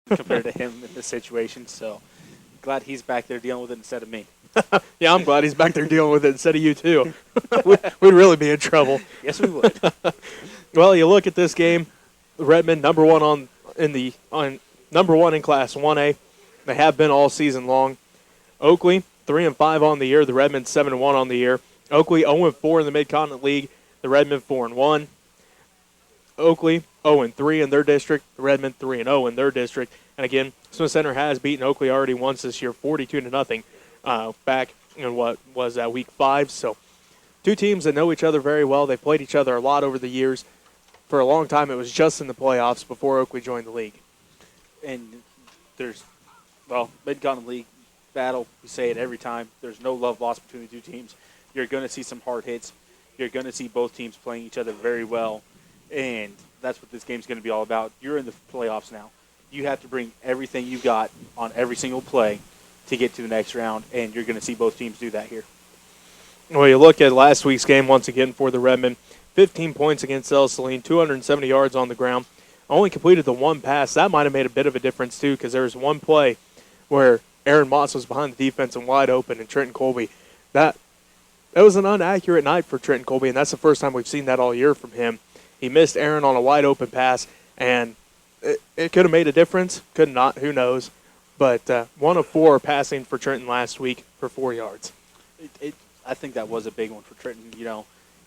compared to him in this situation. So glad he's back there dealing with it instead of me. Yeah, I'm glad he's back there dealing with it instead of you, too. We'd really be in trouble. Yes, we would. Well, you look at this game, Redmen number one number one in Class 1A. They have been all season long. Oakley 3-5 on the year. The Redmen 7-1 on the year. Oakley 0-4 in the Mid-Continent League. The Redmen 4-1. Oakley 0-3 in their district. The Redmen 3-0 in their district. And again, Smith Center has beaten Oakley already once this year, 42-0. Back in what was that, week 5. So two teams that know each other very well. They've played each other a lot over the years. For a long time, it was just in the playoffs before Oakley joined the league. And there's, Mid-Continent League battle, we say it every time. There's no love lost between the two teams. You're going to see some hard hits. You're going to see both teams playing each other very well. And that's what this game's going to be all about. You're in the playoffs now. You have to bring everything you got on every single play to get to the next round, and you're going to see both teams do that here. Well, you look at last week's game once again for the Redmen. 15 points against El Saline, 270 yards on the ground. Only completed the one pass. That might have made a bit of a difference, too, because there was one play where Aaron Moss was behind the defense and wide open, and Trenton Colby. That was an inaccurate night for Trenton Colby, and that's the first time we've seen that all year from him. He missed Aaron on a wide open pass, and it could have made a difference. Could not. Who knows? But 1 of 4 passing for Trenton last week for 4 yards. I think that was a big one for Trenton.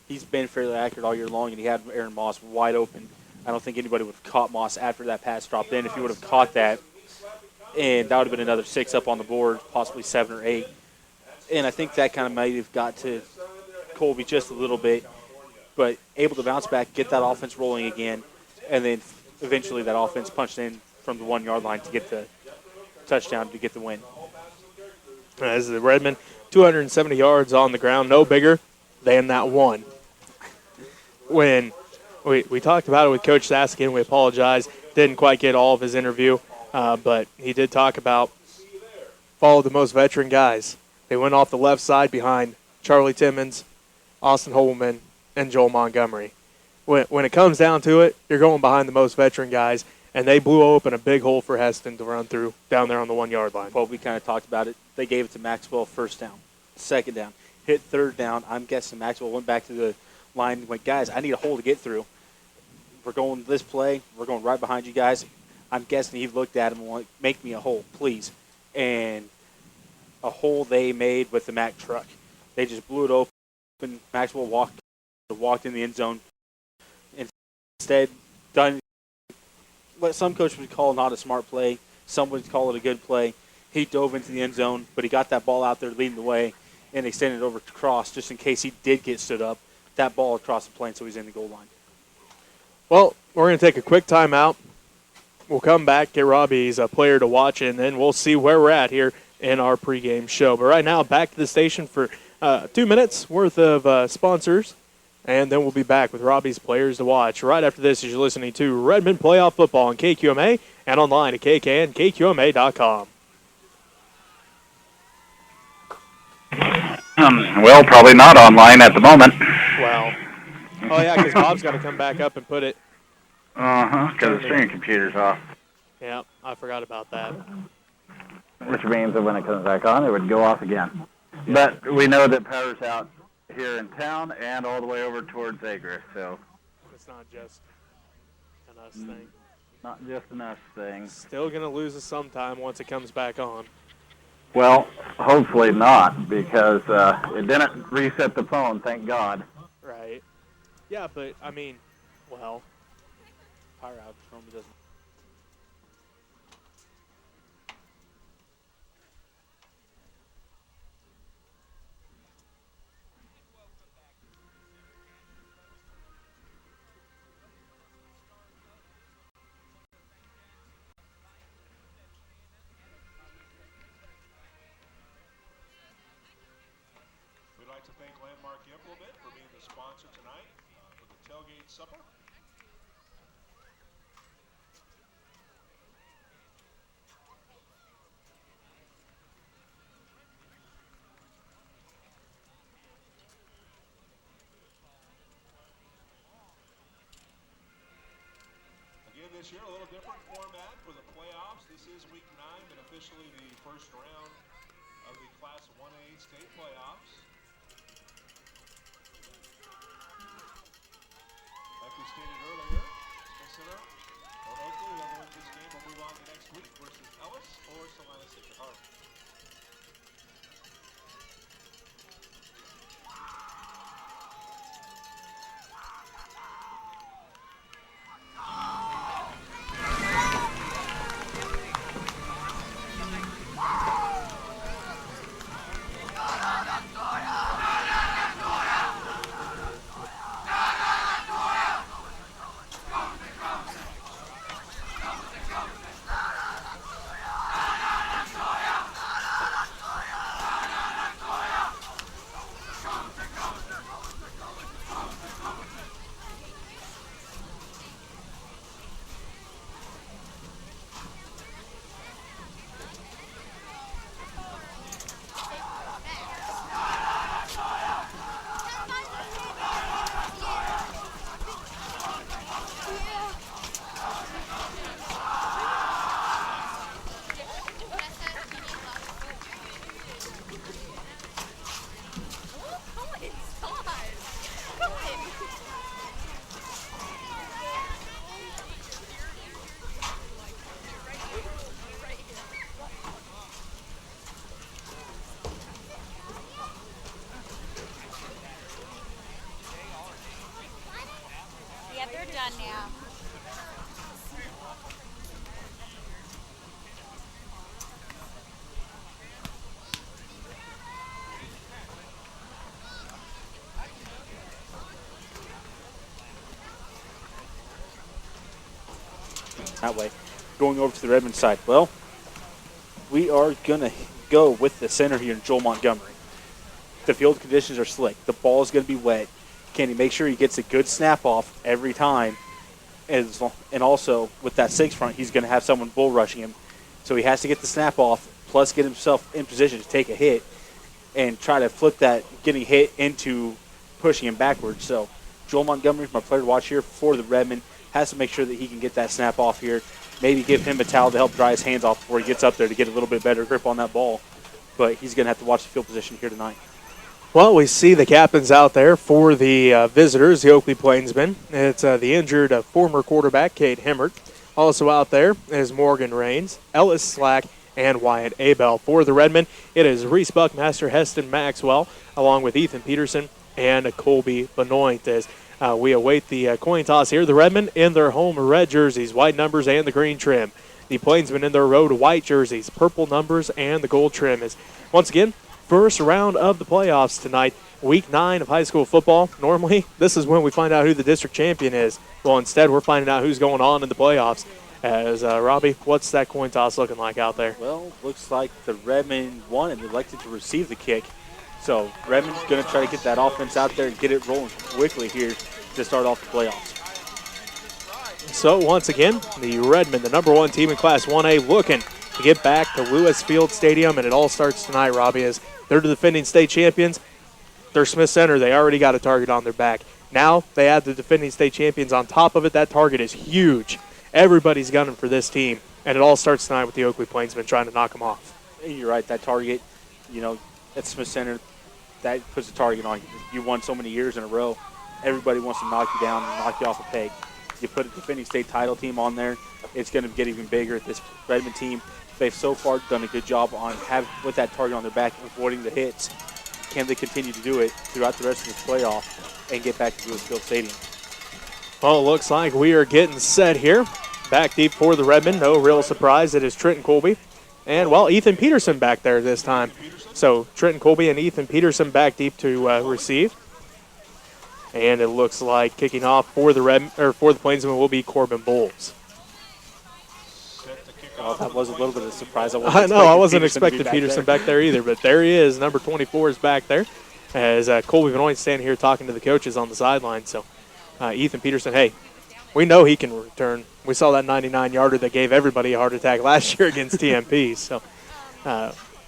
He's been fairly accurate all year long, and he had Aaron Moss wide open. I don't think anybody would have caught Moss after that pass dropped in. If he would have caught that, and that would have been another 6 up on the board, possibly 7 or 8. And I think that kind of might have got to Colby just a little bit, but able to bounce back, get that offense rolling again, and then eventually that offense punched in from the 1-yard line to get the touchdown to get the win. As the Redmen, 270 yards on the ground, no bigger than that one. When we talked about it with Coach Saskian, we apologize. Didn't quite get all of his interview, but he did talk about follow the most veteran guys. They went off the left side behind Charlie Timmons, Austin Holman, and Joel Montgomery. When it comes down to it, you're going behind the most veteran guys, and they blew open a big hole for Heston to run through down there on the 1-yard line. Well, we kind of talked about it. They gave it to Maxwell first down, second down, hit third down. I'm guessing Maxwell went back to the line and went, guys, I need a hole to get through. We're going this play. We're going right behind you guys. I'm guessing he looked at him and went, make me a hole, please. And a hole they made with the Mack truck. They just blew it open. Maxwell walked in the end zone. Instead, done what some coaches would call not a smart play. Some would call it a good play. He dove into the end zone, but he got that ball out there leading the way and extended it over to Cross just in case he did get stood up. That ball across the plane so he's in the goal line. Well, we're going to take a quick timeout. We'll come back, get Robbie's player to watch, and then we'll see where we're at here in our pregame show. But right now, back to the station for 2 minutes worth of sponsors, and then we'll be back with Robbie's players to watch. Right after this, as you're listening to Redmen Playoff Football on KQMA and online at KKNKQMA.com. Well, probably not online at the moment. Well, oh yeah, because Bob's got to come back up and put it. Because the string computer's off. Yeah, I forgot about that. Which means that when it comes back on, it would go off again. Yeah. But we know that power's out here in town and all the way over towards Agra, so. It's not just an us thing. Not just an us thing. Still going to lose us sometime once it comes back on. Well, hopefully not, because it didn't reset the phone, thank God. Right. Yeah, but, I mean, well. Power outage normally doesn't. We'd like to thank Landmark Implement for being the sponsor tonight for the tailgate supper. Again, this year, a little different format for the playoffs. This is week 9 and officially the first round of the Class 1A state playoffs. Like we stated earlier, consider or Oakley, whoever wins this game will move on to next week versus Ellis or Salina Sacred Heart. Yeah, they're done now. That way. Going over to the Redmond side. Well, we are going to go with the center here in Joel Montgomery. The field conditions are slick. The ball is going to be wet. Can he make sure he gets a good snap off every time? And also, with that 6 front, he's going to have someone bull rushing him. So he has to get the snap off, plus get himself in position to take a hit and try to flip that getting hit into pushing him backwards. So Joel Montgomery, my player to watch here for the Redmen, has to make sure that he can get that snap off here. Maybe give him a towel to help dry his hands off before he gets up there to get a little bit better grip on that ball. But he's going to have to watch the field position here tonight. Well, we see the captains out there for the visitors, the Oakley Plainsmen. It's the injured former quarterback, Cade Himmert. Also out there is Morgan Raines, Ellis Slack, and Wyatt Abel. For the Redmen, it is Reese Buckmaster, Heston Maxwell, along with Ethan Peterson and Colby Benoit. As we await the coin toss here, the Redmen in their home red jerseys, white numbers, and the green trim. The Plainsmen in their road white jerseys, purple numbers, and the gold trim. Is once again, first round of the playoffs tonight, week 9 of high school football. Normally, this is when we find out who the district champion is. Well, instead, we're finding out who's going on in the playoffs. As Robbie, what's that coin toss looking like out there? Well, looks like the Redmen won and elected to receive the kick. So Redmen's going to try to get that offense out there and get it rolling quickly here to start off the playoffs. So once again, the Redmen, the number 1 team in Class 1A, looking to get back to Lewis Field Stadium, and it all starts tonight, Robbie, as they're the defending state champions. They're Smith Center. They already got a target on their back. Now they add the defending state champions on top of it. That target is huge. Everybody's gunning for this team, and it all starts tonight with the Oakley Plainsmen trying to knock them off. You're right. That target, at Smith Center, that puts a target on you. You won so many years in a row. Everybody wants to knock you down and knock you off a peg. You put a defending state title team on there, it's going to get even bigger. This Redmond team, they've so far done a good job on with that target on their back, avoiding the hits. Can they continue to do it throughout the rest of this playoff and get back to Lewis Field Stadium? Well, it looks like we are getting set here. Back deep for the Redmen. No real surprise. It is Trenton Colby. And, well, Ethan Peterson back there this time. So Trenton Colby and Ethan Peterson back deep to receive. And it looks like kicking off for the Plainsmen will be Corbin Bowles. Well, that was a little bit of a surprise. I wasn't expecting Peterson back there either, but there he is. Number 24 is back there as Colby Benoit standing here talking to the coaches on the sideline. So Ethan Peterson, hey, we know he can return. We saw that 99-yarder that gave everybody a heart attack last year against TMP. So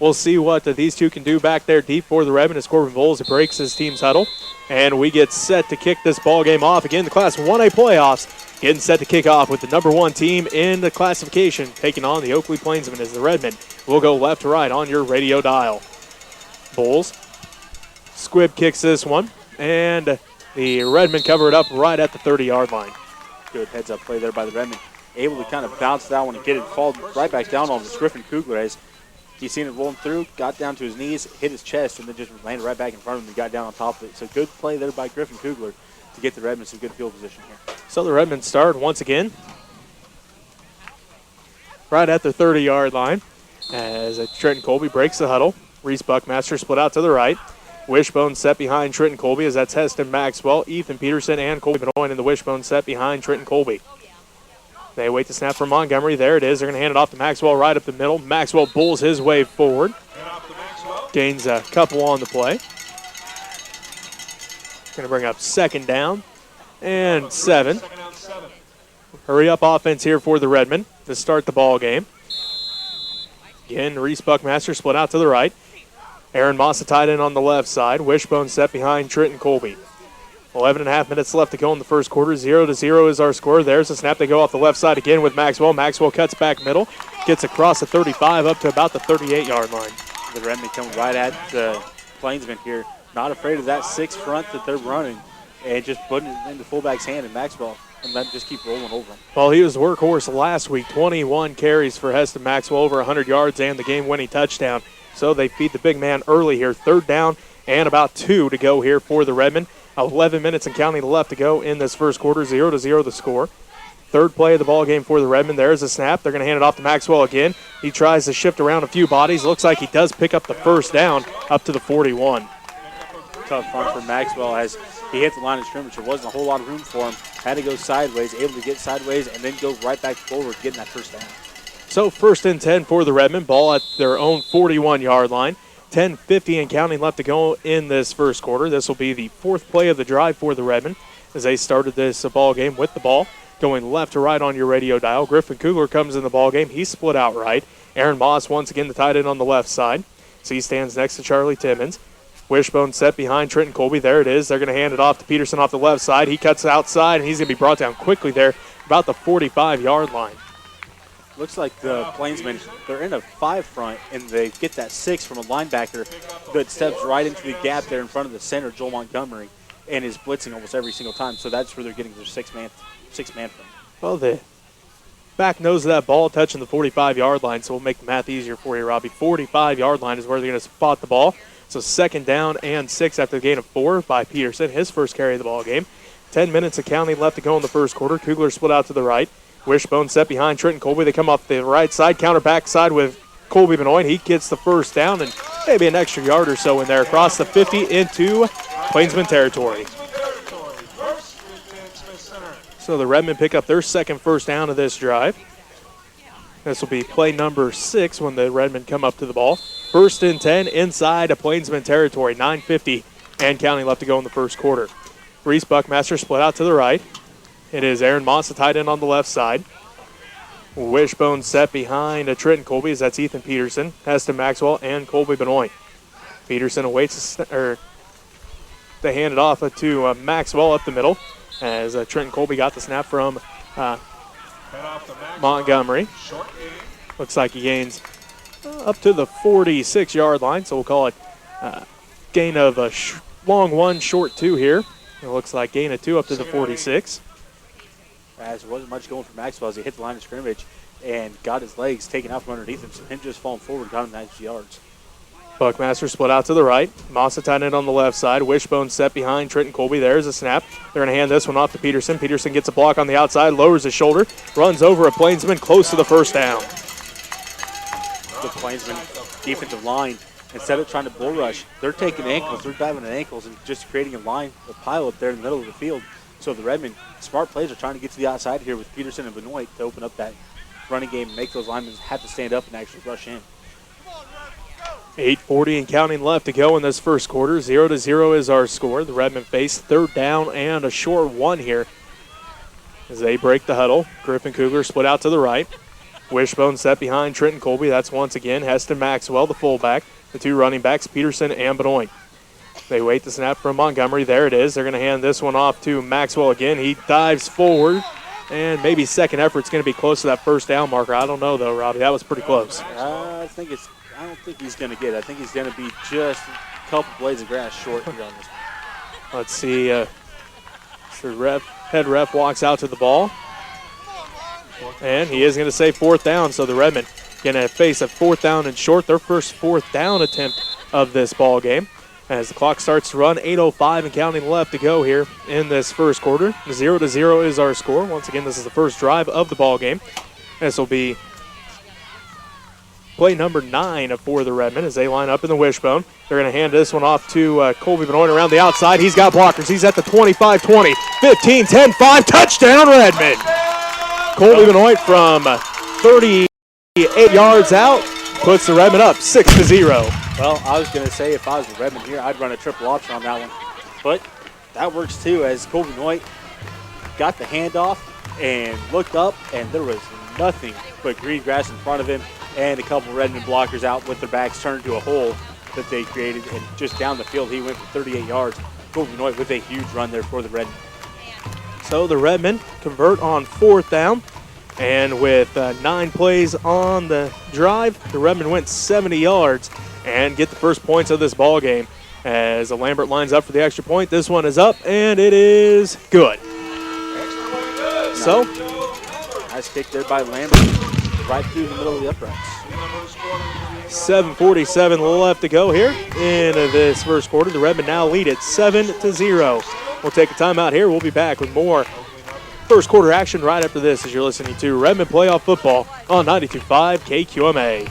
We'll see what these two can do back there deep for the Redmen as Corbin Bowles breaks his team's huddle. And we get set to kick this ball game off. Again, the Class 1A playoffs getting set to kick off with the number 1 team in the classification taking on the Oakley Plainsmen as the Redmen will go left to right on your radio dial. Bowles, Squibb kicks this one, and the Redmen cover it up right at the 30-yard line. Good heads-up play there by the Redmen. Able to kind of bounce that one and get it, fall right back down on this Griffin Kugler as he's seen it rolling through, got down to his knees, hit his chest, and then just landed right back in front of him and got down on top of it. So good play there by Griffin Kugler to get the Redmen some good field position here. So the Redmen start once again right at the 30-yard line as Trenton Colby breaks the huddle. Reese Buckmaster split out to the right. Wishbone set behind Trenton Colby as that's Heston Maxwell, Ethan Peterson, and Colby Benoit in the wishbone set behind Trenton Colby. They wait the snap from Montgomery. There it is. They're going to hand it off to Maxwell right up the middle. Maxwell bulls his way forward. Gains a couple on the play. Going to bring up second down and 7. Hurry up offense here for the Redmen to start the ball game. Again, Reese Buckmaster split out to the right. Aaron Massa tied in on the left side. Wishbone set behind Trenton Colby. 11.5 minutes left to go in the first quarter. 0-0 is our score. There's a snap. They go off the left side again with Maxwell. Maxwell cuts back middle. Gets across the 35 up to about the 38-yard line. The Redmen coming right at the Plainsmen here. Not afraid of that 6 front that they're running and just putting it in the fullback's hand and Maxwell and let him just keep rolling over him. Well, he was the workhorse last week. 21 carries for Heston Maxwell, over 100 yards and the game-winning touchdown. So they feed the big man early here. 3rd down and about 2 to go here for the Redmen. 11 minutes and counting left to go in this first quarter. 0-0 the score. 3rd play of the ball game for the Redmen. There's a snap. They're going to hand it off to Maxwell again. He tries to shift around a few bodies. Looks like he does pick up the first down up to the 41. Tough run for Maxwell as he hit the line of scrimmage. There wasn't a whole lot of room for him. Had to go sideways, able to get sideways, and then go right back forward, getting that first down. So 1st and 10 for the Redmen. Ball at their own 41-yard line. 10:50 and counting left to go in this first quarter. This will be the 4th play of the drive for the Redmen as they started this ball game with the ball going left to right on your radio dial. Griffin Kugler comes in the ball game. He's split out right. Aaron Moss once again the tight end on the left side. So he stands next to Charlie Timmons. Wishbone set behind Trenton Colby. There it is. They're going to hand it off to Peterson off the left side. He cuts outside, and he's going to be brought down quickly there about the 45-yard line. Looks like the Plainsmen, they're in a 5 front, and they get that 6 from a linebacker that steps right into the gap there in front of the center, Joel Montgomery, and is blitzing almost every single time. So that's where they're getting their 6-man from. Well, the back nose of that ball touching the 45-yard line, so we'll make the math easier for you, Robbie. 45-yard line is where they're going to spot the ball. So 2nd down and 6 after the gain of 4 by Peterson, his first carry of the ball game. 10 minutes of counting left to go in the first quarter. Kugler split out to the right. Wishbone set behind Trenton Colby. They come off the right side, counter back side with Colby Benoit. He gets the first down and maybe an extra yard or so in there across the 50 into Plainsman territory. So the Redmen pick up their 2nd first down of this drive. This will be play number 6 when the Redmen come up to the ball. 1st and 10 inside a Plainsman territory. 9:50 and counting left to go in the first quarter. Reese Buckmaster split out to the right. It is Aaron Moss, the tight end on the left side. Wishbone set behind Trenton Colby as that's Ethan Peterson, Heston Maxwell, and Colby Benoit. Peterson awaits, they hand it off to Maxwell up the middle as Trenton Colby got the snap from Montgomery. Looks like he gains up to the 46-yard line, so we'll call it gain of a long 1, short 2 here. It looks like gain of 2 up to the 46. As there wasn't much going for Maxwell as he hit the line of scrimmage and got his legs taken out from underneath him, so him just falling forward got him 90 yards. Buckmaster split out to the right. Massa tight end on the left side. Wishbone set behind Trenton Colby. There's a snap. They're going to hand this one off to Peterson. Peterson gets a block on the outside, lowers his shoulder, runs over a Plainsman close to the first down. The Plainsman defensive line, instead of trying to bull rush, they're taking ankles, they're diving at ankles and just creating a pile up there in the middle of the field. So the Redmen, smart plays are trying to get to the outside here with Peterson and Benoit to open up that running game and make those linemen have to stand up and actually rush in. 8:40 and counting left to go in this first quarter. 0-0 is our score. The Redmen face 3rd down and a short 1 here as they break the huddle. Griffin Kugler split out to the right. Wishbone set behind Trenton Colby. That's once again Heston Maxwell, the fullback. The two running backs, Peterson and Benoit. They wait the snap from Montgomery. There it is. They're going to hand this one off to Maxwell again. He dives forward, and maybe second effort's going to be close to that first down marker. I don't know, though, Robbie. That was pretty close. I don't think he's going to get it. I think he's going to be just a couple blades of grass short here on this one. Let's see. The head ref walks out to the ball. And he is going to say fourth down, so the Redmen going to face a fourth down and short, their first fourth down attempt of this ball game. As the clock starts to run, 8:05 and counting left to go here in this first quarter. 0-0 is our score. Once again, this is the first drive of the ball game. This will be play number 9 for the Redmen as they line up in the wishbone. They're going to hand this one off to Colby Benoit around the outside. He's got blockers. He's at the 25-20, 15, 10, 5. Touchdown, Redmen! Colby Benoit from 38 yards out puts the Redmen up 6-0. Well, I was going to say if I was the Redmen here, I'd run a triple option on that one. But that works too, as Colby Benoit got the handoff and looked up, and there was nothing but green grass in front of him and a couple Redmen blockers out with their backs turned to a hole that they created. And just down the field, he went for 38 yards. Colby Benoit with a huge run there for the Redmen. So the Redmen convert on fourth down. And with 9 plays on the drive, the Redmen went 70 yards and get the first points of this ball game. As Lambert lines up for the extra point, this one is up, and it is good. So, nice kick there by Lambert, right through the middle of the uprights. 7:47 left to go here in this first quarter. The Redmen now lead it 7-0. We'll take a timeout here. We'll be back with more first quarter action right after this as you're listening to Redmen Playoff Football on 92.5 KQMA.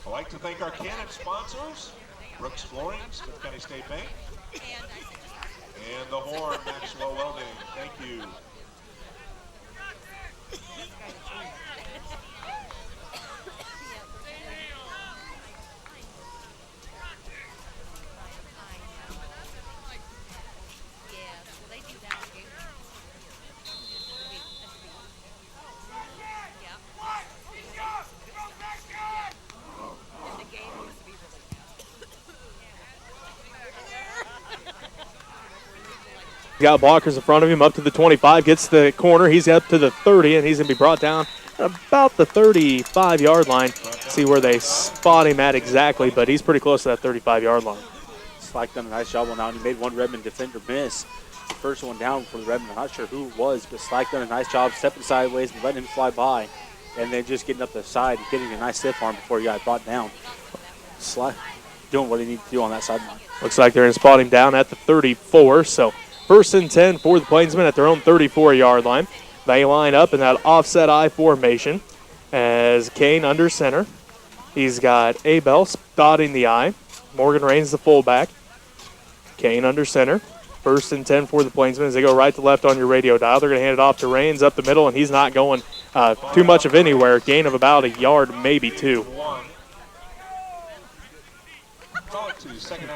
I'd like to thank our Canon sponsors, Brooks Flooring, Smith County State Bank, and the Horn, Maxwell Welding. Thank you. Got blockers in front of him up to the 25, gets the corner. He's up to the 30, and he's going to be brought down at about the 35-yard line. See where they spot him at exactly, but he's pretty close to that 35-yard line. Slack done a nice job on that one. He made one Redmen defender miss. The first one down for the Redmen. I'm not sure who it was, but Slack done a nice job stepping sideways and letting him fly by, and then just getting up the side and getting a nice stiff arm before he got brought down. Slack doing what he needs to do on that sideline. Looks like they're going to spot him down at the 34, so first and 10 for the Plainsmen at their own 34-yard line. They line up in that offset I formation as Kane under center. He's got Abel spotting the I. Morgan Raines the fullback. Kane under center. First and 10 for the Plainsmen as they go right to left on your radio dial. They're going to hand it off to Raines up the middle, and he's not going too much of anywhere. Gain of about a yard, maybe 2.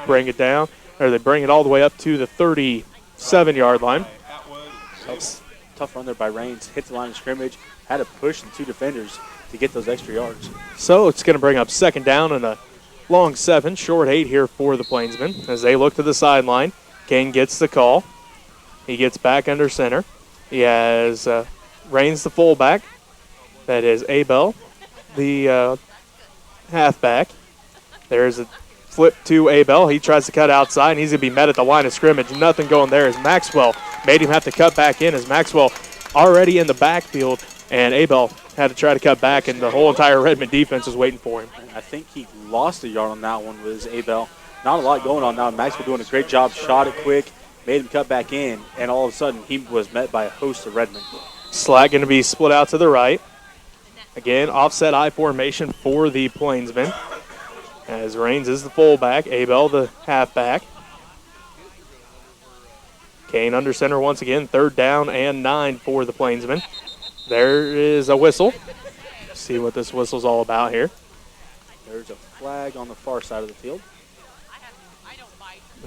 Bring it down, or they bring it all the way up to the 37-yard line. Tough run there by Raines. Hit the line of scrimmage. Had to push the 2 defenders to get those extra yards. So it's going to bring up second down and a long 7, short 8 here for the Plainsmen as they look to the sideline. Kane gets the call. He gets back under center. He has Raines the fullback. That is Abel, the halfback. There's a flip to Abel. He tries to cut outside, and he's going to be met at the line of scrimmage. Nothing going there as Maxwell made him have to cut back in as Maxwell already in the backfield, and Abel had to try to cut back, and the whole entire Redmen defense was waiting for him. I think he lost a yard on that one was Abel. Not a lot going on now. Maxwell doing a great job, shot it quick, made him cut back in, and all of a sudden he was met by a host of Redmen. Slack going to be split out to the right. Again, offset I formation for the Plainsmen. As Raines is the fullback, Abel the halfback. Kane under center once again, 3rd down and 9 for the Plainsmen. There is a whistle. See what this whistle's all about here. There's a flag on the far side of the field.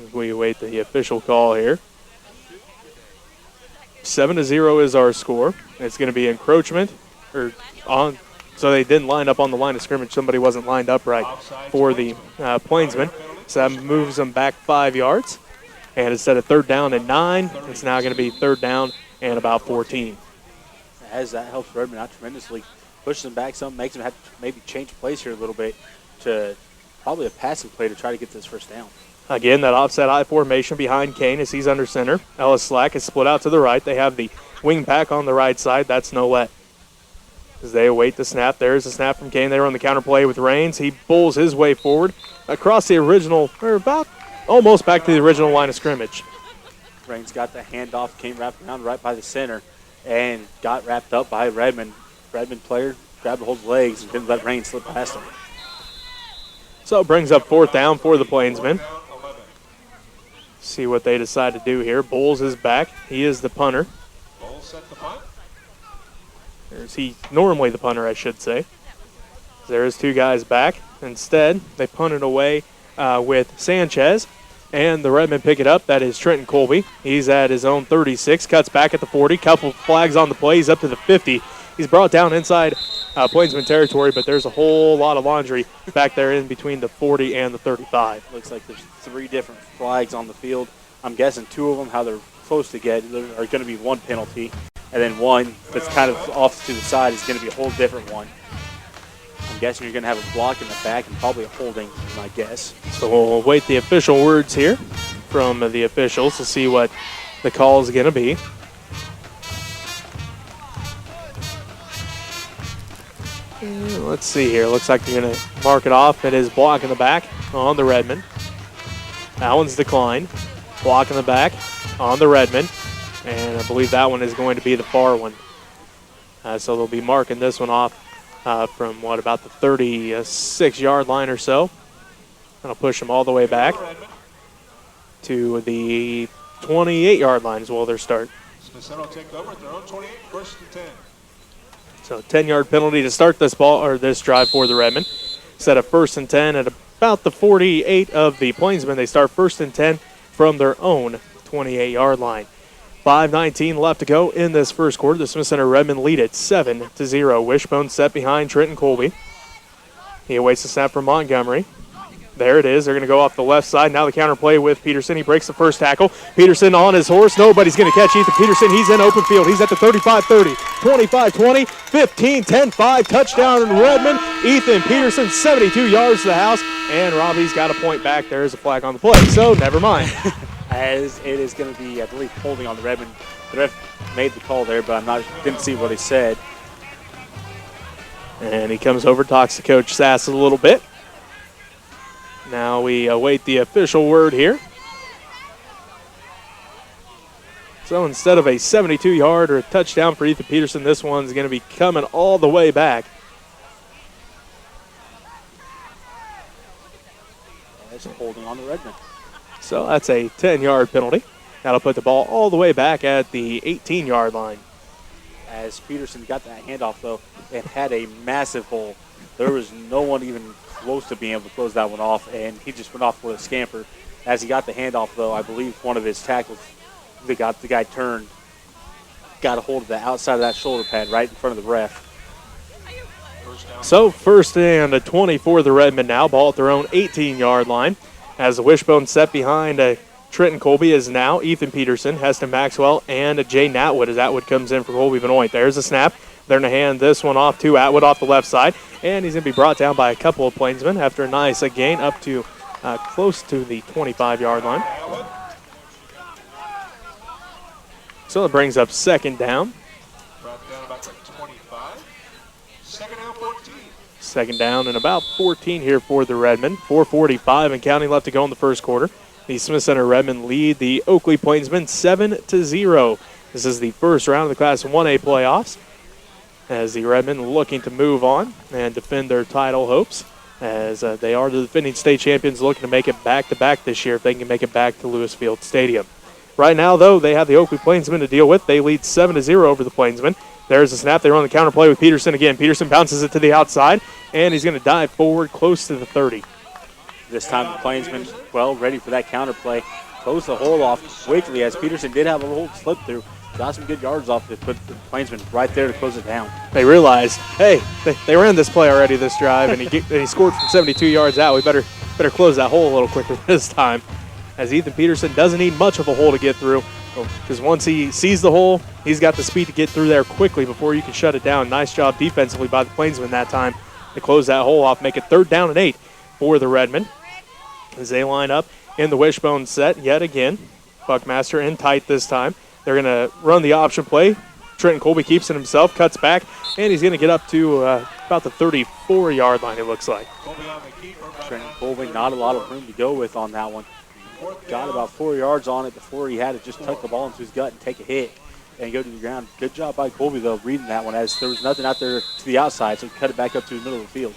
As we await the official call here. 7-0 is our score. It's going to be encroachment, so they didn't line up on the line of scrimmage. Somebody wasn't lined up right for the Plainsmen. So that moves them back 5 yards. And instead of 3rd down and 9, it's now going to be 3rd down and about 14. As that helps Redmen out tremendously, pushes them back some, makes them have to maybe change plays here a little bit to probably a passing play to try to get this 1st down. Again, that offset I formation behind Kane as he's under center. Ellis Slack is split out to the right. They have the wing pack on the right side. That's Nolet. As they await the snap, there's a snap from Kane. They run the counter play with Raines. He bulls his way forward across the original, or about almost back to the original line of scrimmage. Raines got the handoff, came wrapped around right by the center, and got wrapped up by Redmen. Redmen player grabbed a hold of his legs and didn't let Raines slip past him. So it brings up 4th down for the Plainsmen. See what they decide to do here. Bowles is back. He is the punter. Bowles set the punt. He normally the punter, I should say. There's 2 guys back. Instead, they punt it away with Sanchez, and the Redmen pick it up. That is Trenton Colby. He's at his own 36, cuts back at the 40. Couple flags on the play. He's up to the 50. He's brought down inside Plainsman territory, but there's a whole lot of laundry back there in between the 40 and the 35. Looks like there's 3 different flags on the field. I'm guessing 2 of them, how they're close to get, there are going to be 1 penalty, and then 1 that's kind of off to the side is going to be a whole different one. I'm guessing you're going to have a block in the back and probably a holding, is my guess. So we'll await the official words here from the officials to see what the call is going to be. Let's see here. Looks like they're going to mark it off. It is block in the back on the Redmen. That one's declined. Block in the back on the Redmen. And I believe that one is going to be the far one. So they'll be marking this one off from, about the 36-yard line or so. That'll push them all the way back to the 28-yard line as well, their start. Smithson will take over at their own 28, 1st and 10. So 10-yard penalty to start this this drive for the Redmen. Instead of 1st and 10 at about the 48 of the Plainsmen, they start 1st and 10 from their own 28-yard line. 5:19 left to go in this first quarter. The Smith Center Redmen lead it 7-0. Wishbone set behind Trenton Colby. He awaits the snap from Montgomery. There it is. They're going to go off the left side. Now the counter play with Peterson. He breaks the first tackle. Peterson on his horse. Nobody's going to catch Ethan Peterson. He's in open field. He's at the 35-30, 25-20, 15, 10-5. Touchdown Redmen. Ethan Peterson, 72 yards to the house. And Robbie's got a point back. There is a flag on the play, so never mind. As it is going to be, I believe, holding on the Redmen. The ref made the call there, but didn't see what he said. And he comes over, talks to Coach Sass a little bit. Now we await the official word here. So instead of a 72-yard or a touchdown for Ethan Peterson, this one's going to be coming all the way back. That's holding on the Redmen. So that's a 10-yard penalty. That'll put the ball all the way back at the 18-yard line. As Peterson got that handoff, though, it had a massive hole. There was no one even close to being able to close that one off, and he just went off for a scamper. As he got the handoff, though, I believe one of his tackles, the guy turned, got a hold of the outside of that shoulder pad right in front of the ref. So 1st and 20 for the Redmen now. Ball at their own 18-yard line. As the wishbone set behind Trenton Colby is now Ethan Peterson, Heston Maxwell, and Jay Natwood as Atwood comes in for Colby Benoit. There's a snap. They're going to hand this one off to Atwood off the left side, and he's going to be brought down by a couple of Plainsmen after a nice gain up to close to the 25-yard line. So that brings up 2nd down. Brought down about the 25. 2nd down, 14. 2nd down and about 14 here for the Redmen. 4:45 and counting left to go in the first quarter. The Smith Center Redmen lead the Oakley Plainsmen 7-0. This is the first round of the Class 1A playoffs. as the Redmen looking to move on and defend their title hopes, as they are the defending state champions looking to make it back-to-back this year if they can make it back to Lewis Field Stadium. Right now, though, they have the Oakley Plainsmen to deal with. They lead 7-0 over the Plainsmen. There's a snap. They run the counterplay with Peterson again. Peterson bounces it to the outside, and he's going to dive forward close to the 30. This time the Plainsmen, well, ready for that counterplay. Close the hole off quickly as Peterson did have a little slip through. Got some good yards off it, put the Plainsmen right there to close it down. They realized, hey, they ran this play already this drive, and he scored from 72 yards out. We better close that hole a little quicker this time, as Ethan Peterson doesn't need much of a hole to get through, because once he sees the hole, he's got the speed to get through there quickly before you can shut it down. Nice job defensively by the Plainsmen that time to close that hole off, make it 3rd down and 8 for the Redmen. As they line up in the wishbone set yet again, Buckmaster in tight this time. They're going to run the option play. Trenton Colby keeps it himself, cuts back, and he's going to get up to about the 34-yard line, it looks like. Trenton Colby, not a lot of room to go with on that one. Got about 4 yards on it before he had to just tuck the ball into his gut and take a hit and go to the ground. Good job by Colby, though, reading that one, as there was nothing out there to the outside, so he cut it back up to the middle of the field.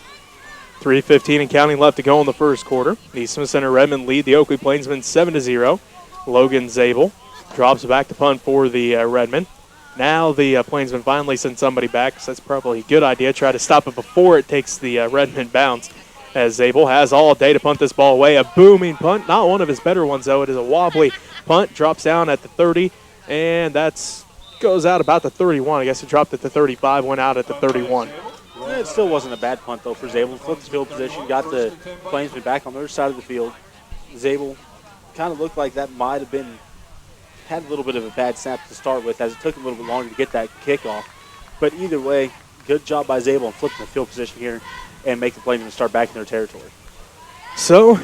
3:15 and counting left to go in the first quarter. The Smith Center Redmen lead the Oakley Plainsmen 7-0. Logan Zabel drops back to punt for the Redmen. Now the Plainsmen finally send somebody back, so that's probably a good idea. Try to stop it before it takes the Redmen bounce, as Zabel has all day to punt this ball away. A booming punt, not one of his better ones, though. It is a wobbly punt, drops down at the 30, and that's goes out about the 31. I guess it dropped at the 35, went out at the 31. It still wasn't a bad punt, though, for Zabel. Flipped the field position, got the Plainsmen back on the other side of the field. Zabel kind of looked like that might have been, had a little bit of a bad snap to start with, as it took him a little bit longer to get that kickoff. But either way, good job by Zabel in flipping the field position here and make the Plainsmen start back in their territory. So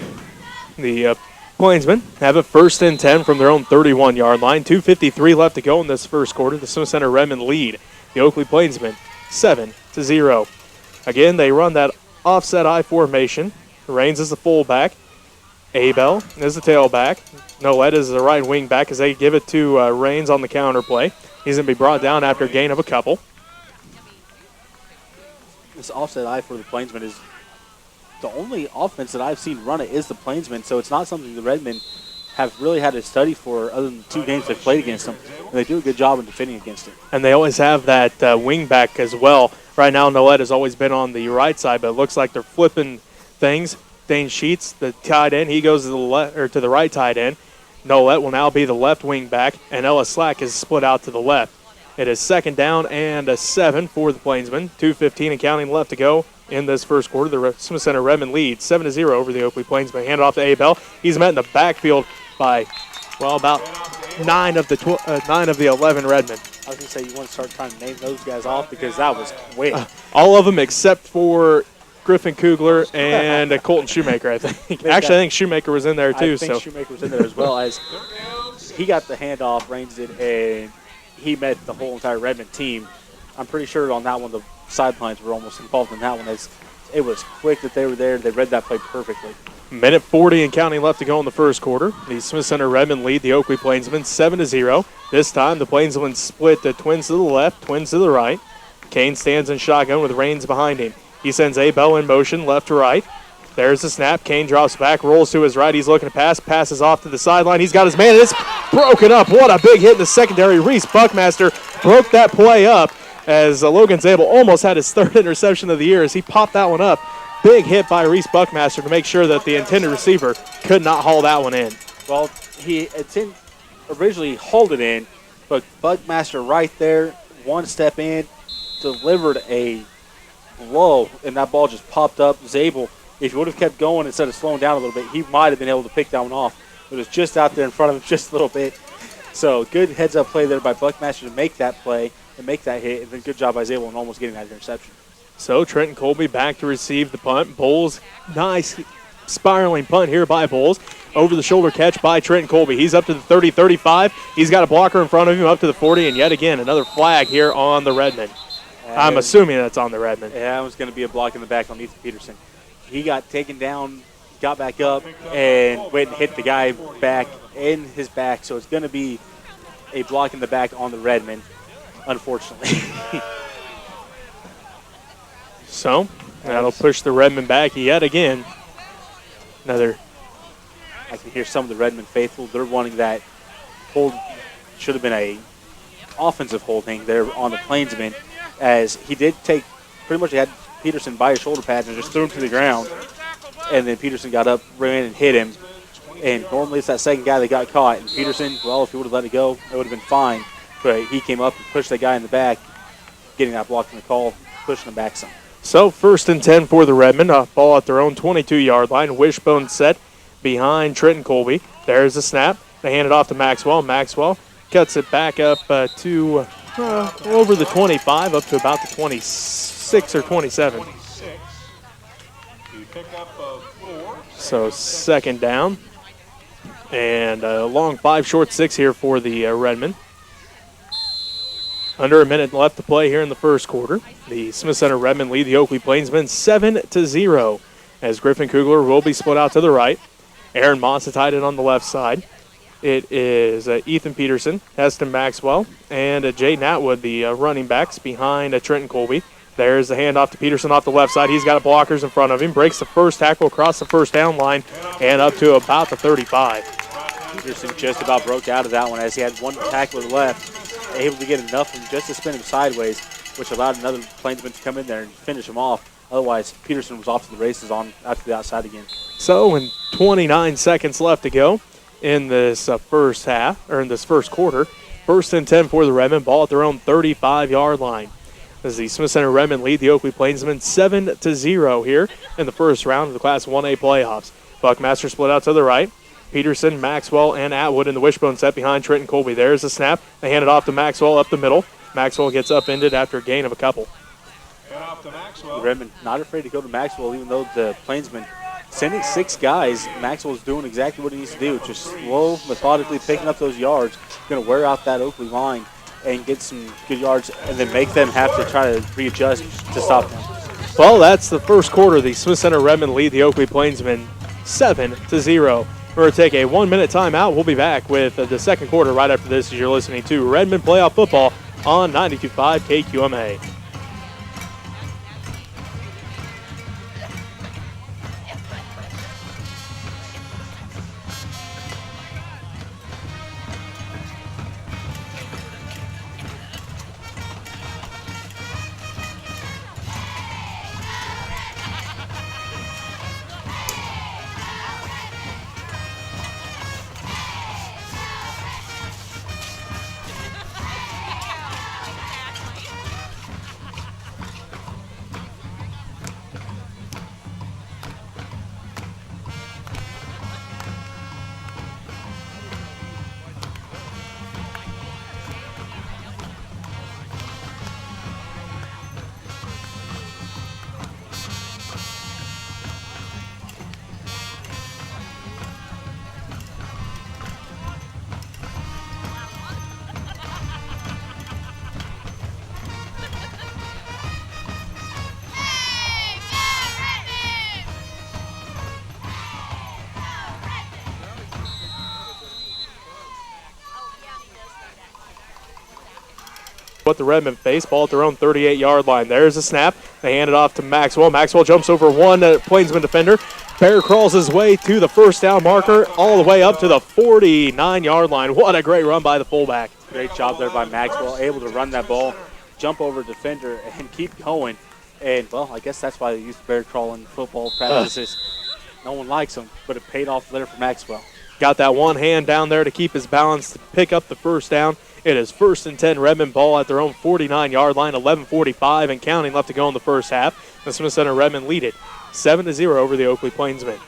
the Plainsmen have it 1st and 10 from their own 31-yard line. 2:53 left to go in this first quarter. The Smith Center Redmen lead the Oakley Plainsmen 7-0. Again, they run that offset I formation. Raines is the fullback. Abel is the tailback. Nolet is the right wing back as they give it to Raines on the counter play. He's going to be brought down after a gain of a couple. This offset I for the Plainsmen is the only offense that I've seen run it is the Plainsmen, so it's not something the Redmen have really had to study for other than the 2 games they've played against them. And they do a good job in defending against it. And they always have that wing back as well. Right now, Nolet has always been on the right side, but it looks like they're flipping things. Dane Sheets, the tight end, he goes to the left or to the right tight end. Nolet will now be the left wing back, and Ellis Slack is split out to the left. It is 2nd down and a 7 for the Plainsmen. 2:15 and counting left to go in this first quarter. The Smith Center Redmen lead 7-0 over the Oakley Plainsmen. Hand it off to Abel. He's met in the backfield by, well, about 9 of the 11 Redmen. I was going to say, you want to start trying to name those guys off because that was quick. All of them except for Griffin Kugler and Colton Shoemaker, I think. Actually, I think Shoemaker was in there, too. I think Shoemaker was in there as well, as he got the handoff, Raines did, and he met the whole entire Redmond team. I'm pretty sure on that one the sidelines were almost involved in that one, as it was quick that they were there. They read that play perfectly. Minute 40 and counting left to go in the first quarter. The Smith Center Redmen lead the Oakley Plainsmen 7-0. This time the Plainsmen split the twins to the left, twins to the right. Kane stands in shotgun with Raines behind him. He sends Abel in motion left to right. There's the snap. Kane drops back, rolls to his right. He's looking to pass. Passes off to the sideline. He's got his man. It's broken up. What a big hit in the secondary. Reese Buckmaster broke that play up as Logan Zabel almost had his 3rd interception of the year as he popped that one up. Big hit by Reese Buckmaster to make sure that the intended receiver could not haul that one in. Well, he originally hauled it in, but Buckmaster right there, one step in, delivered a blow, and that ball just popped up. Zabel, if he would have kept going instead of slowing down a little bit, he might have been able to pick that one off. It was just out there in front of him just a little bit. So good heads-up play there by Buckmaster to make that play and make that hit, and then good job by Zabel in almost getting that interception. So Trenton Colby back to receive the punt. Bowles, nice spiraling punt here by Bowles. Over the shoulder catch by Trenton Colby. He's up to the 30, 35. He's got a blocker in front of him up to the 40, and yet again another flag here on the Redmen. I'm assuming that's on the Redmen. Yeah, it was going to be a block in the back on Ethan Peterson. He got taken down, got back up, and went and hit the guy back in his back. So it's going to be a block in the back on the Redmen, unfortunately. So that'll push the Redmen back yet again. Another. I can hear some of the Redmen faithful. They're wanting that hold. Should have been a offensive holding there on the Plainsman, as he did take pretty much had Peterson by his shoulder pads and just threw him to the ground. And then Peterson got up, ran, and hit him. And normally it's that second guy that got caught. And Peterson, well, if he would have let it go, it would have been fine. But he came up and pushed that guy in the back, getting that block from the call, pushing him back some. So 1st and 10 for the Redmen. Ball at their own 22-yard line. Wishbone set behind Trenton Colby. There's the snap. They hand it off to Maxwell. Maxwell cuts it back up to over the 25, up to about the 26 or 27. 26. The pickup of 4. So 2nd down. And a long 5, short 6 here for the Redmen. Under a minute left to play here in the first quarter. The Smith Center Redmen lead the Oakley Plainsmen 7-0, as Griffin Kugler will be split out to the right. Aaron Moss is tied in on the left side. It is Ethan Peterson, Heston Maxwell, and Jaden Atwood, the running backs behind Trenton Colby. There's the handoff to Peterson off the left side. He's got blockers in front of him. Breaks the first tackle across the first down line and up to about the 35. Peterson just about broke out of that one as he had one tackler left, able to get enough of him just to spin him sideways, which allowed another Plainsman to come in there and finish him off. Otherwise, Peterson was off to the races on out to the outside again. So, with 29 seconds left to go in this first half, or in this first quarter, 1st and 10 for the Redmen. Ball at their own 35-yard line. As the Smith Center Redmen lead the Oakley Plainsmen 7-0 here in the first round of the Class 1A playoffs. Buckmaster split out to the right. Peterson, Maxwell, and Atwood in the wishbone set behind Trenton Colby. There's the snap. They hand it off to Maxwell up the middle. Maxwell gets upended after a gain of a couple. Off to Maxwell. The Redmen not afraid to go to Maxwell, even though the Plainsmen sending 6 guys. Maxwell's doing exactly what he needs to do, just slow, methodically picking up those yards. Going to wear out that Oakley line and get some good yards, and then make them have to try to readjust to stop them. Well, that's the first quarter. The Smith Center Redmen lead the Oakley Plainsmen 7-0. We're going to take a 1-minute timeout. We'll be back with the second quarter right after this as you're listening to Redmen Playoff Football on 92.5 KQMA. What the Redmen face, ball at their own 38-yard line. There's a snap. They hand it off to Maxwell. Maxwell jumps over one Plainsman defender. Bear crawls his way to the first down marker, all the way up to the 49-yard line. What a great run by the fullback. Great job there by Maxwell, able to run that ball, jump over a defender, and keep going. And, well, I guess that's why they use bear crawl in football practices. No one likes them, but it paid off there for Maxwell. Got that one hand down there to keep his balance to pick up the first down. It is 1st and 10, Redmen ball at their own 49-yard line, 11:45 and counting left to go in the first half. The Smith Center Redmen lead it 7-0 over the Oakley Plainsmen.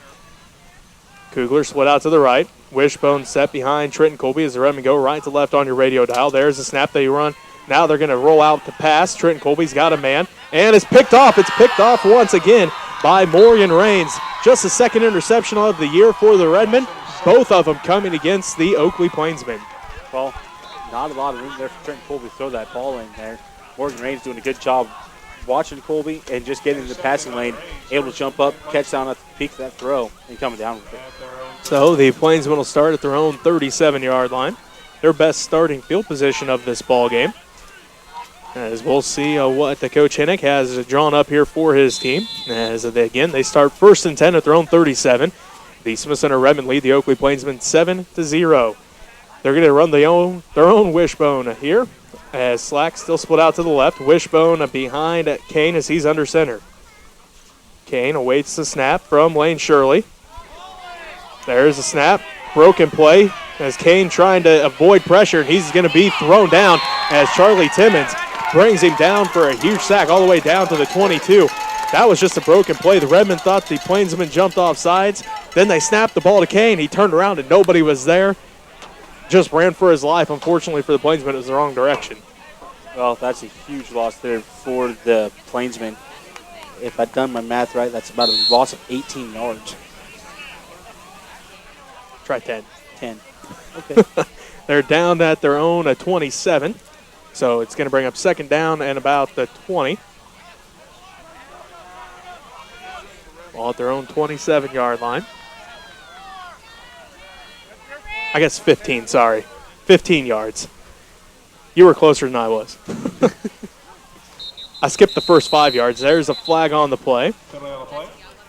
Kugler split out to the right. Wishbone set behind Trenton Colby as the Redmen go right to left on your radio dial. There's the snap they run. Now they're going to roll out to pass. Trenton Colby's got a man, and it's picked off. It's picked off once again by Morgan Rains. Just the second interception of the year for the Redmen, both of them coming against the Oakley Plainsmen. Well, not a lot of room there for Trenton Colby to throw that ball in there. Morgan Rains doing a good job watching Colby and just getting in the passing lane, able to jump up, catch down at the peak of that throw, and coming down with it. So the Plainsmen will start at their own 37-yard line, their best starting field position of this ball game. As we'll see what the Coach Hinnick has drawn up here for his team. As they start 1st and 10 at their own 37. The Smith Center Redmen lead the Oakley Plainsmen 7-0. They're going to run their own wishbone here. As Slack still split out to the left. Wishbone behind Kane as he's under center. Kane awaits the snap from Lane Shirley. There's a snap. Broken play as Kane trying to avoid pressure. He's going to be thrown down as Charlie Timmons brings him down for a huge sack all the way down to the 22. That was just a broken play. The Redmen thought the Plainsmen jumped off sides. Then they snapped the ball to Kane. He turned around and nobody was there. Just ran for his life. Unfortunately for the Plainsmen, it was the wrong direction. Well, that's a huge loss there for the Plainsmen. If I've done my math right, that's about a loss of 18 yards. Try 10. 10. Okay. They're down at their own 27. So it's going to bring up 2nd down and about the 20. Ball at their own 27-yard line. I guess 15, sorry. 15 yards. You were closer than I was. I skipped the first 5 yards. There's a flag on the play.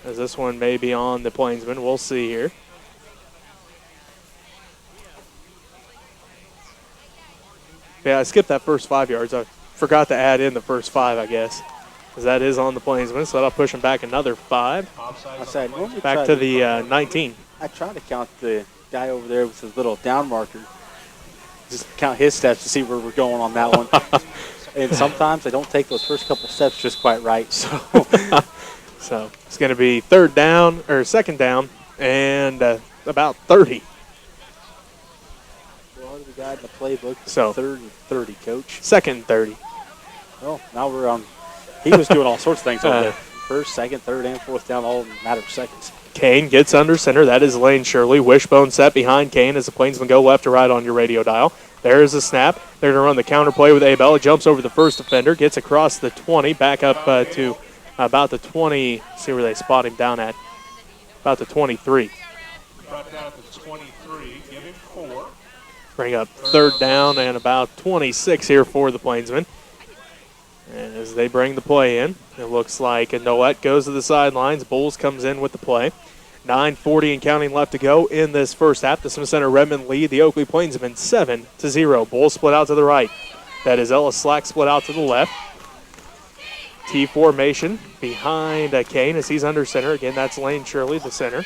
As this one may be on the Plainsmen. We'll see here. Yeah, I skipped that first 5 yards. I forgot to add in the first 5, I guess. Because that is on the Plainsmen, so that'll push them back another 5. Back to the 19. I try to count the guy over there with his little down marker. Just count his steps to see where we're going on that one. And sometimes I don't take those first couple steps just quite right. So it's going to be 2nd down, and about 30. What do we got in the playbook? So 3rd and 30, Coach. 2nd and 30. Well, now we're on. He was doing all sorts of things over there. 1st, 2nd, 3rd, and 4th down, all in a matter of seconds. Kane gets under center. That is Lane Shirley. Wishbone set behind Kane as the Plainsmen go left to right on your radio dial. There's a snap. They're going to run the counter play with Abel. Jumps over the first defender. Gets across the 20. Back up to about the 20. See where they spot him down at. About the 23. Brought down at the 23. Give him 4. Bring up 3rd down and about 26 here for the Plainsmen. As they bring the play in, it looks like Noette goes to the sidelines. Bulls comes in with the play. 9:40 and counting left to go in this first half. The Smith Center Redmen lead the Oakley Plainsmen 7-0. Bulls split out to the right. That is Ellis Slack split out to the left. T formation behind Kane as he's under center. Again, that's Lane Shirley, the center.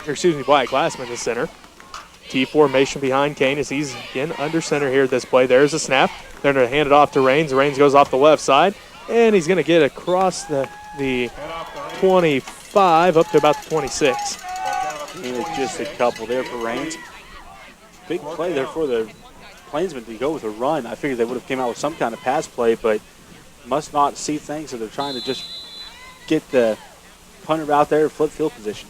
Wyatt Glassman, the center. T formation behind Kane as he's again under center here this play. There's a snap. They're going to hand it off to Raines. Raines goes off the left side, and he's going to get across the 25 up to about the 26. And just a couple there for Raines. Big play there for the Plainsmen to go with a run. I figured they would have came out with some kind of pass play, but must not see things, so they're trying to just get the punter out there, flip field position.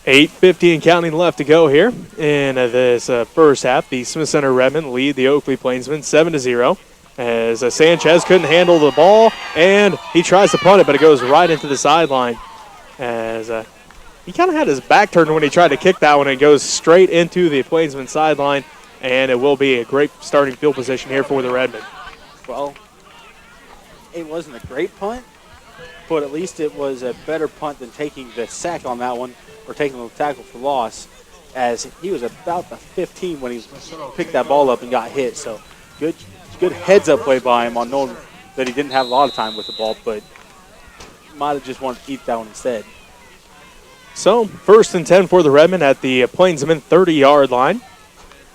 $8:50 and counting left to go here in this first half. The Smith Center Redmen lead the Oakley Plainsmen 7-0 as Sanchez couldn't handle the ball, and he tries to punt it, but it goes right into the sideline. As he kind of had his back turned when he tried to kick that one, and it goes straight into the Plainsman sideline, and it will be a great starting field position here for the Redmen. Well, it wasn't a great punt, but at least it was a better punt than taking the sack on that one, or taking the tackle for loss, as he was about the 15 when he picked that ball up and got hit. So good heads-up play by him on knowing that he didn't have a lot of time with the ball, but might have just wanted to eat that one instead. So 1st and 10 for the Redmen at the Plainsman 30-yard line.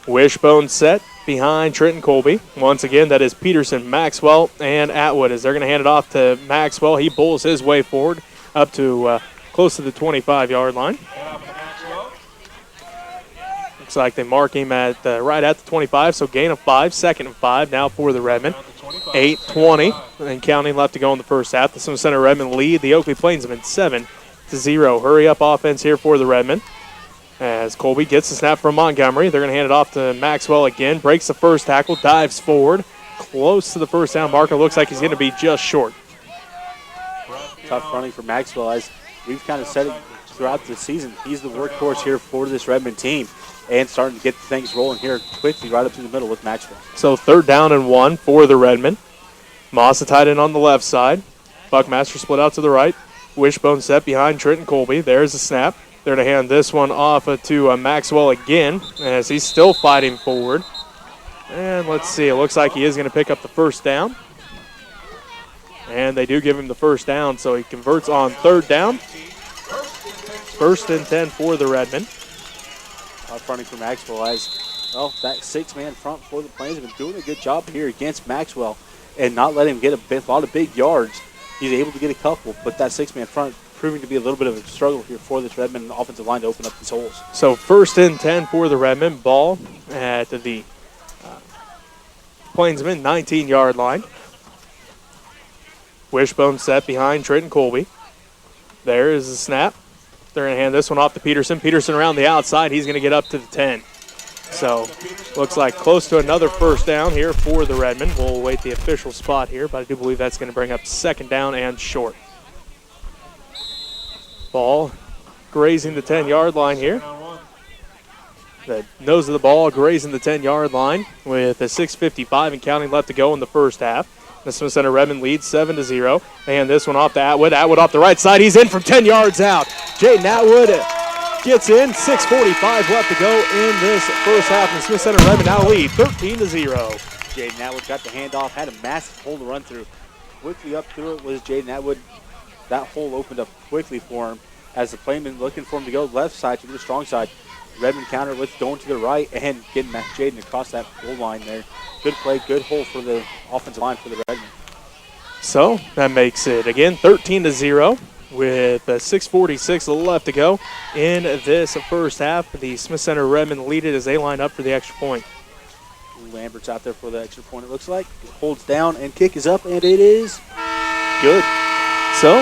Wishbone set behind Trenton Colby. Once again, that is Peterson, Maxwell, and Atwood as they're going to hand it off to Maxwell. He bulls his way forward up to close to the 25-yard line. Looks like they mark him at right at the 25, so gain of 5, 2nd and 5 now for the Redmen. 8:20 and counting left to go in the first half. The Smith Center Redmen lead the Oakley Plainsmen 7-0. Hurry up offense here for the Redmen. As Colby gets the snap from Montgomery, they're going to hand it off to Maxwell again. Breaks the first tackle, dives forward, close to the first down marker. Looks like he's going to be just short. Tough running for Maxwell, as we've kind of said it throughout the season. He's the workhorse here for this Redmen team and starting to get things rolling here quickly right up to the middle with Maxwell. So 3rd down and 1 for the Redmen. Moss tied in on the left side. Buckmaster split out to the right. Wishbone set behind Trenton Colby. There's the snap. They're going to hand this one off to Maxwell again as he's still fighting forward. And let's see, it looks like he is going to pick up the first down. And they do give him the first down, so he converts on 3rd down. 1st and 10 for the Redmen. Fronting for Maxwell as, well, that 6-man front for the Plains have been doing a good job here against Maxwell and not letting him get a lot of big yards. He's able to get a couple, but that 6-man front proving to be a little bit of a struggle here for this Redmen offensive line to open up these holes. So 1st and 10 for the Redmen. Ball at the Plainsmen 19-yard line. Wishbone set behind Trenton Colby. There is the snap. They're going to hand this one off to Peterson. Peterson around the outside. He's going to get up to the 10. So looks like close to another first down here for the Redmen. We'll await the official spot here, but I do believe that's going to bring up 2nd down and short. Ball grazing the 10-yard line here. The nose of the ball grazing the 10-yard line with a 6:55 and counting left to go in the first half. The Smith Center Redmen leads 7-0. They hand this one off to Atwood. Atwood off the right side. He's in from 10 yards out. Jaden Atwood gets in. 6:45 left to go in this first half. And the Smith Center Redmen now lead 13-0. Jaden Atwood got the handoff, had a massive hole to run through. Quickly up through it was Jaden Atwood. That hole opened up quickly for him as the Plainsmen looking for him to go left side to the strong side. Redmen counter with going to the right and getting Jaden across that goal line there. Good play, good hole for the offensive line for the Redmen. So that makes it, again, 13-0 with 6:46 left to go in this first half. The Smith Center Redmen lead it as they line up for the extra point. Lambert's out there for the extra point, it looks like. Holds down and kick is up, and it is good. So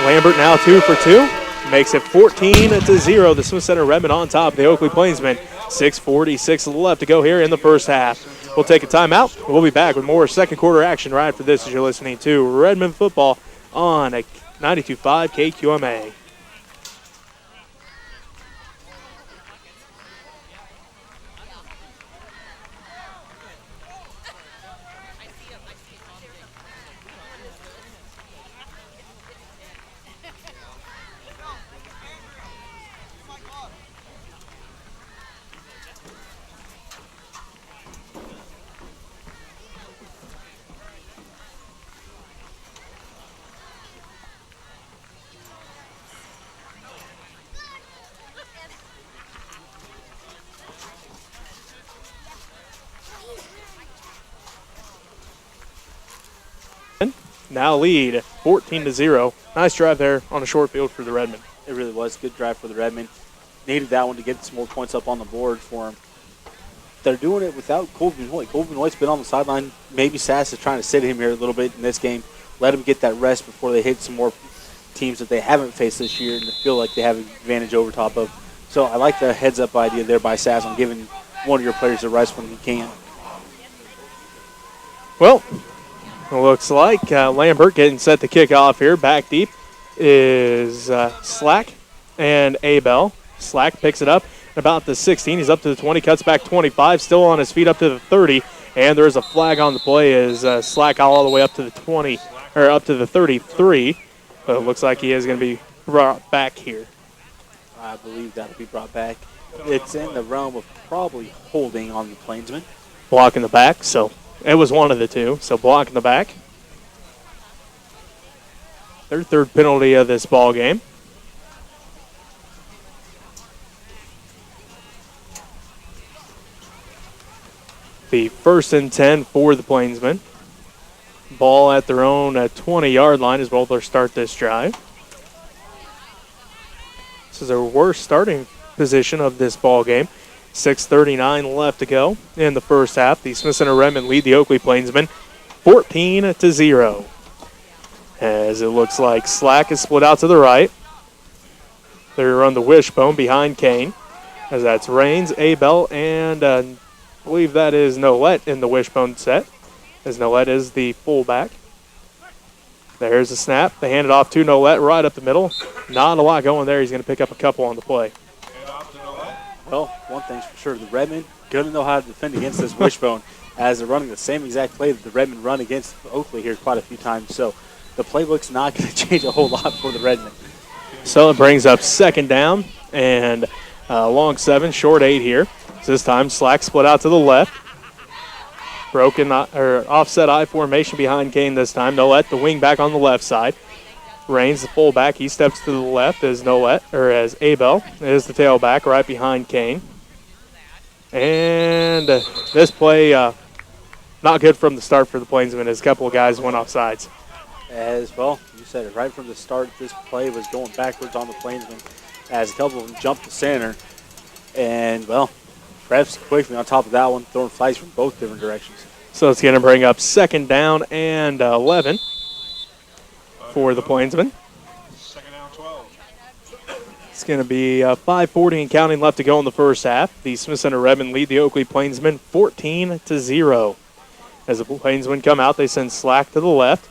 Lambert now 2 for 2. Makes it 14-0. The Smith Center Redmen on top of the Oakley Plainsmen. 6:46 left to go here in the first half. We'll take a timeout. We'll be back with more second quarter action right after this as you're listening to Redmen football on 92.5 KQMA. Now lead 14-0. Nice drive there on a short field for the Redmen. It really was. Good drive for the Redmen. Needed that one to get some more points up on the board for them. They're doing it without Colby Hoyt. Colby Hoyt's been on the sideline. Maybe Sass is trying to sit him here a little bit in this game. Let him get that rest before they hit some more teams that they haven't faced this year and feel like they have an advantage over top of. So I like the heads-up idea there by Sass on giving one of your players a rest when he can. Well, it looks like Lambert getting set to kick off here. Back deep is Slack and Abel. Slack picks it up at about the 16. He's up to the 20, cuts back 25, still on his feet up to the 30. And there's a flag on the play as Slack all the way up to the 20, or up to the 33. But it looks like he is going to be brought back here. I believe that'll be brought back. It's in the realm of probably holding on the Plainsman. Blocking the back, so it was one of the two. So blocking the back. Their third penalty of this ball game. The 1st and 10 for the Plainsmen. Ball at their own 20-yard line as well. They'll start this drive. This is their worst starting position of this ball game. 6:39 left to go in the first half. The Smith Center Redmen lead the Oakley Plainsmen 14-0. As it looks like Slack is split out to the right. They run the wishbone behind Kane. As that's Rains, Abel, and I believe that is Nolette in the wishbone set. As Nolette is the fullback. There's a snap. They hand it off to Nolette right up the middle. Not a lot going there. He's going to pick up a couple on the play. Well, one thing's for sure. The Redmen going to know how to defend against this wishbone as they're running the same exact play that the Redmen run against Oakley here quite a few times. So the playbook's not going to change a whole lot for the Redmen. So it brings up second down and long 7, short 8 here. So this time Slack split out to the left. Broken or offset I formation behind Kane this time. Nolette, the wing back on the left side. Rains, the fullback, he steps to the left as Abel is the tailback right behind Kane. And this play not good from the start for the Plainsmen as a couple of guys went off sides. As well, you said it right from the start. This play was going backwards on the Plainsmen as a couple of them jumped the center. And, well, refs quickly on top of that one, throwing flags from both different directions. So it's going to bring up second down and 11 for the Plainsmen. Second down, 12. It's going to be 5:40 and counting left to go in the first half. The Smith Center Redmen lead the Oakley Plainsmen 14-0. As the Plainsmen come out, they send Slack to the left.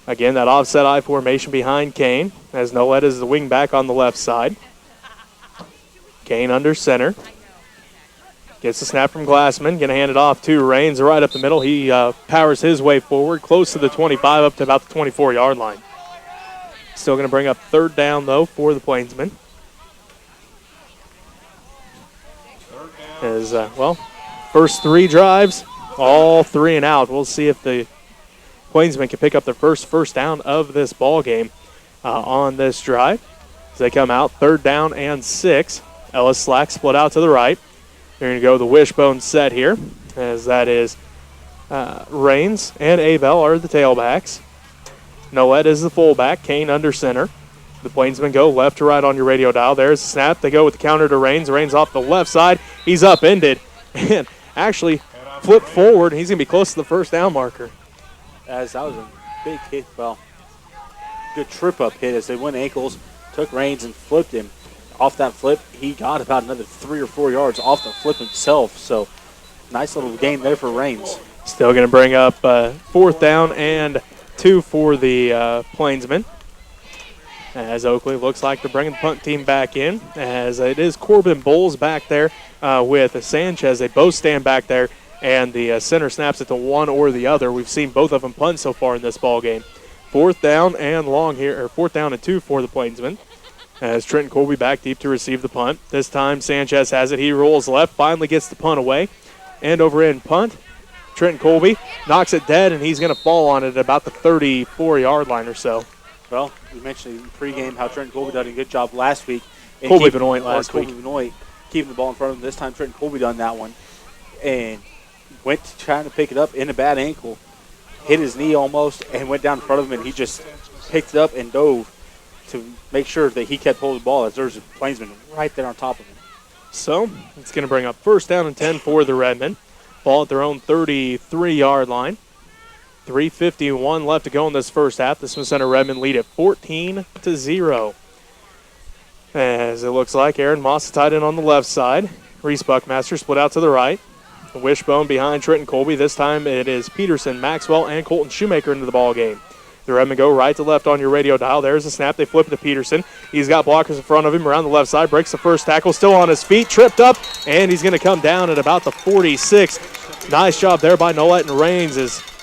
Again, that offset I formation behind Kane, as Nolette is the wing back on the left side. Kane under center. Gets the snap from Glassman. Going to hand it off to Rains right up the middle. He powers his way forward, close to the 25, up to about the 24-yard line. Still going to bring up third down, though, for the Plainsmen. As, first 3 drives, all 3 and out. We'll see if the Plainsmen can pick up their first down of this ball game on this drive. As they come out, third down and 6. Ellis Slack split out to the right. They're going to go the wishbone set here, as that is Rains and Abel are the tailbacks. Nolette is the fullback, Kane under center. The Plainsmen go left to right on your radio dial. There's the snap. They go with the counter to Rains. Rains off the left side. He's upended and actually flipped forward. He's going to be close to the first down marker. As that was a big hit, well, good trip-up hit as they went ankles, took Rains and flipped him. Off that flip, he got about another 3 or 4 yards off the flip himself. So, nice little gain there for Rains. Still going to bring up fourth down and 2 for the Plainsmen. As Oakley looks like they're bringing the punt team back in. As it is Corbin Bowles back there with Sanchez. They both stand back there, and the center snaps it to one or the other. We've seen both of them punt so far in this ball game. Fourth down and 2 for the Plainsmen. As Trenton Colby back deep to receive the punt. This time Sanchez has it. He rolls left, finally gets the punt away. And over in punt, Trenton Colby knocks it dead, and he's going to fall on it at about the 34-yard line or so. Well, we mentioned in pregame how Trenton Colby done a good job last week. Colby Benoit last week. Colby Benoit keeping the ball in front of him. This time Trenton Colby done that one. And went to trying to pick it up in a bad ankle. Hit his knee almost and went down in front of him, and he just picked it up and dove to make sure that he kept holding the ball as there's a Plainsman right there on top of him. So it's going to bring up first down and 10 for the Redmen. Ball at their own 33-yard line. 3:51 left to go in this first half. The Smith Center Redmen lead at 14-0. As it looks like Aaron Moss is tied in on the left side. Reese Buckmaster split out to the right. The wishbone behind Trenton Colby. This time it is Peterson, Maxwell, and Colton Shoemaker into the ball game. The Redmen go right to left on your radio dial. There's the snap. They flip it to Peterson. He's got blockers in front of him around the left side. Breaks the first tackle. Still on his feet. Tripped up. And he's going to come down at about the 46. Nice job there by Nolette and Rains.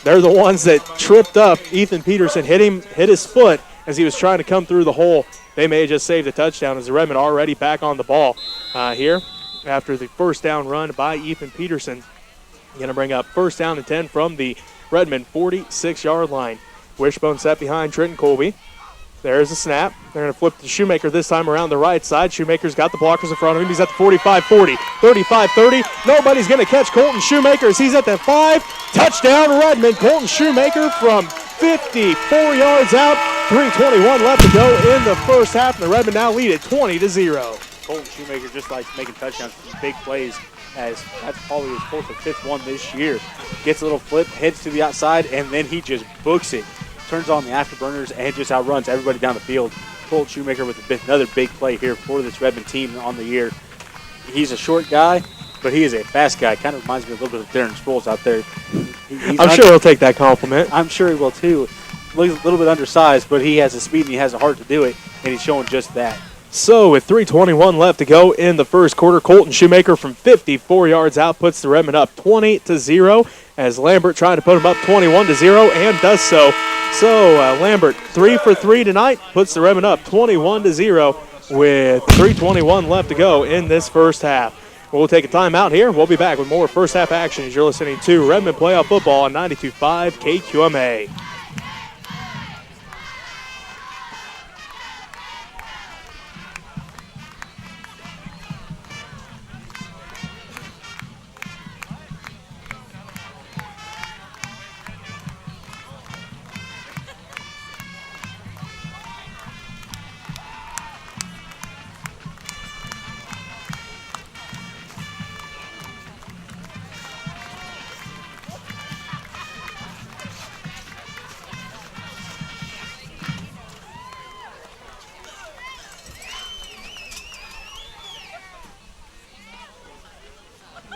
They're the ones that tripped up. Ethan Peterson hit his foot as he was trying to come through the hole. They may have just saved a touchdown as the Redmen already back on the ball here after the first down run by Ethan Peterson. Going to bring up first down and 10 from the Redmen 46-yard line. Wishbone set behind Trenton Colby. There's a snap. They're going to flip to Shoemaker this time around the right side. Shoemaker's got the blockers in front of him. He's at the 45-40, 35-30. Nobody's going to catch Colton Shoemaker as he's at the 5. Touchdown Redmen. Colton Shoemaker from 54 yards out. 3:21 left to go in the first half, and the Redmen now lead at 20-0. Colton Shoemaker just likes making touchdowns from big plays, as that's probably his 4th or 5th one this year. Gets a little flip, heads to the outside, and then he just books it. Turns on the afterburners and just outruns everybody down the field. Colton Shoemaker with another big play here for this Redmen team on the year. He's a short guy, but he is a fast guy. Kind of reminds me a little bit of Darren Sproles out there. I'm sure he'll take that compliment. I'm sure he will too. looks a little bit undersized, but he has the speed and he has the heart to do it, and he's showing just that. So with 3:21 left to go in the first quarter, Colton Shoemaker from 54 yards out puts the Redmen up 20-0 as Lambert trying to put him up 21-0 and does so. So Lambert 3 for 3 tonight puts the Redmen up 21-0 with 3:21 left to go in this first half. We'll take a timeout here. We'll be back with more first half action as you're listening to Redmen Playoff Football on 92.5 KQMA.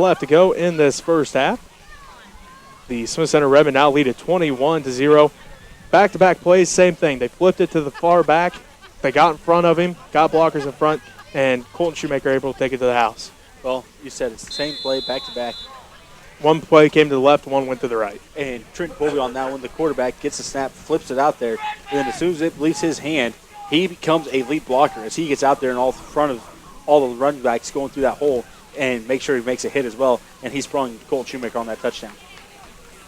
Left to go in this first half. The Smith Center Redmen now lead at 21-0. Back-to-back plays, same thing. They flipped it to the far back. They got in front of him, got blockers in front, and Colton Shoemaker able to take it to the house. Well, you said it's the same play, back-to-back. One play came to the left, one went to the right. And Trent Colby on that one, the quarterback gets the snap, flips it out there, and then as soon as it leaves his hand, he becomes a lead blocker as he gets out there and all in front of all the running backs going through that hole and make sure he makes a hit as well, and he's sprung Colton Shoemaker on that touchdown.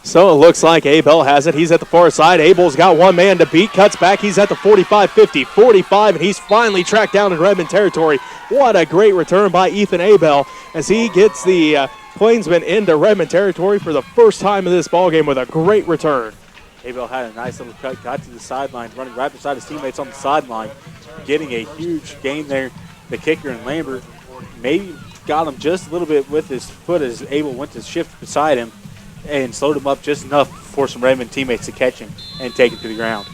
So it looks like Abel has it. He's at the far side. Abel's got one man to beat, cuts back. He's at the 45, 50, 45, and he's finally tracked down in Redmen territory. What a great return by Ethan Abel as he gets the Plainsmen into Redmen territory for the first time in this ballgame with a great return. Abel had a nice little cut, got to the sideline, running right beside his teammates on the sideline, getting a huge gain there. The kicker and Lambert maybe got him just a little bit with his foot as Abel went to shift beside him and slowed him up just enough for some Redmen teammates to catch him and take him to the ground.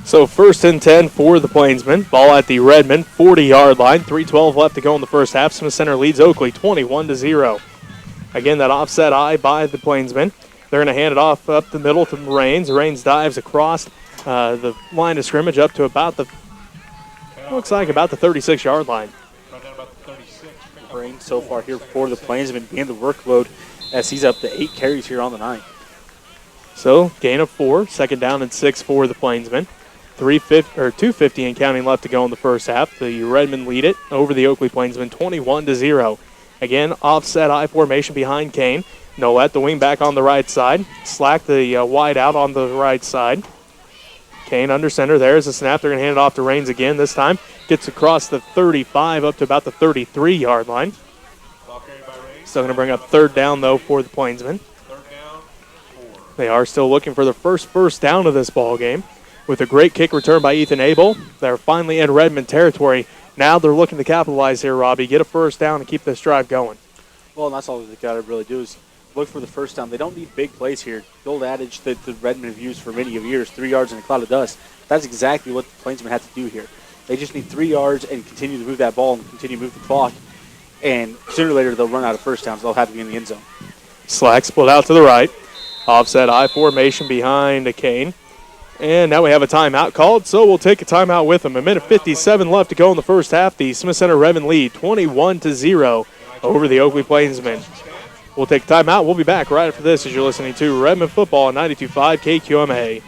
So 1st and 10 for the Plainsmen. Ball at the Redmen 40-yard line. 3:12 left to go in the first half. Smith Center leads Oakley 21-0. Again, that offset eye by the Plainsmen. They're going to hand it off up the middle to Raines. Raines dives across the line of scrimmage up to about the 36-yard line. Raines so far here for the Plainsmen being the workload as he's up to 8 carries here on the night. So gain of 4, 2nd down and 6 for the Plainsmen. 2:50 and counting left to go in the first half. The Redmen lead it over the Oakley Plainsmen 21-0. Again, offset I formation behind Kane. Nolet, the wing back on the right side. Slack, the wide out on the right side. Kane under center. There's the snap. They're going to hand it off to Raines again this time. Gets across the 35 up to about the 33-yard line. Still going to bring up 3rd down, though, for the Plainsmen. They are still looking for the first down of this ball game. With a great kick return by Ethan Abel, they're finally in Redmen territory. Now they're looking to capitalize here, Robbie. Get a first down and keep this drive going. Well, that's all they got to really do is look for the first down. They don't need big plays here. The old adage that the Redmen have used for many years, 3 yards in a cloud of dust. That's exactly what the Plainsmen have to do here. They just need 3 yards and continue to move that ball and continue to move the clock. And sooner or later, they'll run out of first downs. They'll have to be in the end zone. Slack split out to the right. Offset I formation behind Kane. And now we have a timeout called, so we'll take a timeout with them. 1:57 left to go in the first half. The Smith Center Redmen lead 21-0 over the Oakley Plainsmen. We'll take a timeout. We'll be back right after this as you're listening to Redmen Football on 92.5 KQMA.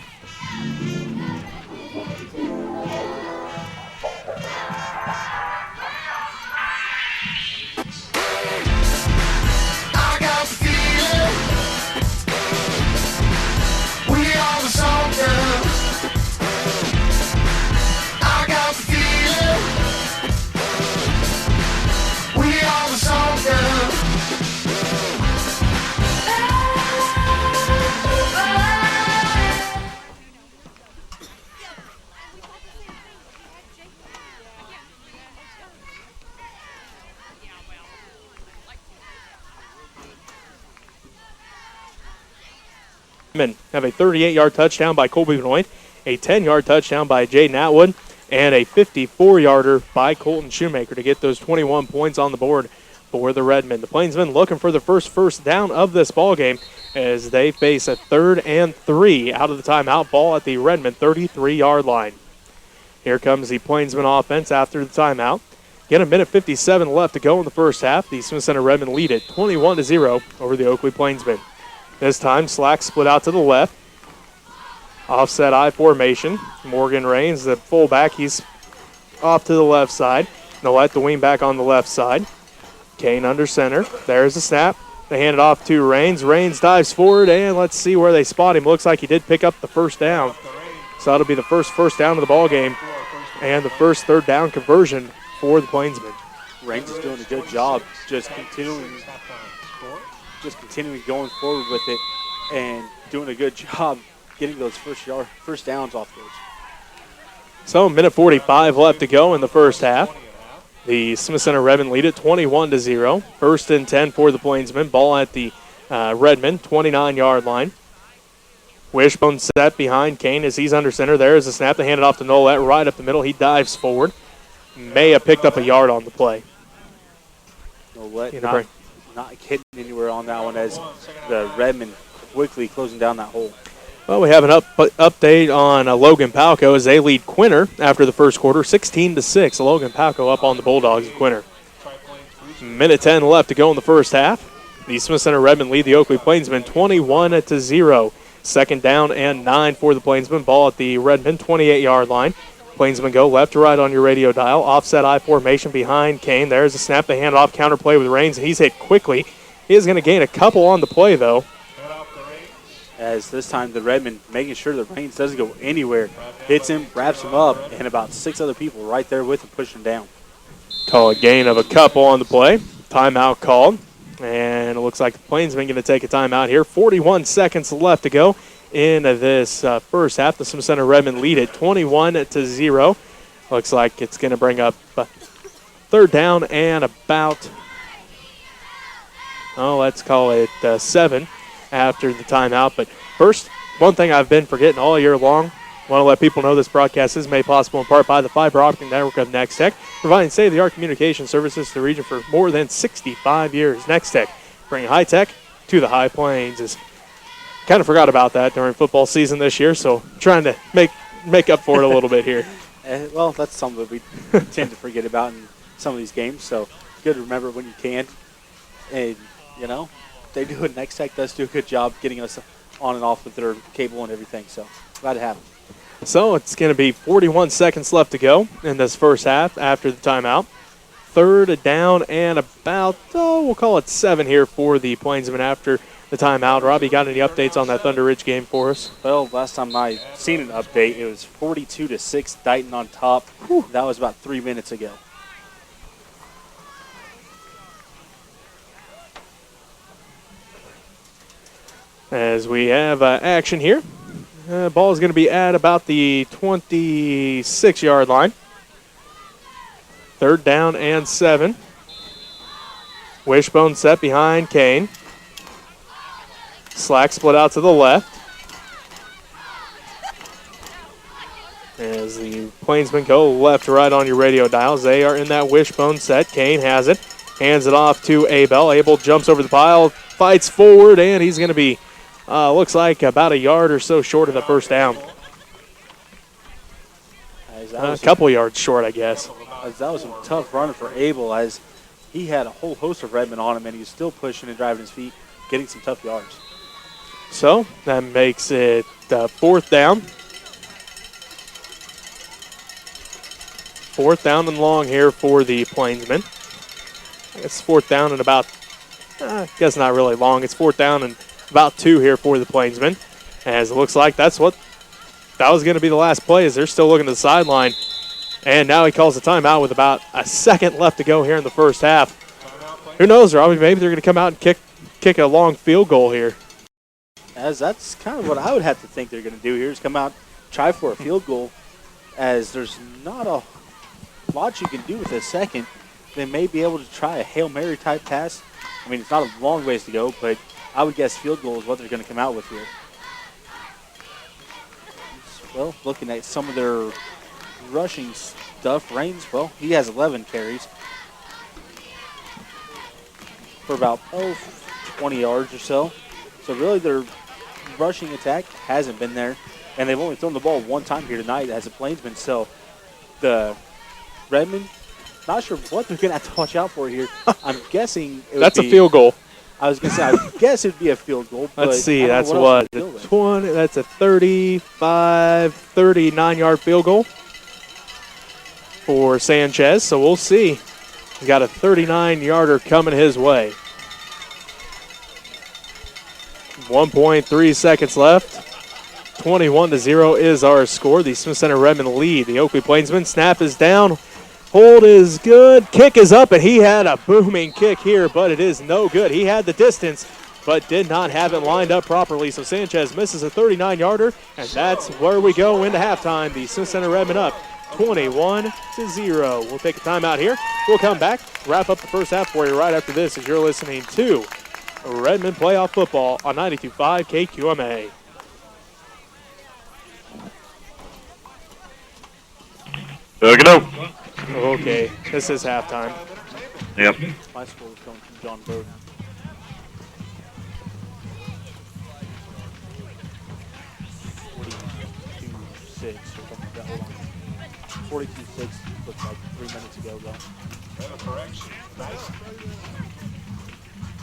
Have a 38-yard touchdown by Colby Benoit, a 10-yard touchdown by Jaden Atwood, and a 54-yarder by Colton Shoemaker to get those 21 points on the board for the Redmen. The Plainsmen looking for the first down of this ball game as they face a 3rd and 3 out of the timeout. Ball at the Redmen 33-yard line. Here comes the Plainsmen offense after the timeout. Get a minute 57 left to go in the first half. The Smith Center Redmen lead it 21-0 over the Oakley Plainsmen. This time, slack split out to the left. Offset I formation. Morgan Rains, the fullback, he's off to the left side. They'll let the wing back on the left side. Kane under center. There's the snap. They hand it off to Rains. Rains dives forward, and let's see where they spot him. Looks like he did pick up the first down. So that'll be the first down of the ball game and the first 3rd down conversion for the Plainsmen. Rains is doing a good job just continuing going forward with it and doing a good job getting those first downs off those. So, minute 45 left to go in the first half. The Smith Center Redmen lead it 21-0. 1st and 10 for the Plainsmen. Ball at the Redmen 29-yard line. Wishbone set behind Kane as he's under center. There's the snap. They hand it off to Nolette right up the middle. He dives forward. May have picked up a yard on the play. Nolette not hitting anywhere on that one as the Redmen quickly closing down that hole. Well, we have an update on Logan Palco as they lead Quinter after the first quarter, 16-6. Logan Palco up on the Bulldogs of Quinter. Minute 10 left to go in the first half. The Smith Center Redmen lead the Oakley Plainsmen 21-0. 2nd down and 9 for the Plainsmen. Ball at the Redmen 28-yard line. Plainsmen go left to right on your radio dial. Offset I formation behind Kane. There's a snap. They hand it off, counterplay with Rains. He's hit quickly. He is going to gain a couple on the play, though. As this time the Redmen making sure that Rains doesn't go anywhere. Hits him, wraps him up, and about 6 other people right there with him pushing him down. Call a gain of a couple on the play. Timeout called. And it looks like the Plainsmen going to take a timeout here. 41 seconds left to go in this first half. The Smith Center Redmen lead it 21-0. Looks like it's going to bring up 3rd down and about, let's call it 7 after the timeout. But first, one thing I've been forgetting all year long, want to let people know this broadcast is made possible in part by the fiber optic network of Next Tech, providing state-of-the-art communication services to the region for more than 65 years. Next Tech, bringing high tech to the High Plains. Kind of forgot about that during football season this year, so trying to make up for it a little bit here. Well, that's something that we tend to forget about in some of these games, so good to remember when you can. And, they do it. Next Tech does do a good job getting us on and off with their cable and everything, so glad to have them. So it's going to be 41 seconds left to go in this first half after the timeout. 3rd down and about, we'll call it 7 here for the Plainsmen after the timeout. Robbie, got any updates on that Thunder Ridge game for us? Well, last time I seen an update, it was 42-6, Dighton on top. Whew. That was about 3 minutes ago. As we have action here. Ball is going to be at about the 26-yard line. 3rd down and 7. Wishbone set behind Kane. Slack split out to the left. As the Plainsmen go left to right on your radio dials, they are in that wishbone set. Kane has it. Hands it off to Abel. Abel jumps over the pile, fights forward, and he's going to be looks like about a yard or so short of the first down. A couple yards short, I guess. That was a tough run for Abel as he had a whole host of Redmen on him, and he was still pushing and driving his feet, getting some tough yards. So that makes it 4th down. 4th down and long here for the Plainsmen. It's 4th down and about, I guess not really long. It's 4th down and about 2 here for the Plainsmen. As it looks like that was going to be the last play as they're still looking to the sideline. And now he calls the timeout with about a second left to go here in the first half. Who knows, Robbie? Maybe they're going to come out and kick a long field goal here. As that's kind of what I would have to think they're going to do here is come out, try for a field goal, as there's not a lot you can do with a second. They may be able to try a Hail Mary type pass. I mean, it's not a long ways to go, but I would guess field goal is what they're going to come out with here. Well, looking at some of their rushing stuff, Rains, well, he has 11 carries. for about 20 yards or so. So really their rushing attack hasn't been there. And they've only thrown the ball one time here tonight as a Plainsman. So the Redmen, not sure what they're going to have to watch out for here. I'm guessing it would That's be, a field goal. I was going to say, I guess it would be a field goal. Let's see, that's what? what? 20, that's a 39-yard field goal for Sanchez. So we'll see. He's got a 39-yarder coming his way. 1.3 seconds left. 21-0 is our score. The Smith Center Redmen lead. The Oakley Plainsmen. Snap is down. Hold is good. Kick is up, and he had a booming kick here, but it is no good. He had the distance, but did not have it lined up properly. So Sanchez misses a 39-yarder, and that's where we go into halftime. The Smith Center Redmen up 21-0. We'll take a timeout here. We'll come back, wrap up the first half for you right after this as you're listening to Redmen Playoff Football on 92.5 KQMA. Go. Okay, this is halftime. Yep. My score was going from John Bowden. 42-6 or something like that. Hold on. 42-6 looks like 3 minutes ago, though. And a correction. Nice.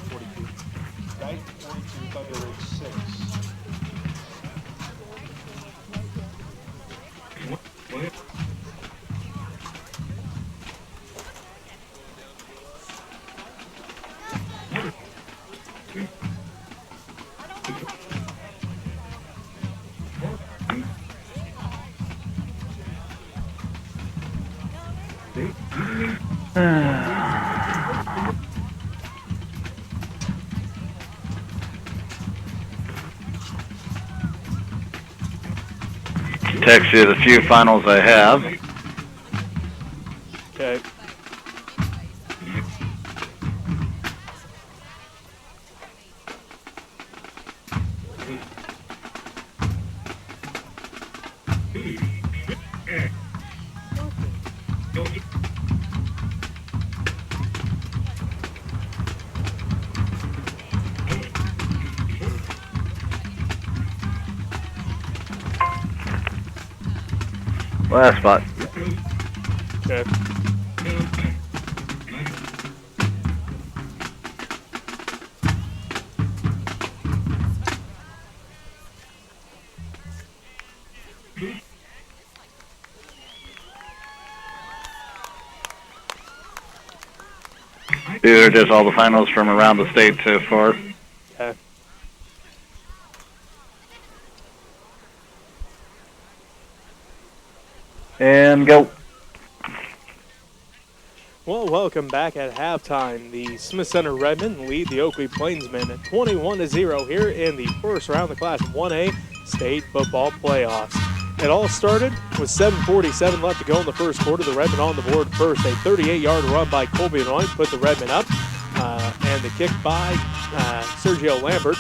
42. Night 42, Thunder Ridge 6. Text you the few finals I have. Okay. Last spot. Okay. These are just all the finals from around the state so far. Okay. And go. Well, welcome back at halftime. The Smith Center Redmen lead the Oakley Plainsmen at 21-0 here in the first round of the Class 1A State Football Playoffs. It all started with 7:47 left to go in the first quarter. The Redmen on the board first. A 38-yard run by Colby Benoit put the Redmen up, and the kick by Sergio Lambert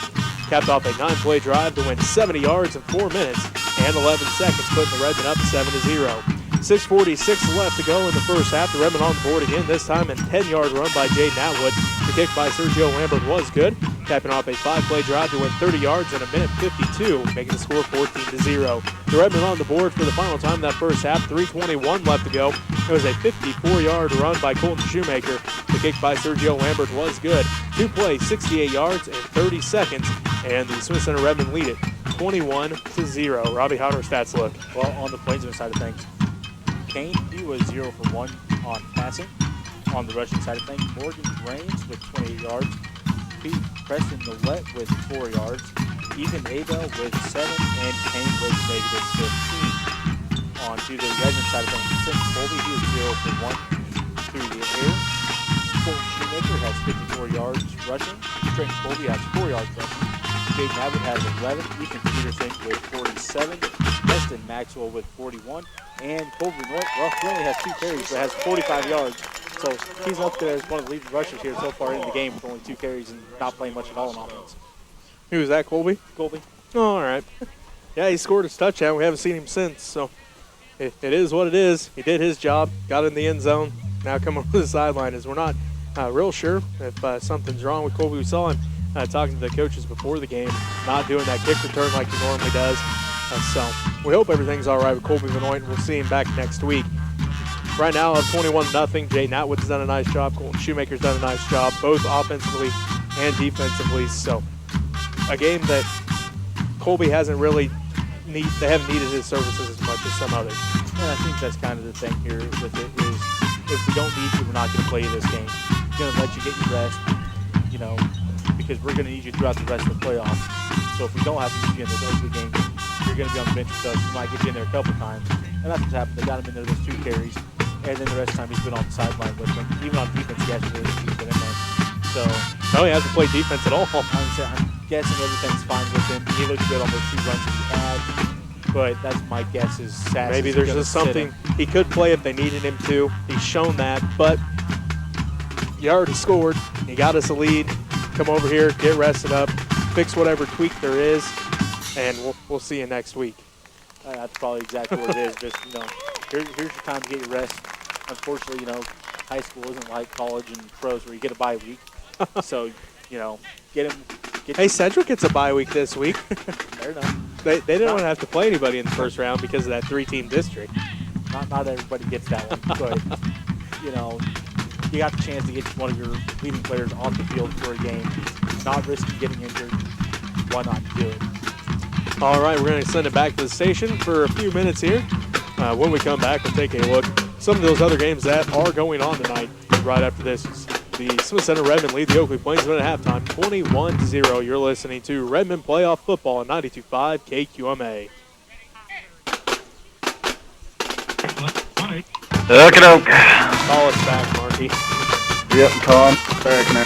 capped off a 9-play drive to win 70 yards in 4 minutes and 11 seconds, putting the Redmen up 7-0. 6:46 left to go in the first half. The Redmen on the board again, this time a 10-yard run by Jaden Atwood. The kick by Sergio Lambert was good, capping off a 5-play drive to win 30 yards in a minute 52, making the score 14-0. The Redmen on the board for the final time in that first half, 3:21 left to go. It was a 54-yard run by Colton Shoemaker. The kick by Sergio Lambert was good. 2 plays, 68 yards in 30 seconds, and the Smith Center Redmen lead it 21-0. Robbie, how do our stats look? Well, on the Plainsman side of things, Kane, he was 0 for 1 on passing. On the rushing side of things, Morgan Raines with 28 yards. Pete Preston Millette with 4 yards. Ethan Abel with 7, and Kane with negative 15. On to the Redmond side of things, Tim Colby, he was 0 for 1 through the air. Colton Shoemaker has 54 yards rushing. Trent Colby has 4 yards rushing. Jaden Abbott has 11. Ethan Peterson with 47. Preston Maxwell with 41. And Colby North, well, he only has 2 carries, but has 45 yards. So he's up there as one of the leading rushers here so far in the game with only 2 carries and not playing much at all in offense. Who was that, Colby? Colby. Oh, all right. Yeah, he scored his touchdown. We haven't seen him since, so it is what it is. He did his job, got in the end zone. Now coming over the sideline as we're not real sure if something's wrong with Colby. We saw him talking to the coaches before the game, not doing that kick return like he normally does. So we hope everything's all right with Colby Benoit, and we'll see him back next week. Right now, up 21-0. Jaden Atwood's done a nice job. Colton Shoemaker's done a nice job, both offensively and defensively. So a game that Colby hasn't really they haven't needed his services as much as some others. And I think that's kind of the thing here with it is if we don't need you, we're not going to play you this game. We're going to let you get your rest, because we're going to need you throughout the rest of the playoffs. So if we don't have to use you in this Oakley game, you're going to be on the bench with us. We might get you in there a couple times. And that's what's happened. They got him in there those 2 carries. And then the rest of the time he's been on the sideline with them. Even on defense yesterday, he's been in there. So no, he hasn't played defense at all. I'm guessing everything's fine with him. He looked good on those 2 runs that he had. But that's my guess is Sass maybe there's just something he could play if they needed him to. He's shown that. But you already scored. You got us a lead. Come over here, get rested up, fix whatever tweak there is, and we'll see you next week. That's probably exactly what it is. Just, here's your time to get your rest. Unfortunately, high school isn't like college and pros where you get a bye week. So, get him. Hey, Cedric gets a bye week this week. Fair enough. They didn't have to play anybody in the first round because of that 3-team district. Not everybody gets that one. But, you got the chance to get one of your leading players off the field for a game, not risking getting injured. Why not do it? All right, we're going to send it back to the station for a few minutes here. When we come back, we'll take a look at some of those other games that are going on tonight. Right after this, the Smith Center Redmen lead the Oakley Plainsmen at halftime, 21-0. You're listening to Redmen Playoff Football on 92.5 KQMA. Okie-doke. Call us back, Marky. Yep, Tom. Back now.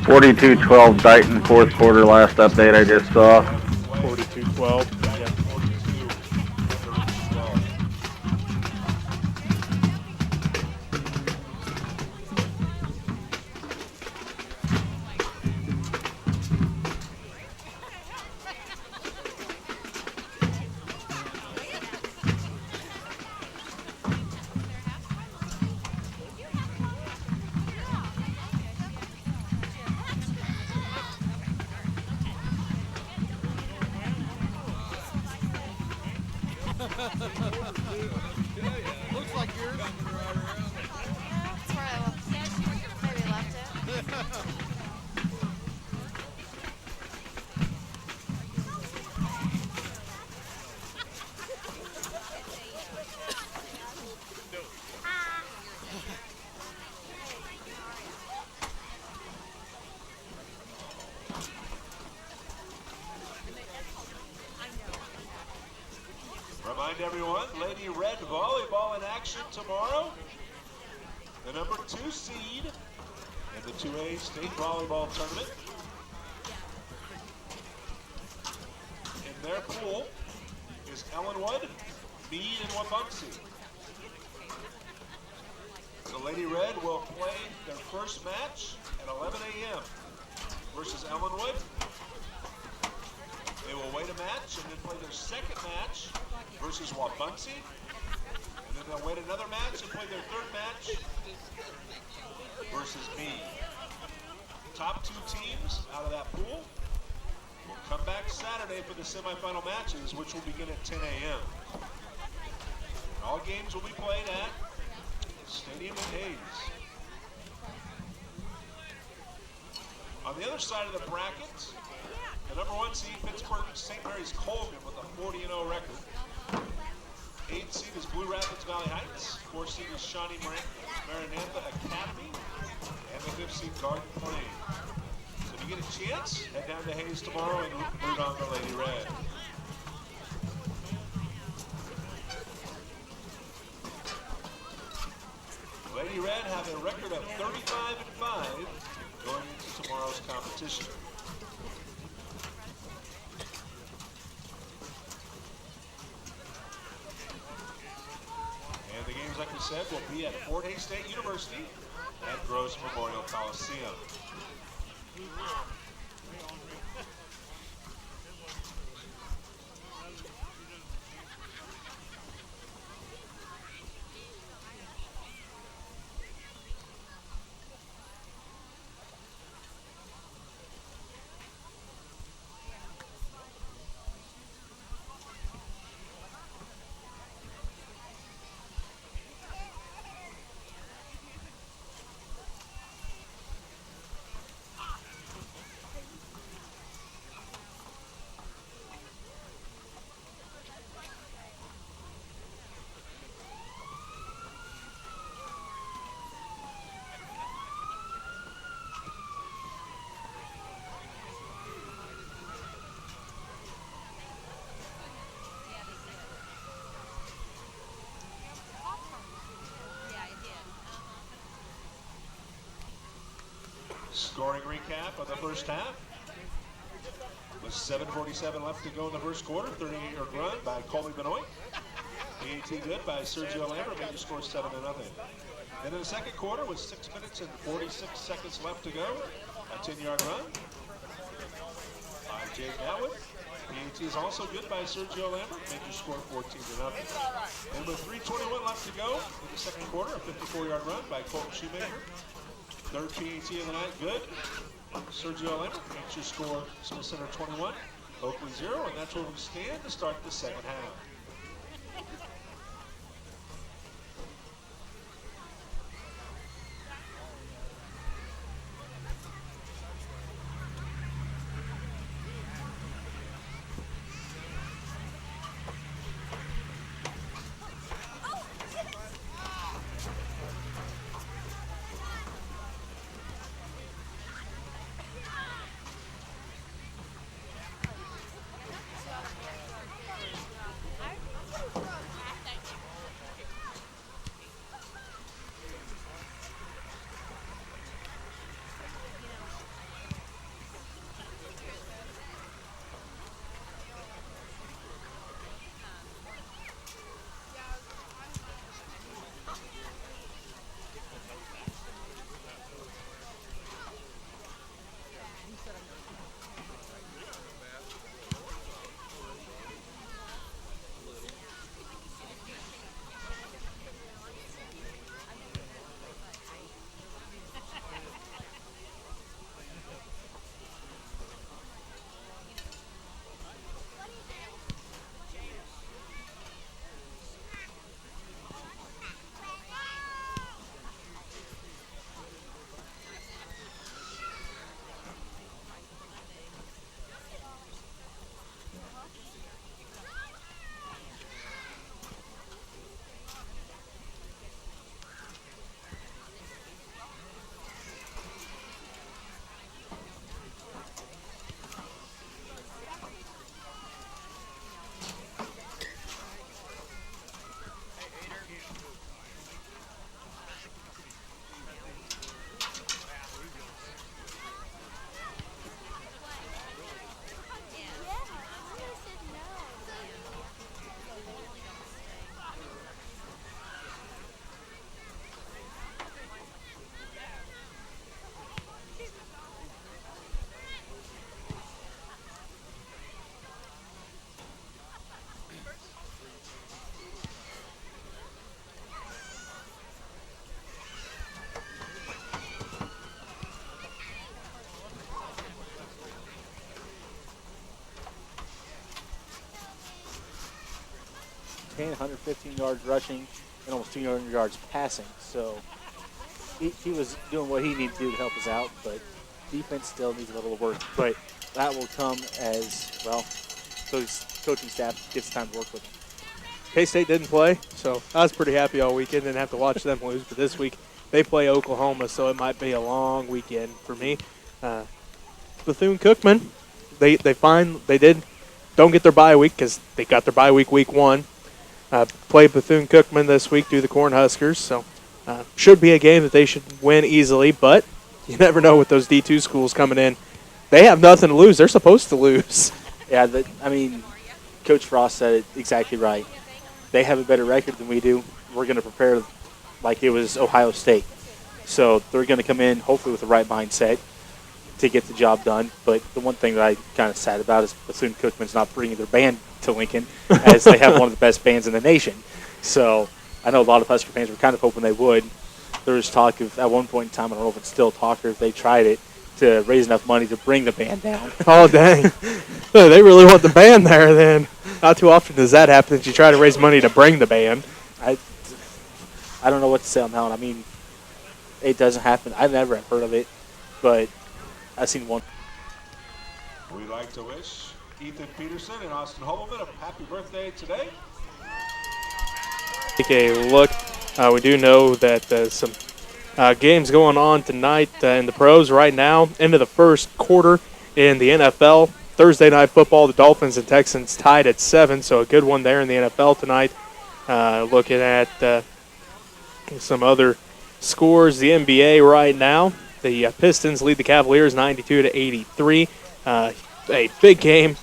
(42-12) Dighton, fourth quarter, last update I just saw. 42-12. Yeah, 42. 12. Looks like yours. That's where I left it. Maybe left it. Remind everyone, Lady Red volleyball in action tomorrow. The number 2 seed in the 2A state volleyball tournament. In their pool is Ellenwood, Meade, and Wabunsee. So Lady Red will play their first match at 11 a.m. versus Ellenwood. They will wait a match and then play their second match versus Wabunsee. And then they'll wait another match and play their third match versus Meade. Top 2 teams out of that pool will come back Saturday for the semifinal matches, which will begin at 10 a.m. All games will be played at Stadium in Hayes. On the other side of the bracket, the number 1 seed Pittsburgh St. Mary's Colgan with a 40-0 record. 8th seed is Blue Rapids Valley Heights. 4th seed is Shawnee Maranatha Academy. And the 5th seed, Garden Plain. So if you get a chance, head down to Hayes tomorrow and root on the Lady Red. Lady Red have a record of 35-5 going into tomorrow's competition. And the games, like we said, will be at Fort Hays State University at Gross Memorial Coliseum. Scoring recap of the first half. With 7:47 left to go in the first quarter. 38-yard run by Colby Benoit. PAT good by Sergio Lambert, made the score 7-0. And in the second quarter, with 6 minutes and 46 seconds left to go, a 10-yard run by Jake Atwood. PAT is also good by Sergio Lambert, made the score 14-0. And with 3:21 left to go in the second quarter, a 54-yard run by Colton Shoemaker. Third PAT of the night, good. Sergio Lambert makes your score Smith Center 21, Oakley 0, and that's where we stand to start the second half. Kane, 115 yards rushing and almost 200 yards passing. So he was doing what he needed to do to help us out, but defense still needs a little work. But that will come as, well, so his coaching staff gets time to work with him. K-State didn't play, so I was pretty happy all weekend. Didn't have to watch them lose. But this week they play Oklahoma, so it might be a long weekend for me. Bethune-Cookman, don't get their bye week because they got their bye week 1. Play Bethune-Cookman this week through the Cornhuskers, so should be a game that they should win easily, but you never know with those D2 schools coming in. They have nothing to lose. They're supposed to lose. Yeah, Coach Frost said it exactly right. They have a better record than we do. We're going to prepare like it was Ohio State. So they're going to come in hopefully with the right mindset to get the job done. But the one thing that I'm kind of sad about is Bethune-Cookman's not bringing their band to Lincoln, as they have one of the best bands in the nation. So I know a lot of Husker fans were kind of hoping they would. There was talk of, at one point in time, I don't know if it's still talk or if they tried it, to raise enough money to bring the band down. Oh, dang. They really want the band there then. Not too often does that happen that you try to raise money to bring the band. I don't know what to say on that one. I mean, it doesn't happen. I never have heard of it, but I've seen one. We'd like to wish Ethan Peterson and Austin Holman a happy birthday today. Take a look. We do know that there's some games going on tonight in the pros right now. Into the first quarter in the NFL. Thursday night football, the Dolphins and Texans tied at 7, so a good one there in the NFL tonight. Looking at some other scores, the NBA right now. The Pistons lead the Cavaliers 92-83. A big game.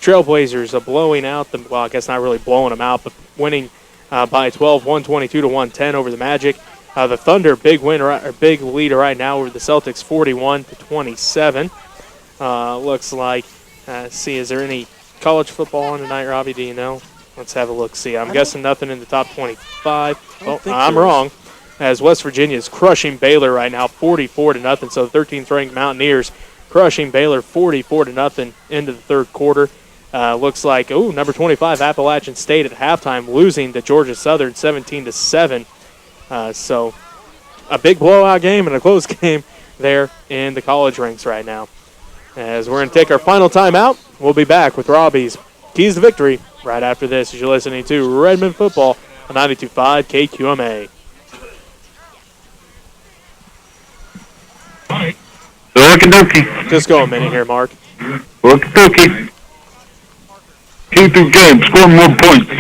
Trailblazers blowing out them. Well, I guess not really blowing them out, but winning by 12, 122-110 over the Magic. The Thunder, big lead right now over the Celtics, 41-27. Looks like. See, is there any college football on tonight, Robbie? Do you know? Let's have a look. See, I'm guessing nothing in the top 25. Oh, I'm wrong. As West Virginia is crushing Baylor right now, 44-0. So the 13th ranked Mountaineers crushing Baylor 44-0 into the third quarter. Looks like number 25 Appalachian State at halftime losing to Georgia Southern 17-7. So a big blowout game and a close game there in the college ranks right now. As we're going to take our final timeout, we'll be back with Robbie's Keys to Victory right after this as you're listening to Redmen Football on 92.5 KQMA. Okie dokie. Just go a minute here, Mark. Okie dokie. Keep your game. Score more points.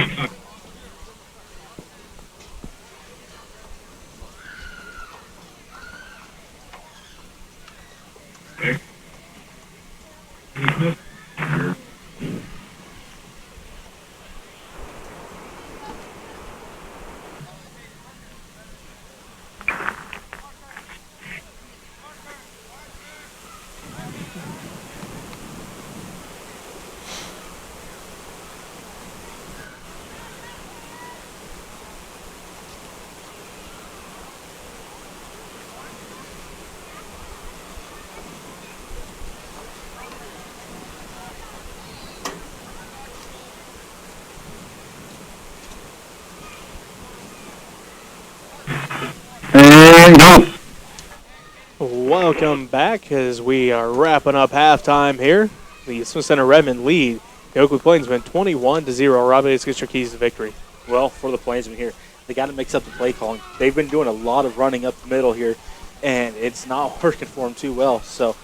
Welcome back as we are wrapping up halftime here. The Smith Center Redmen lead the Oakley Plainsmen 21-0. Robbie, let's get your keys to victory. Well, for the Plainsmen here, they got to mix up the play calling. They've been doing a lot of running up the middle here, and it's not working for them too well. So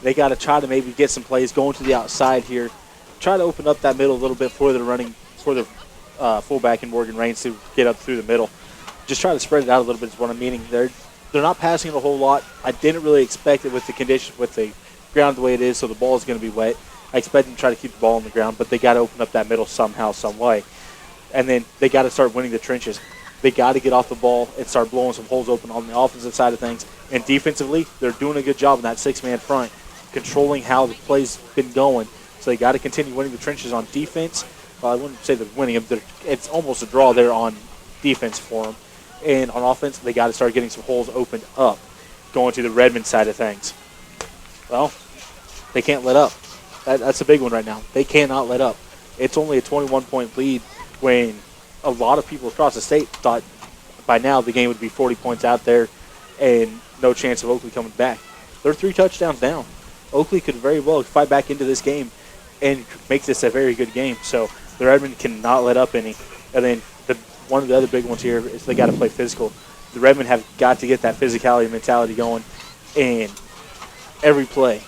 they got to try to maybe get some plays going to the outside here. Try to open up that middle a little bit for the fullback in Morgan Rains to get up through the middle. Just try to spread it out a little bit is what I'm meaning. They're not passing it a whole lot. I didn't really expect it with the condition, with the ground the way it is, so the ball is going to be wet. I expect them to try to keep the ball on the ground, but they got to open up that middle somehow, some way. And then they got to start winning the trenches. They got to get off the ball and start blowing some holes open on the offensive side of things. And defensively, they're doing a good job in that six-man front, controlling how the play's been going. So they got to continue winning the trenches on defense. Well, I wouldn't say they're winning them. It's almost a draw there on defense for them. And on offense, they got to start getting some holes opened up, going to the Redmond side of things. Well, they can't let up. That's a big one right now. They cannot let up. It's only a 21-point lead when a lot of people across the state thought by now the game would be 40 points out there and no chance of Oakley coming back. They're 3 touchdowns down. Oakley could very well fight back into this game and make this a very good game. So the Redmond cannot let up any. And then one of the other big ones here is they got to play physical. The Redmen have got to get that physicality mentality going, and every play,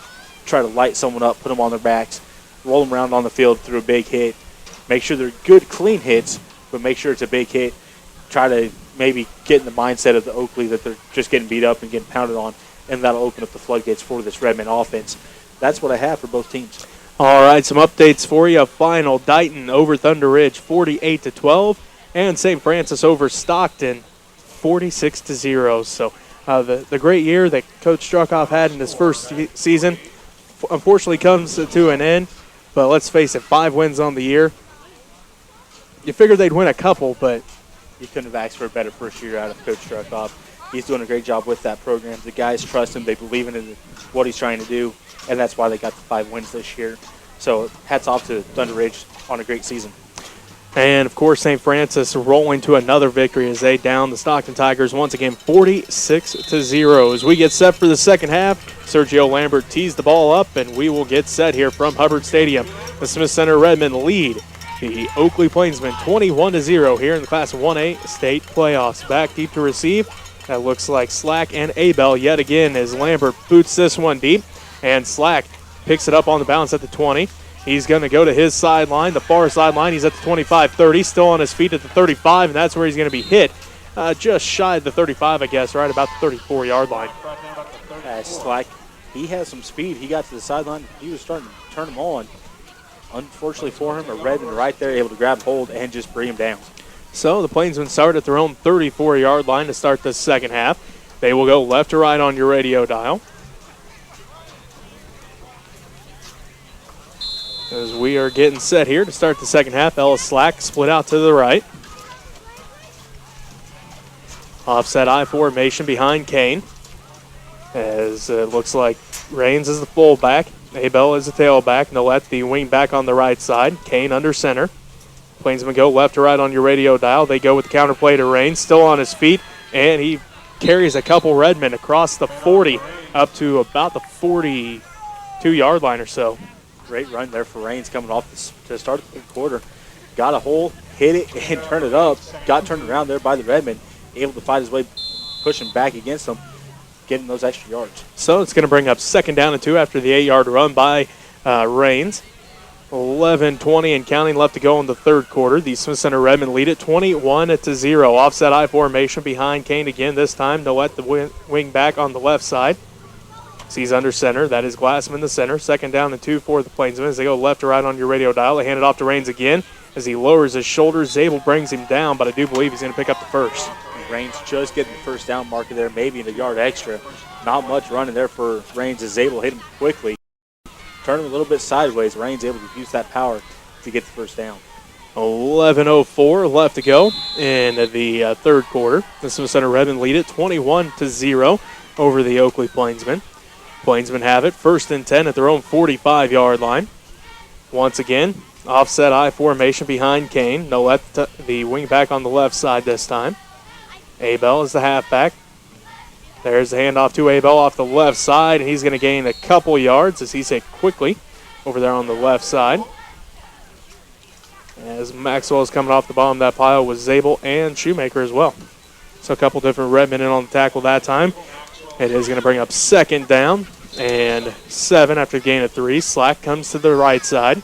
try to light someone up, put them on their backs, roll them around on the field through a big hit. Make sure they're good, clean hits, but make sure it's a big hit. Try to maybe get in the mindset of the Oakley that they're just getting beat up and getting pounded on, and that'll open up the floodgates for this Redmen offense. That's what I have for both teams. All right, some updates for you. Final: Dighton over Thunder Ridge, 48-12, and St. Francis over Stockton, 46-0. So the great year that Coach Struckoff had in his first season unfortunately comes to an end. But let's face it, 5 wins on the year. You figured they'd win a couple, but you couldn't have asked for a better first year out of Coach Struckoff. He's doing a great job with that program. The guys trust him. They believe in what he's trying to do, and that's why they got the 5 wins this year. So hats off to Thunder Ridge on a great season. And, of course, St. Francis rolling to another victory as they down the Stockton Tigers once again 46-0. As we get set for the second half, Sergio Lambert tees the ball up, and we will get set here from Hubbard Stadium. The Smith Center Redmen lead the Oakley Plainsmen 21-0 here in the Class 1A state playoffs. Back deep to receive. That looks like Slack and Abel yet again as Lambert boots this one deep. And Slack picks it up on the bounce at the 20. He's going to go to his sideline, the far sideline. He's at the 25-30, still on his feet at the 35, and that's where he's going to be hit. Just shy of the 35, I guess, right about the 34-yard line. Slack, he has some speed. He got to the sideline. He was starting to turn him on. Unfortunately for him, a Redman right there able to grab hold and just bring him down. So the Plainsmen start at their own 34-yard line to start the second half. They will go left to right on your radio dial. As we are getting set here to start the second half, Ellis Slack split out to the right. Offset I formation behind Kane. As it looks like Raines is the fullback, Abel is the tailback, Nolet the wing back on the right side, Kane under center. Plainsmen go left to right on your radio dial. They go with the counter play to Raines, still on his feet, and he carries a couple Redmen across the 40 up to about the 42-yard line or so. Great run there for Raines coming off to start the third quarter. Got a hole, hit it, and turned it up. Got turned around there by the Redmen. Able to fight his way, pushing back against them, getting those extra yards. So it's going to bring up 2nd down and 2 after the 8-yard run by Raines. 11:20 and counting left to go in the third quarter. The Smith Center Redmen lead it 21-0. Offset I formation behind Kane again this time. Nolet the wing back on the left side. He's under center. That is Glassman the center. 2nd down and 2 for the Plainsmen as they go left to right on your radio dial. They hand it off to Raines again as he lowers his shoulders. Zabel brings him down, but I do believe he's going to pick up the first. Raines just getting the first down marker there, maybe in a yard extra. Not much running there for Raines as Zabel hit him quickly. Turn him a little bit sideways. Raines able to use that power to get the first down. 11:04 left to go in the third quarter. The Smith Center Redmen lead it 21-0 over the Oakley Plainsmen. Plainsmen have it 1st and 10 at their own 45-yard line. Once again, offset I formation behind Kane. Nolet the wing back on the left side this time. Abel is the halfback. There's the handoff to Abel off the left side, and he's going to gain a couple yards as he's hit quickly over there on the left side. As Maxwell is coming off the bottom of that pile with Zabel and Shoemaker as well. So a couple different Redmen in on the tackle that time. It is going to bring up 2nd down and 7 after a gain of 3. Slack comes to the right side.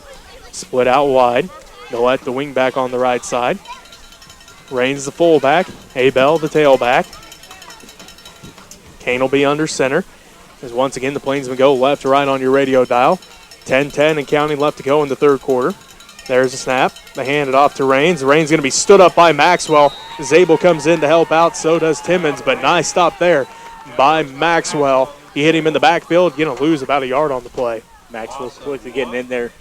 Split out wide. Nolet the wing back on the right side. Raines the fullback. Abel the tailback. Kane will be under center. As once again the Plainsmen go left to right on your radio dial. 10-10 and counting left to go in the third quarter. There's a snap. They hand it off to Raines. Raines going to be stood up by Maxwell. Zabel comes in to help out. So does Timmons, but nice stop there by Maxwell. He hit him in the backfield, going to lose about a yard on the play. Maxwell quickly getting in there,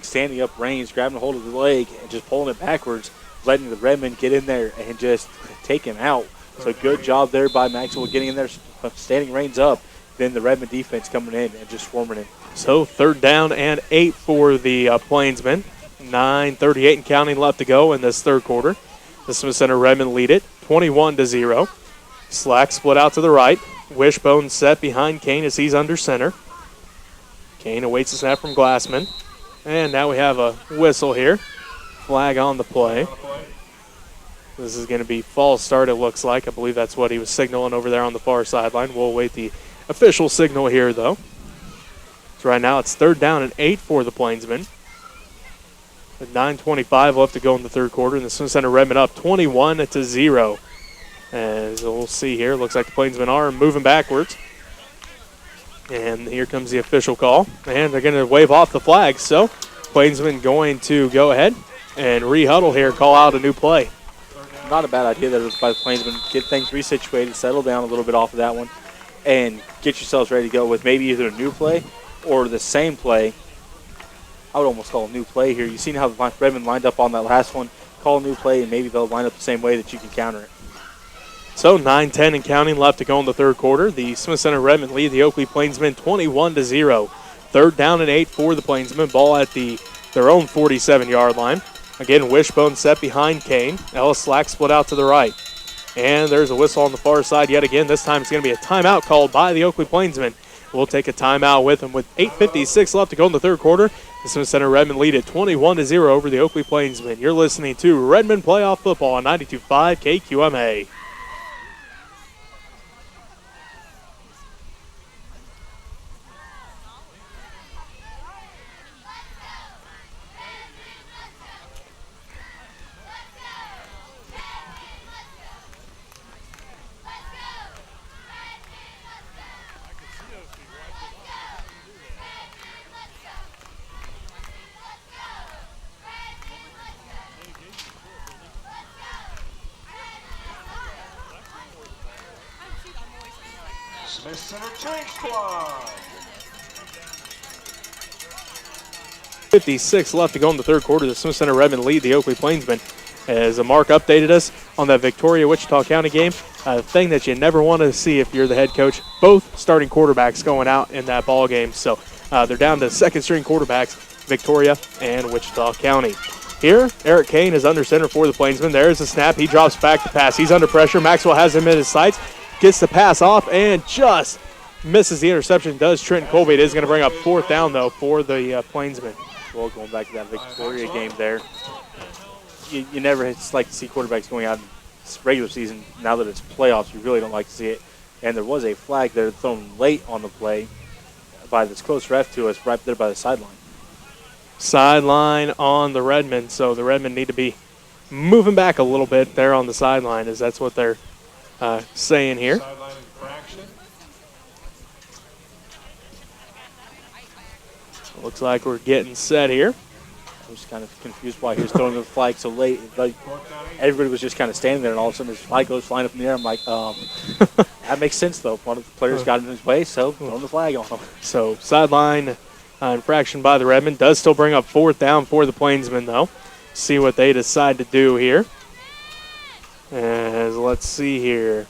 standing up Raines, grabbing a hold of the leg, and just pulling it backwards, letting the Redmen get in there and just take him out. So good job there by Maxwell getting in there, standing Raines up. Then the Redmen defense coming in and just swarming it. So 3rd down and 8 for the Plainsmen. 9:38 and counting left to go in this third quarter. The Smith Center Redmen lead it 21-0. Slack split out to the right. Wishbone set behind Kane as he's under center. Kane awaits the snap from Glassman. And now we have a whistle here. Flag on the play. This is going to be false start, it looks like. I believe that's what he was signaling over there on the far sideline. We'll await the official signal here, though. So right now it's 3rd down and 8 for the Plainsmen. With 9:25 left to go in the third quarter, and the Smith Center Redmen up 21-0. As we'll see here, looks like the Plainsmen are moving backwards. And here comes the official call, and they're going to wave off the flag. So Plainsmen going to go ahead and re-huddle here, call out a new play. Not a bad idea that it was by the Plainsmen. Get things resituated, settle down a little bit off of that one, and get yourselves ready to go with maybe either a new play or the same play. I would almost call a new play here. You've seen how the Redmen lined up on that last one. Call a new play, and maybe they'll line up the same way that you can counter it. So 9-10 and counting left to go in the third quarter. The Smith Center Redmen lead the Oakley Plainsmen 21-0. 3rd down and 8 for the Plainsmen. Ball at their own 47-yard line. Again, Wishbone set behind Kane. Ellis Slack split out to the right. And there's a whistle on the far side yet again. This time it's going to be a timeout called by the Oakley Plainsmen. We'll take a timeout with them with 8:56 left to go in the third quarter. The Smith Center Redmen lead at 21-0 over the Oakley Plainsmen. You're listening to Redmen Playoff Football on 92.5 KQMA. Smith Center change squad. 56 left to go in the third quarter. The Smith Center Redmen lead the Oakley Plainsmen. As Mark updated us on that Victoria-Wichita County game, a thing that you never want to see if you're the head coach, both starting quarterbacks going out in that ball game. So they're down to second-string quarterbacks, Victoria and Wichita County. Here, Eric Kane is under center for the Plainsmen. There's the snap. He drops back to pass. He's under pressure. Maxwell has him in his sights. Gets the pass off and just misses the interception. Does Trenton Colby. It is going to bring up 4th down, though, for the Plainsmen. Well, going back to that Victoria game there, you never like to see quarterbacks going out in regular season. Now that it's playoffs, you really don't like to see it. And there was a flag there thrown late on the play by this close ref to us right there by the sideline. Sideline on the Redmen, so the Redmen need to be moving back a little bit there on the sideline, as that's what they're saying here. Sideline infraction. Looks like we're getting set here. I was kind of confused why he was throwing the flag so late. Like, everybody was just kind of standing there, and all of a sudden his flag goes flying up in the air. I'm like, that makes sense, though. One of the players got in his way, so throwing the flag on him. So sideline infraction by the Redmen does still bring up 4th down for the Plainsmen, though. See what they decide to do here. As let's see here.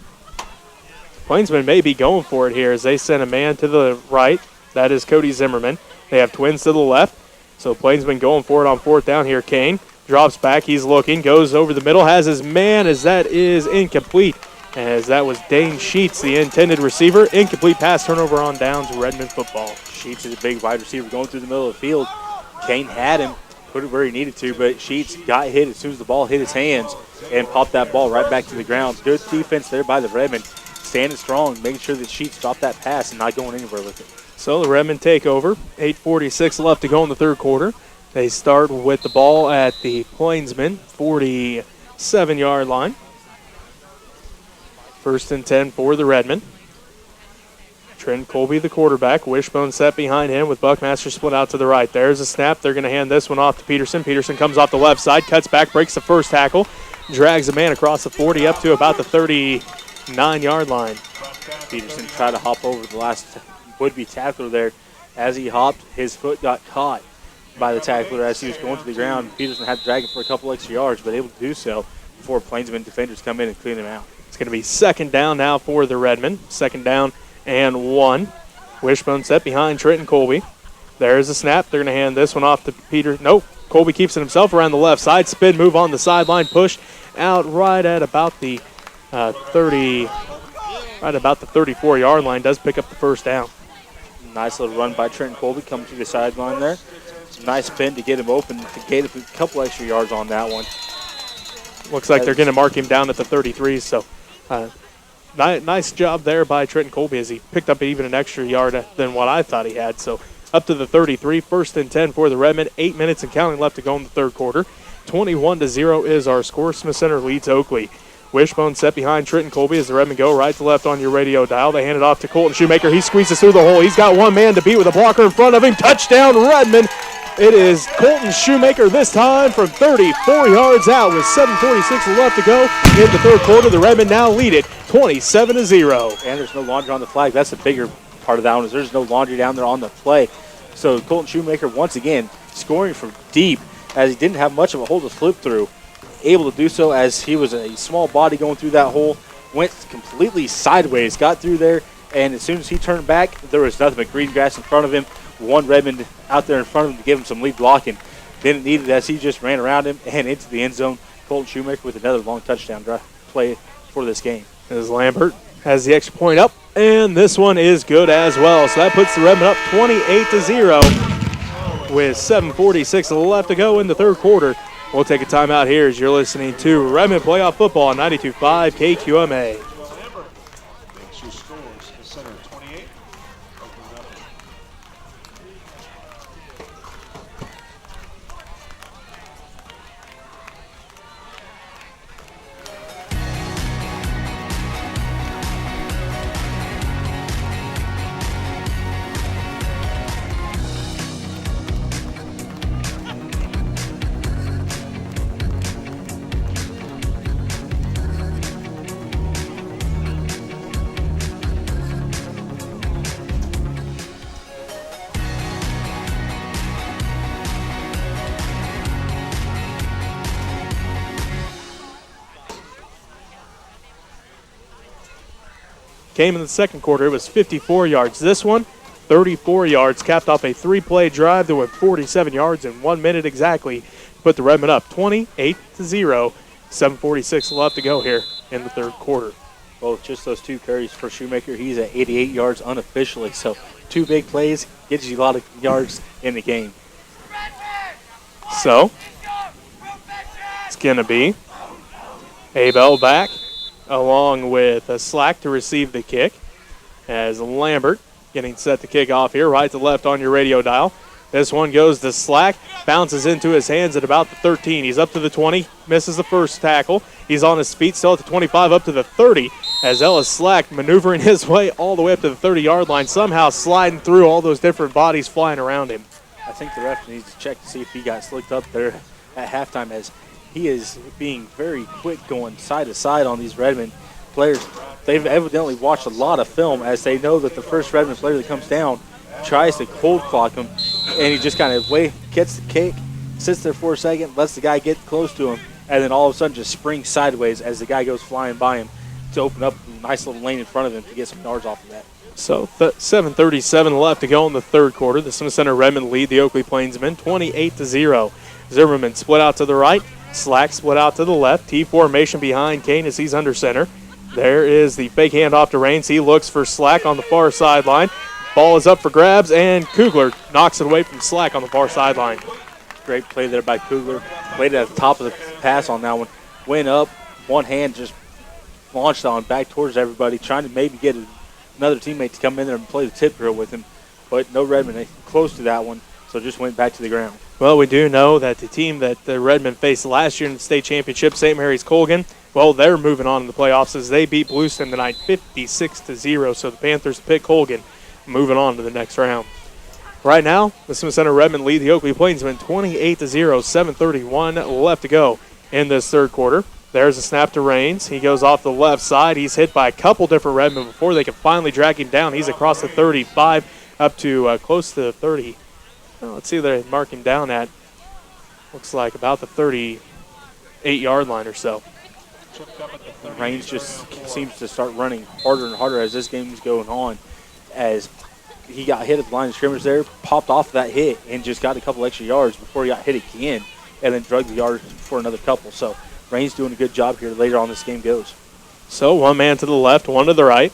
Plainsmen may be going for it here as they send a man to the right. That is Cody Zimmerman. They have twins to the left. So Plainsmen going for it on 4th down here. Kane drops back. He's looking. Goes over the middle. Has his man as that is incomplete. As that was Dane Sheets, the intended receiver. Incomplete pass turnover on downs. Redmen football. Sheets is a big wide receiver going through the middle of the field. Kane had him, put it where he needed to, but Sheets got hit as soon as the ball hit his hands and popped that ball right back to the ground. Good defense there by the Redmen. Standing strong, making sure that Sheets dropped that pass and not going anywhere with it. So the Redmen take over. 8:46 left to go in the third quarter. They start with the ball at the Plainsmen 47-yard line. 1st and 10 for the Redmen. Trent Colby, the quarterback. Wishbone set behind him with Buckmaster split out to the right. There's a snap. They're going to hand this one off to Peterson. Peterson comes off the left side, cuts back, breaks the first tackle, drags a man across the 40 up to about the 39-yard line. Peterson tried to hop over the last would-be tackler there. As he hopped, his foot got caught by the tackler as he was going to the ground. Peterson had to drag him for a couple extra yards, but able to do so before Plainsmen defenders come in and clean him out. It's going to be 2nd down now for the Redmen. 2nd down and 1. Wishbone set behind Trenton Colby. There's a snap. They're going to hand this one off to Peter. Nope. Colby keeps it himself around the left side. Spin move on the sideline. Push out right at about the 34-yard line. Does pick up the 1st down. Nice little run by Trenton Colby coming to the sideline there. Nice spin to get him open to get a couple extra yards on that one. Looks like they're going to mark him down at the 33. So nice job there by Trenton Colby as he picked up even an extra yard than what I thought he had. So up to the 33, 1st and 10 for the Redmen. 8 minutes and counting left to go in the third quarter. 21-0 is our score. Smith Center leads Oakley. Wishbone set behind Trenton Colby as the Redmen go right to left on your radio dial. They hand it off to Colton Shoemaker. He squeezes through the hole. He's got one man to beat with a blocker in front of him. Touchdown, Redmen. It is Colton Shoemaker this time from 34 yards out with 7:46 left to go in the third quarter. The Redmen now lead it 27-0. And there's no laundry on the flag. That's the bigger part of that one is there's no laundry down there on the play. So Colton Shoemaker once again scoring from deep as he didn't have much of a hole to slip through. Able to do so as he was a small body going through that hole. Went completely sideways, got through there, and as soon as he turned back, there was nothing but green grass in front of him. One Redmond out there in front of him to give him some lead blocking. Didn't need it as he just ran around him and into the end zone. Colton Shoemaker with another long touchdown play for this game. As Lambert has the extra point up, and this one is good as well. So that puts the Redmen up 28-0 with 7:46 left to go in the third quarter. We'll take a timeout here as you're listening to Redmen Playoff Football on 92.5 KQMA. Lambert makes your scores. The center 28. Oakland nothing. Came in the second quarter, it was 54 yards. This one, 34 yards, capped off a 3-play drive that went 47 yards in 1 minute exactly. Put the Redmen up 28-0. 7:46 left to go here in the third quarter. Well, just those two carries for Shoemaker, he's at 88 yards unofficially. So 2 big plays gets you a lot of yards in the game. So it's going to be Abel back, along with a Slack to receive the kick, as Lambert getting set to kick off here, right to left on your radio dial. This one goes to Slack, bounces into his hands at about the 13. He's up to the 20, misses the first tackle. He's on his feet, still at the 25, up to the 30, as Ellis Slack maneuvering his way all the way up to the 30-yard line, somehow sliding through all those different bodies flying around him. I think the ref needs to check to see if he got slicked up there at halftime, as he is being very quick going side to side on these Redmond players. They've evidently watched a lot of film, as they know that the first Redmond player that comes down tries to cold clock him, and he just kind of gets the kick, sits there for a second, lets the guy get close to him, and then all of a sudden just springs sideways as the guy goes flying by him to open up a nice little lane in front of him to get some yards off of that. So 7:37 left to go in the third quarter. The Smith Center Redmen lead the Oakley Plainsmen 28-0. Zimmerman split out to the right. Slack split out to the left. T formation behind Kane as he's under center. There is the fake handoff to Raines. He looks for Slack on the far sideline. Ball is up for grabs, and Kugler knocks it away from Slack on the far sideline. Great play there by Kugler. Played at the top of the pass on that one. Went up, one hand just launched on back towards everybody, trying to maybe get another teammate to come in there and play the tip drill with him. But no Redmond close to that one, so just went back to the ground. Well, we do know that the team that the Redmen faced last year in the state championship, St. Mary's Colgan, well, they're moving on in the playoffs as they beat Blueston tonight 56-0. So the Panthers pick Colgan, moving on to the next round. Right now, the Smith Center Redmen lead the Oakley Plainsmen 28-0, 7:31 left to go in this third quarter. There's a snap to Raines. He goes off the left side. He's hit by a couple different Redmen before they can finally drag him down. He's across the 35 up to close to the 30. Well, let's see where they mark him down at. Looks like about the 38-yard line or so. Raines just seems to start running harder and harder as this game's going on, as he got hit at the line of scrimmage there, popped off that hit, and just got a couple extra yards before he got hit again, and then drug the yard for another couple. So Raines doing a good job here later on this game goes. So one man to the left, one to the right.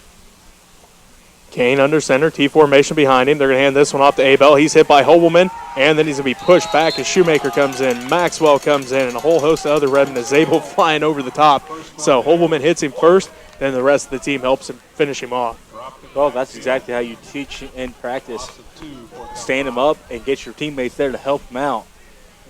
Kane under center, T formation behind him. They're going to hand this one off to Abel. He's hit by Hobelman. And then he's going to be pushed back as Shoemaker comes in, Maxwell comes in, and a whole host of other Redmen is able flying over the top. So Hobelman hits him first, then the rest of the team helps him finish him off. Well, that's exactly how you teach in practice. Stand him up and get your teammates there to help him out.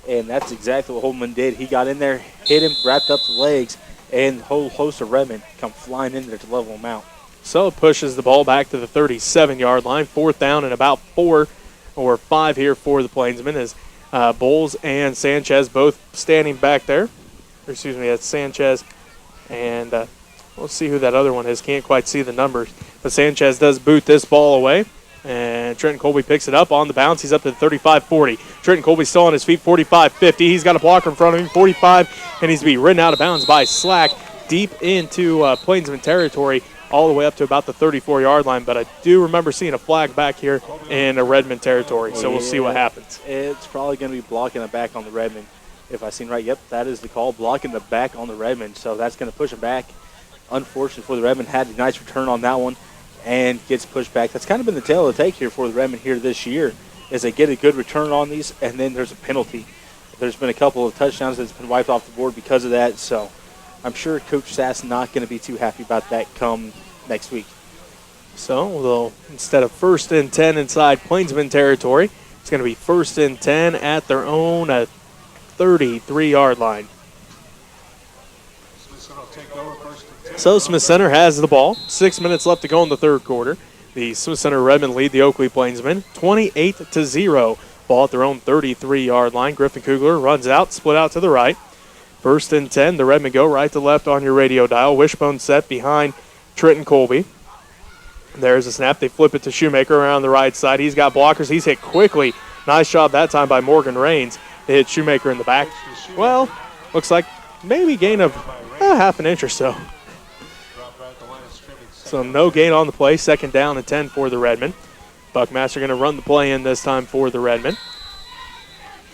And that's exactly what Hobelman did. He got in there, hit him, wrapped up the legs, and the whole host of Redmen come flying in there to level him out. So it pushes the ball back to the 37-yard line, 4th down and about 4 or 5 here for the Plainsmen as Bowles and Sanchez both standing back there. Or excuse me, that's Sanchez and we'll see who that other one is. Can't quite see the numbers. But Sanchez does boot this ball away. And Trenton Colby picks it up on the bounce. He's up to the 35-40. Trenton Colby still on his feet, 45-50. He's got a blocker in front of him, 45, and he's to be ridden out of bounds by Slack deep into Plainsman territory, all the way up to about the 34-yard line. But I do remember seeing a flag back here in a Redmen territory, so we'll see what happens. It's probably going to be blocking the back on the Redmen. If I seen right, yep, that is the call, blocking the back on the Redmen. So that's going to push him back. Unfortunately for the Redmen, had a nice return on that one and gets pushed back. That's kind of been the tail of the take here for the Redmen here this year, is they get a good return on these, and then there's a penalty. There's been a couple of touchdowns that's been wiped off the board because of that, so I'm sure Coach Sass not going to be too happy about that come next week. So they'll, instead of 1st and 10 inside Plainsman territory, it's going to be 1st and 10 at their own 33-yard line. So Smith Center has the ball. 6 minutes left to go in the third quarter. The Smith Center Redmen lead the Oakley Plainsmen 28-0. Ball at their own 33-yard line. Griffin Kugler runs out, split out to the right. 1st and 10. The Redmen go right to left on your radio dial. Wishbone set behind Trenton Colby. There's a snap. They flip it to Shoemaker around the right side. He's got blockers. He's hit quickly. Nice job that time by Morgan Raines. They hit Shoemaker in the back. Well, looks like maybe gain of half an inch or so. So no gain on the play. 2nd down and 10 for the Redmen. Buckmaster going to run the play in this time for the Redmen.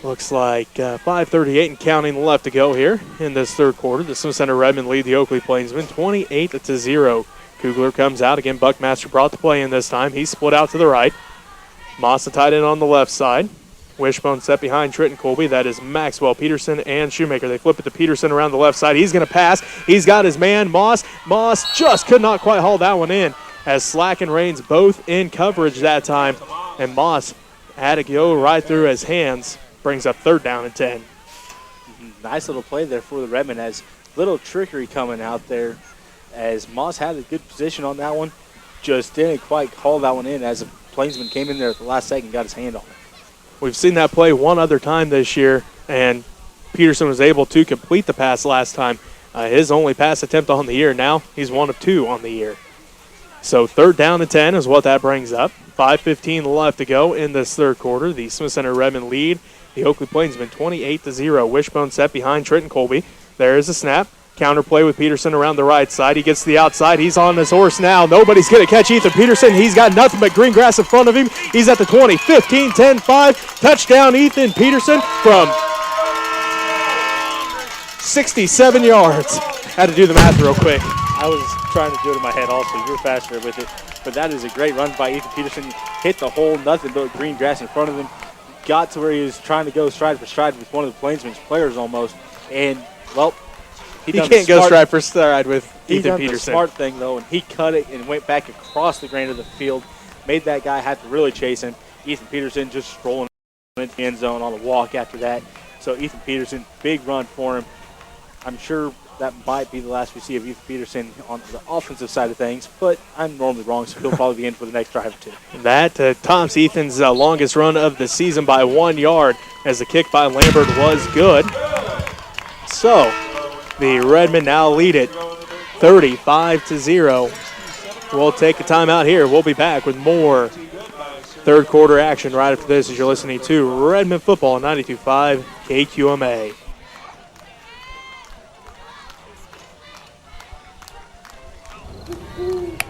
Looks like 5:38 and counting left to go here in this third quarter. The Smith Center Redmen lead the Oakley Plainsmen 28-0. Kugler comes out again. Buckmaster brought the play in this time. He's split out to the right. Massa tied in on the left side. Wishbone set behind Trenton Colby. That is Maxwell, Peterson, and Shoemaker. They flip it to Peterson around the left side. He's going to pass. He's got his man, Moss. Moss just could not quite haul that one in as Slack and Raines both in coverage that time. And Moss had to go right through his hands. Brings up 3rd down and 10. Nice little play there for the Redmen, as little trickery coming out there as Moss had a good position on that one. Just didn't quite haul that one in as the Plainsman came in there at the last second and got his hand on it. We've seen that play one other time this year, and Peterson was able to complete the pass last time. His only pass attempt on the year. Now he's 1 of 2 on the year. So 3rd down and 10 is what that brings up. 5:15 left to go in this third quarter. The Smith Center Redmen lead the Oakley Plainsmen 28-0. Wishbone set behind Trenton Colby. There is a snap. Counter play with Peterson around the right side. He gets to the outside. He's on his horse now. Nobody's going to catch Ethan Peterson. He's got nothing but green grass in front of him. He's at the 20, 15, 10, 5. Touchdown, Ethan Peterson from 67 yards. Had to do the math real quick. I was trying to do it in my head also. You were faster with it. But that is a great run by Ethan Peterson. Hit the hole, nothing but green grass in front of him. Got to where he was trying to go stride for stride with one of the Plainsman's players almost. And, well, he can't go stride for stride with Ethan Peterson. He done the smart thing, though, and he cut it and went back across the grain of the field. Made that guy have to really chase him. Ethan Peterson just strolling into the end zone on the walk after that. So Ethan Peterson, big run for him. I'm sure that might be the last we see of Ethan Peterson on the offensive side of things, but I'm normally wrong, so he'll probably be in for the next drive or two. That tops Ethan's longest run of the season by 1 yard as the kick by Lambert was good. So the Redmen now lead it 35-0. We'll take a timeout here. We'll be back with more third quarter action right after this as you're listening to Redmen Football 92.5 KQMA.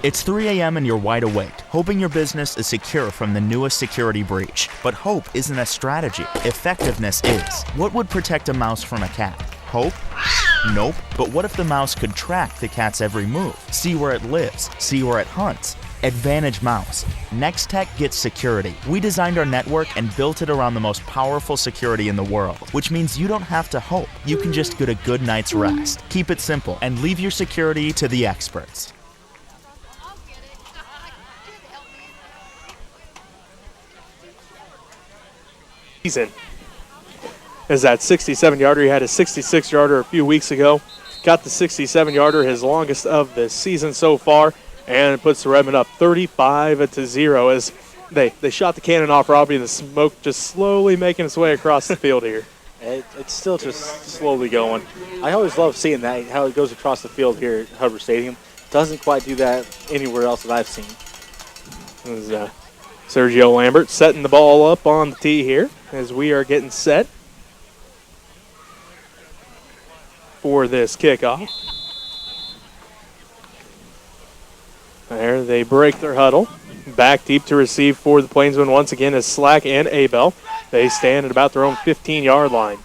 It's 3 a.m. and you're wide awake, hoping your business is secure from the newest security breach. But hope isn't a strategy. Effectiveness is. What would protect a mouse from a cat? Hope? Nope. But what if the mouse could track the cat's every move, see where it lives, see where it hunts, Advantage Mouse. Next Tech gets security. We designed our network and built it around the most powerful security in the world, which means you don't have to hope. You can just get a good night's rest. Keep it simple and leave your security to the experts. Season is that 67-yarder. He had a 66-yarder a few weeks ago. Got the 67-yarder, his longest of the season so far, and it puts the Redmen up 35-0 as they shot the cannon off Robbie, and the smoke just slowly making its way across the field here. It's still just slowly going. I always love seeing that, how it goes across the field here at Hubbard Stadium. Doesn't quite do that anywhere else that I've seen. This is Sergio Lambert setting the ball up on the tee here as we are getting set for this kickoff. There, they break their huddle. Back deep to receive for the Plainsmen once again is Slack and Abel. They stand at about their own 15-yard line.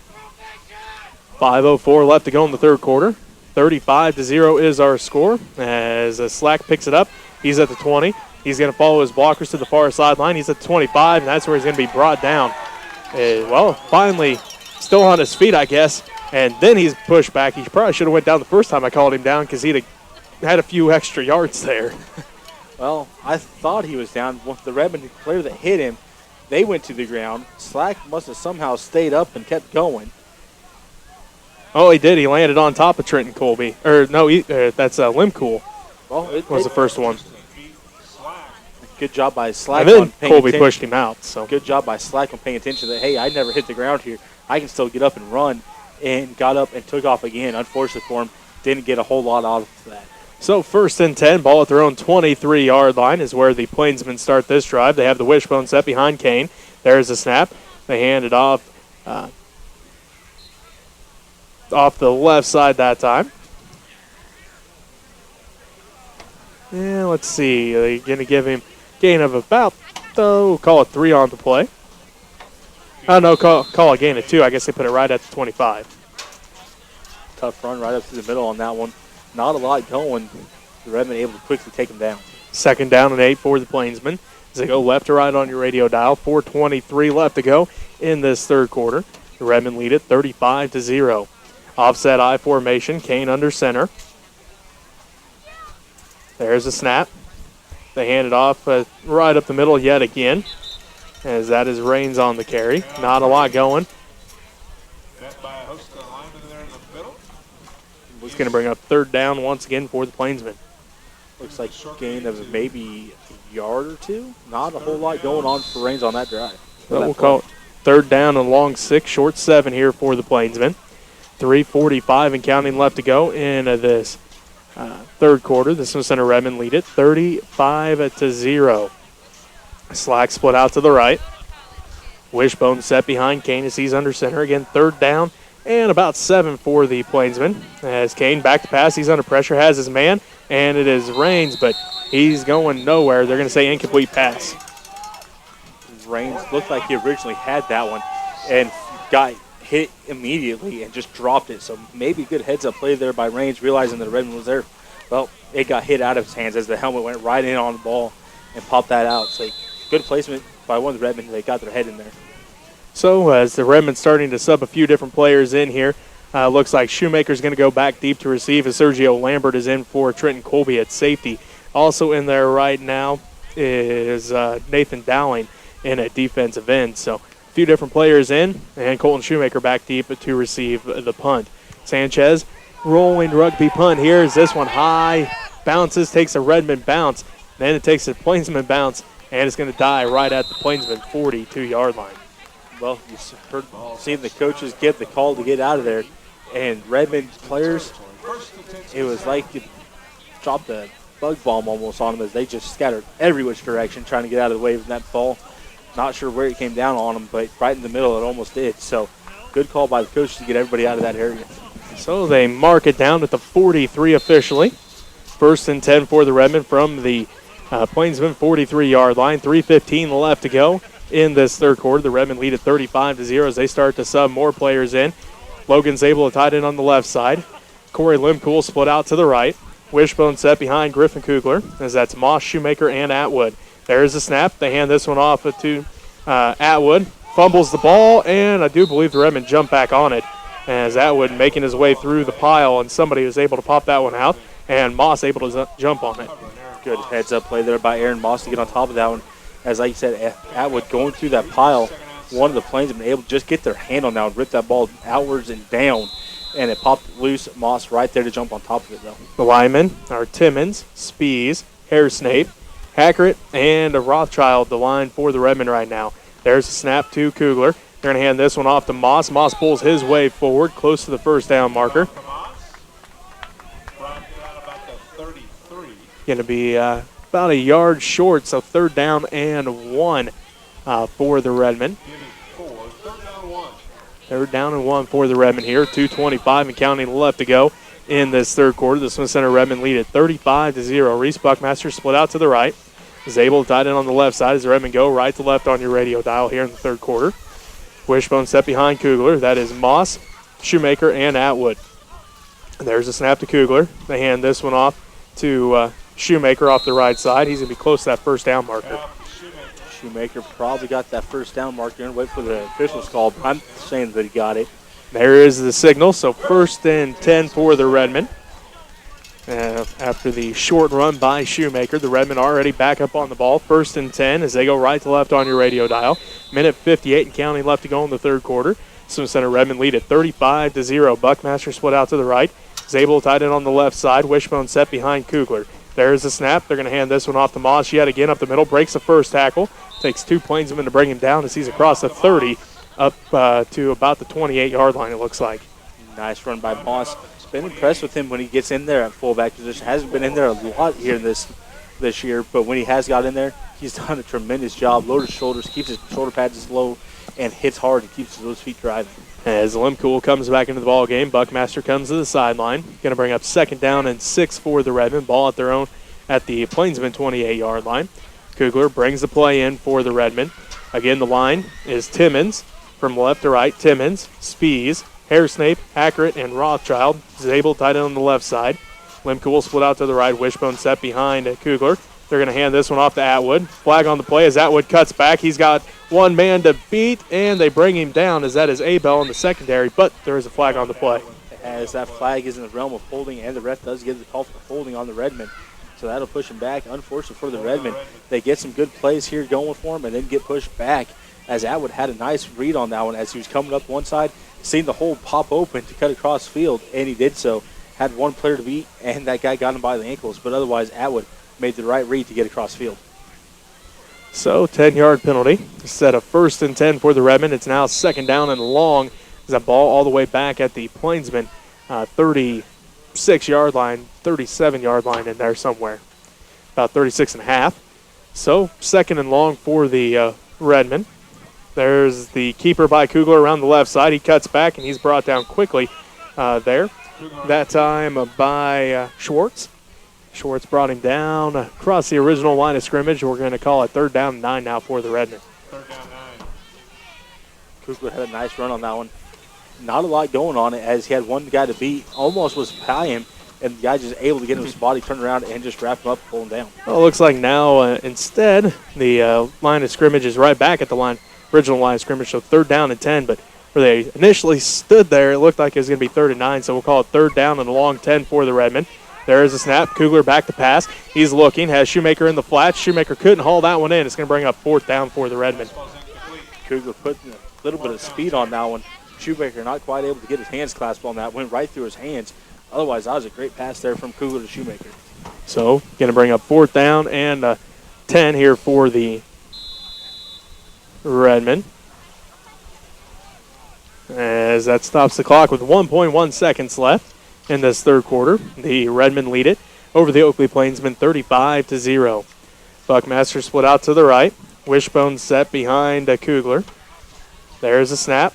5:04 left to go in the third quarter. 35-0 is our score as Slack picks it up. He's at the 20. He's going to follow his blockers to the far sideline. He's at the 25, and that's where he's going to be brought down. Finally, still on his feet, I guess. And then he's pushed back. He probably should have went down the first time I called him down because he'd have had a few extra yards there. Well, I thought he was down. The Redmen player that hit him, they went to the ground. Slack must have somehow stayed up and kept going. Oh, he did. He landed on top of Trenton Colby. That's Limcool. Well, it was the first one. Good job by Slack. And then on paying Colby attention. pushed him out. So good job by Slack on paying attention that, hey, I never hit the ground here. I can still get up and run, and got up and took off again. Unfortunately for him, didn't get a whole lot out of that. So 1st and 10, ball at their own 23-yard line is where the Plainsmen start this drive. They have the wishbone set behind Kane. There's the snap. They hand it off the left side that time. And let's see. They're going to give him gain of about, call it 3 on the play. Oh, no, call a gain of 2. I guess they put it right at the 25. Tough run right up to the middle on that one. Not a lot going. The Redmen able to quickly take him down. 2nd down and 8 for the Plainsmen. As they go left to right on your radio dial. 4:23 left to go in this third quarter. The Redmen lead it 35-0. Offset I formation. Kane under center. There's a snap. They hand it off right up the middle yet again. As that is Rains on the carry. Not a lot going. It's going to bring up 3rd down once again for the Plainsmen. Looks like gain of maybe a yard or 2. Not a whole lot going on for Rains on that drive. But we'll call it 3rd down and long 6, short 7 here for the Plainsmen. 3:45 and counting left to go in this third quarter. The Smith Center Redmen lead it 35-0. Slack split out to the right. Wishbone set behind Kane as he's under center. Again, 3rd down and about 7 for the Plainsmen. As Kane back to pass, he's under pressure, has his man, and it is Rains, but he's going nowhere. They're going to say incomplete pass. Rains looked like he originally had that one and got hit immediately and just dropped it. So maybe good heads-up play there by Rains, realizing that the Redman was there. Well, it got hit out of his hands as the helmet went right in on the ball and popped that out. So good placement by one of the Redmen. They got their head in there. So as the Redmen starting to sub a few different players in here, looks like Shoemaker's going to go back deep to receive as Sergio Lambert is in for Trenton Colby at safety. Also in there right now is Nathan Dowling in at defensive end. So a few different players in, and Colton Shoemaker back deep to receive the punt. Sanchez rolling rugby punt here. Is this one high? Bounces, takes a Redmen bounce. Then it takes a Plainsman bounce, and it's going to die right at the Plainsman 42-yard line. Well, you heard, seen the coaches give the call to get out of there, and Redmen players, it was like you dropped a bug bomb almost on them as they just scattered every which direction trying to get out of the way of that ball. Not sure where it came down on them, but right in the middle it almost did. So good call by the coach to get everybody out of that area. So they mark it down at the 43 officially. 1st and 10 for the Redmen from the Plainsman 43-yard line. 3:15 left to go in this third quarter. The Redmen lead at 35-0 as they start to sub more players in. Logan's able to tie it in on the left side. Corey Limcool split out to the right. Wishbone set behind Griffin Kugler, as that's Moss, Shoemaker, and Atwood. There's the snap. They hand this one off to Atwood. Fumbles the ball, and I do believe the Redmen jump back on it, as Atwood making his way through the pile, and somebody was able to pop that one out, and Moss able to jump on it. Good heads-up play there by Aaron Moss to get on top of that one. As like you said, Atwood going through that pile, one of the Plains have been able to just get their hand on that and rip that ball outwards and down, and it popped loose. Moss right there to jump on top of it, though. The linemen are Timmons, Spees, Hairsnape, Hackett, and a Rothschild, the line for the Redmen right now. There's a snap to Kugler. They're going to hand this one off to Moss. Moss pulls his way forward, close to the first down marker. Going to be about a yard short, so third down and 1 for the Redmen. Third down and 1 for the Redmen here. 2:25 and counting left to go in this third quarter. The Smith Center Redmen lead at 35-0. Reese Buckmaster split out to the right. Is able to tight in on the left side as the Redmen go right to left on your radio dial here in the third quarter. Wishbone set behind Kugler. That is Moss, Shoemaker, and Atwood. And there's a snap to Kugler. They hand this one off to Shoemaker off the right side. He's going to be close to that first down marker. Shoemaker probably got that first down marker and wait for the officials call. I'm saying that he got it. There is the signal. So first and 10 for the Redmen. After the short run by Shoemaker, the Redmen already back up on the ball. First and 10 as they go right to left on your radio dial. Minute 58 and counting left to go in the third quarter. Smith Center Redmen lead at 35-0. Buckmaster split out to the right. Is able to tight in on the left side. Wishbone set behind Kugler. There's the snap. They're going to hand this one off to Moss yet again up the middle. Breaks the first tackle. Takes 2 Plainsmen to bring him down as he's across the 30 up to about the 28-yard line, it looks like. Nice run by Moss. Been impressed with him when he gets in there at fullback position. Hasn't been in there a lot here this year, but when he has got in there, he's done a tremendous job. Lowered his shoulders, keeps his shoulder pads low, and hits hard and keeps those feet driving. As Limcool comes back into the ball game, Buckmaster comes to the sideline. Going to bring up second down and 6 for the Redmen. Ball at their own at the Plainsman 28-yard line. Kugler brings the play in for the Redmen. Again, the line is Timmons from left to right. Timmons, Spees, Hairsnape, Hackett, and Rothschild is able to tight end on the left side. Limcool split out to the right. Wishbone set behind Kugler. They're going to hand this one off to Atwood. Flag on the play as Atwood cuts back. He's got one man to beat, and they bring him down as that is Abel in the secondary, but there is a flag on the play. As that flag is in the realm of holding, and the ref does give the call for holding on the Redmen. So that'll push him back. Unfortunately for the Redmen, they get some good plays here going for him and then get pushed back as Atwood had a nice read on that one as he was coming up one side, seeing the hole pop open to cut across field, and he did so. Had one player to beat, and that guy got him by the ankles, but otherwise Atwood made the right read to get across field. So 10-yard penalty. Instead of first and 10 for the Redmen, it's now second down and long. That ball all the way back at the Plainsman 36-yard line, 37-yard line in there somewhere. About 36 and a half. So second and long for the Redmen. There's the keeper by Kugler around the left side. He cuts back, and he's brought down quickly there. That time by Schwartz. Schwartz brought him down across the original line of scrimmage. We're going to call it third down and 9 now for the Redmen. Third down 9. Kugler had a nice run on that one. Not a lot going on it as he had one guy to beat. Almost was by him, and the guy just able to get him his body, turn around, and just wrap him up and pull him down. Well, it looks like now instead the line of scrimmage is right back at the original line of scrimmage, so third down and 10. But where they initially stood there, it looked like it was going to be third and 9, so we'll call it third down and a long 10 for the Redmen. There is a snap. Kugler back to pass. He's looking. Has Shoemaker in the flats. Shoemaker couldn't haul that one in. It's going to bring up fourth down for the Redmen. Kugler put a little bit of speed on that one. Shoemaker not quite able to get his hands clasped on that. Went right through his hands. Otherwise, that was a great pass there from Kugler to Shoemaker. So going to bring up fourth down and 10 here for the Redmen. As that stops the clock with 1.1 seconds left in this third quarter. The Redmen lead it over the Oakley Plainsmen 35-0. Buckmaster split out to the right. Wishbone set behind Kugler. There's a snap.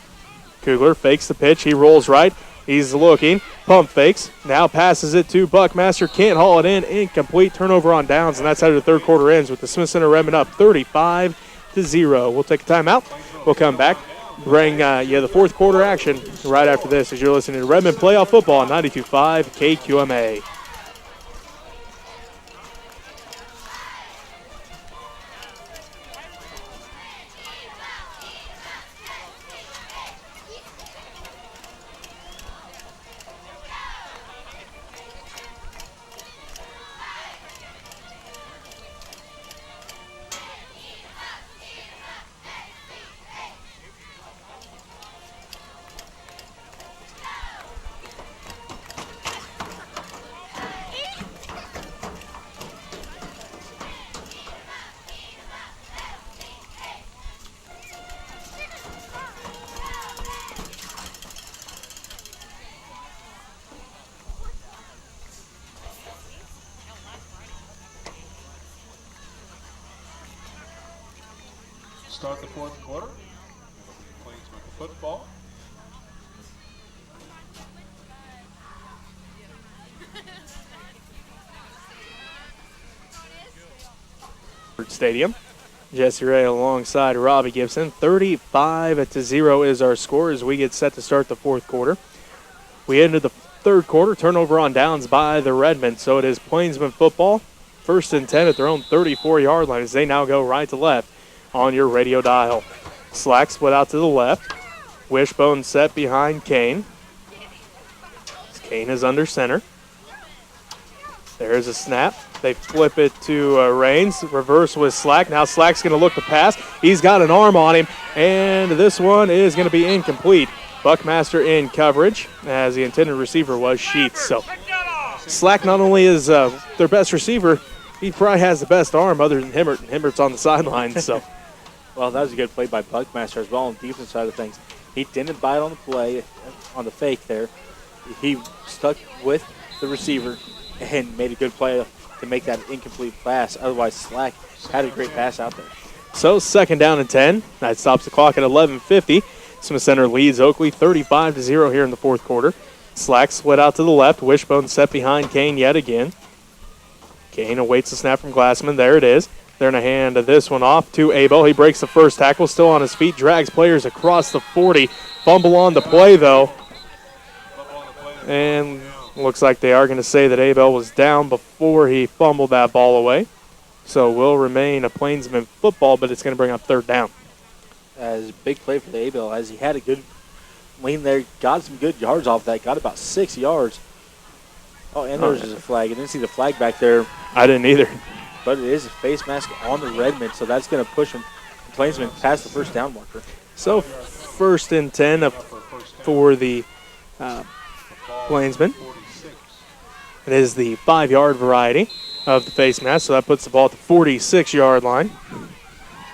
Kugler fakes the pitch. He rolls right. He's looking. Pump fakes. Now passes it to Buckmaster. Can't haul it in. Incomplete. Turnover on downs, and that's how the third quarter ends with the Smith Center Redmen up 35-0. We'll take a timeout. We'll come back. Bring the fourth quarter action right after this as you're listening to Redmen Playoff Football on 92.5 KQMA. start the fourth quarter. Plainsmen football. Stadium. Jesse Ray alongside Robbie Gibson. 35-0 is our score as we get set to start the fourth quarter. We entered the third quarter. Turnover on downs by the Redmen. So it is Plainsmen football. 1st and 10 at their own 34-yard line as they now go right to left on your radio dial. Slack split out to the left. Wishbone set behind Kane. Kane is under center. There's a snap. They flip it to Rains. Reverse with Slack. Now Slack's going to look to pass. He's got an arm on him, and this one is going to be incomplete. Buckmaster in coverage, as the intended receiver was Sheets. So Slack not only is their best receiver, he probably has the best arm other than Himmert, and Himmert's on the sideline. So, well, that was a good play by Buckmaster as well on the defense side of things. He didn't bite on the play, on the fake there. He stuck with the receiver and made a good play to make that incomplete pass. Otherwise, Slack had a great pass out there. So 2nd down and 10. That stops the clock at 11:50. Smith Center leads Oakley 35-0 here in the fourth quarter. Slack split out to the left. Wishbone set behind Kane yet again. Kane awaits the snap from Glassman. There it is. They're going to hand this one off to Abel. He breaks the first tackle, still on his feet, drags players across the 40. Fumble on the play, though. And looks like they are going to say that Abel was down before he fumbled that ball away. So will remain a Plainsman football, but it's going to bring up 3rd down. As a big play for the Abel, as he had a good lean there, got some good yards off that, got about 6 yards. Oh, and there's a flag. I didn't see the flag back there. I didn't either. But it is a face mask on the Redmen, so that's going to push him, Plainsman, past the 1st down marker. So 1st and 10 for the Plainsmen. It is the 5-yard variety of the face mask, so that puts the ball at the 46-yard line.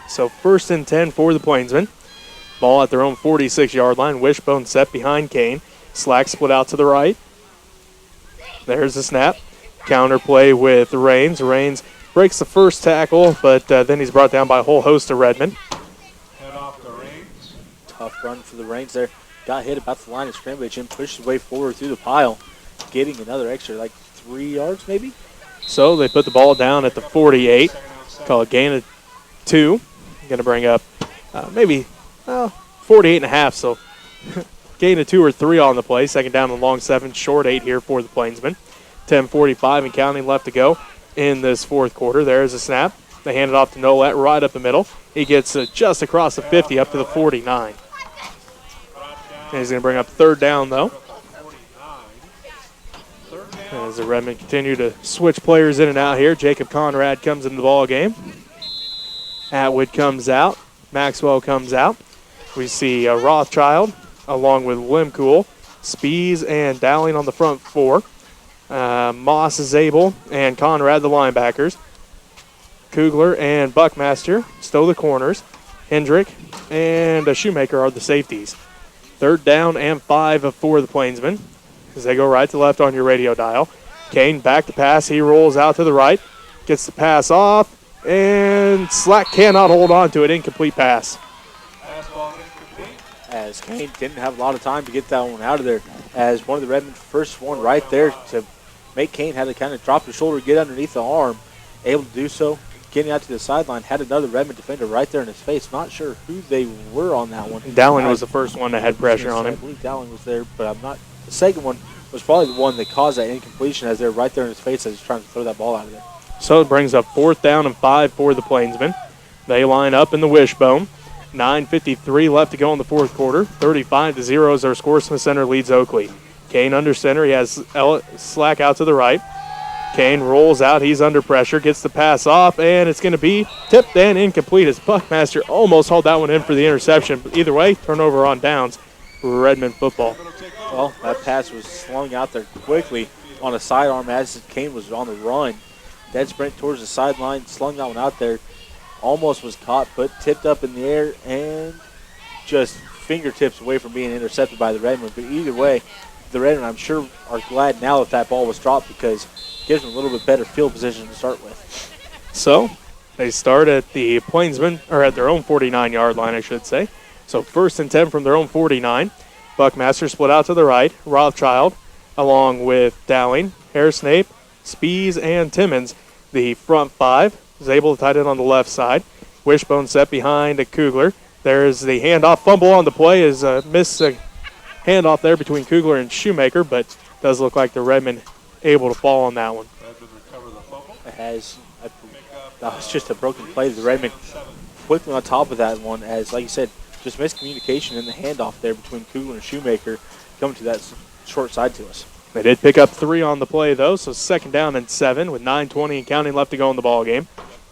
So 1st and 10 for the Plainsmen. Ball at their own 46-yard line. Wishbone set behind Kane. Slack split out to the right. There's the snap. Counter play with Rains. Rains breaks the first tackle, but then he's brought down by a whole host of Redmen. Head off the Rains. Tough run for the Rains there. Got hit about the line of scrimmage and pushed his way forward through the pile, getting another extra, like 3 yards maybe. So they put the ball down at the 48. Call it gain of 2. Going to bring up maybe 48 and a half, so gain of 2 or 3 on the play. 2nd down and long 7, short 8 here for the Plainsmen. 10:45 and counting left to go in this fourth quarter. There's a snap. They hand it off to Nolette right up the middle. He gets just across the 50 up to the 49. And he's going to bring up 3rd down, though. As the Redmen continue to switch players in and out here, Jacob Conrad comes into the ball game. Atwood comes out. Maxwell comes out. We see Rothschild along with Limcool, Spees, and Dowling on the front 4. Moss is able, and Conrad the linebackers. Kugler and Buckmaster stow the corners. Hendrick and Shoemaker are the safeties. 3rd down and 5 for the Plainsmen as they go right to left on your radio dial. Kane back to pass. He rolls out to the right. Gets the pass off, and Slack cannot hold on to it. Incomplete pass. As Kane didn't have a lot of time to get that one out of there. As one of the Redmen first one right there to make Kane had to kind of drop the shoulder, get underneath the arm. Able to do so. Getting out to the sideline, had another Redmen defender right there in his face. Not sure who they were on that one. Dowling was the first one that had pressure on him. I believe Dowling was there, but I'm not. The second one was probably the one that caused that incompletion as they're right there in his face as he's trying to throw that ball out of there. So it brings up 4th down and 5 for the Plainsmen. They line up in the wishbone. 9:53 left to go in the fourth quarter. 35-0 is our score. Smith Center leads Oakley. Kane under center. He has Slack out to the right. Kane rolls out. He's under pressure. Gets the pass off, and it's going to be tipped and incomplete as Buckmaster almost hauled that one in for the interception. But either way, turnover on downs. Redmen football. Well, that pass was slung out there quickly on a sidearm as Kane was on the run. Dead sprint towards the sideline, slung that one out there. Almost was caught, but tipped up in the air and just fingertips away from being intercepted by the Redmen. But either way, the Redmen, I'm sure, are glad now that ball was dropped because it gives them a little bit better field position to start with. So, They start at the Plainsmen, or at their own 49-yard line, I should say. So 1st and 10 from their own 49. Buckmaster split out to the right. Rothschild, along with Dowling, Harris-Nape, Spees, and Timmons. The front five is able to tight end on the left side. Wishbone set behind Kugler. There's the handoff. Fumble on the play is a miss handoff there between Kugler and Shoemaker, but does look like the Redmen able to fall on that one. Redmen recover the fumble. It has. That was just a broken play. The Redmen quickly on top of that one, as like you said, just miscommunication in the handoff there between Kugler and Shoemaker coming to that short side to us. They did pick up 3 on the play, though, so 2nd down and 7 with 9:20 and counting left to go in the ball game.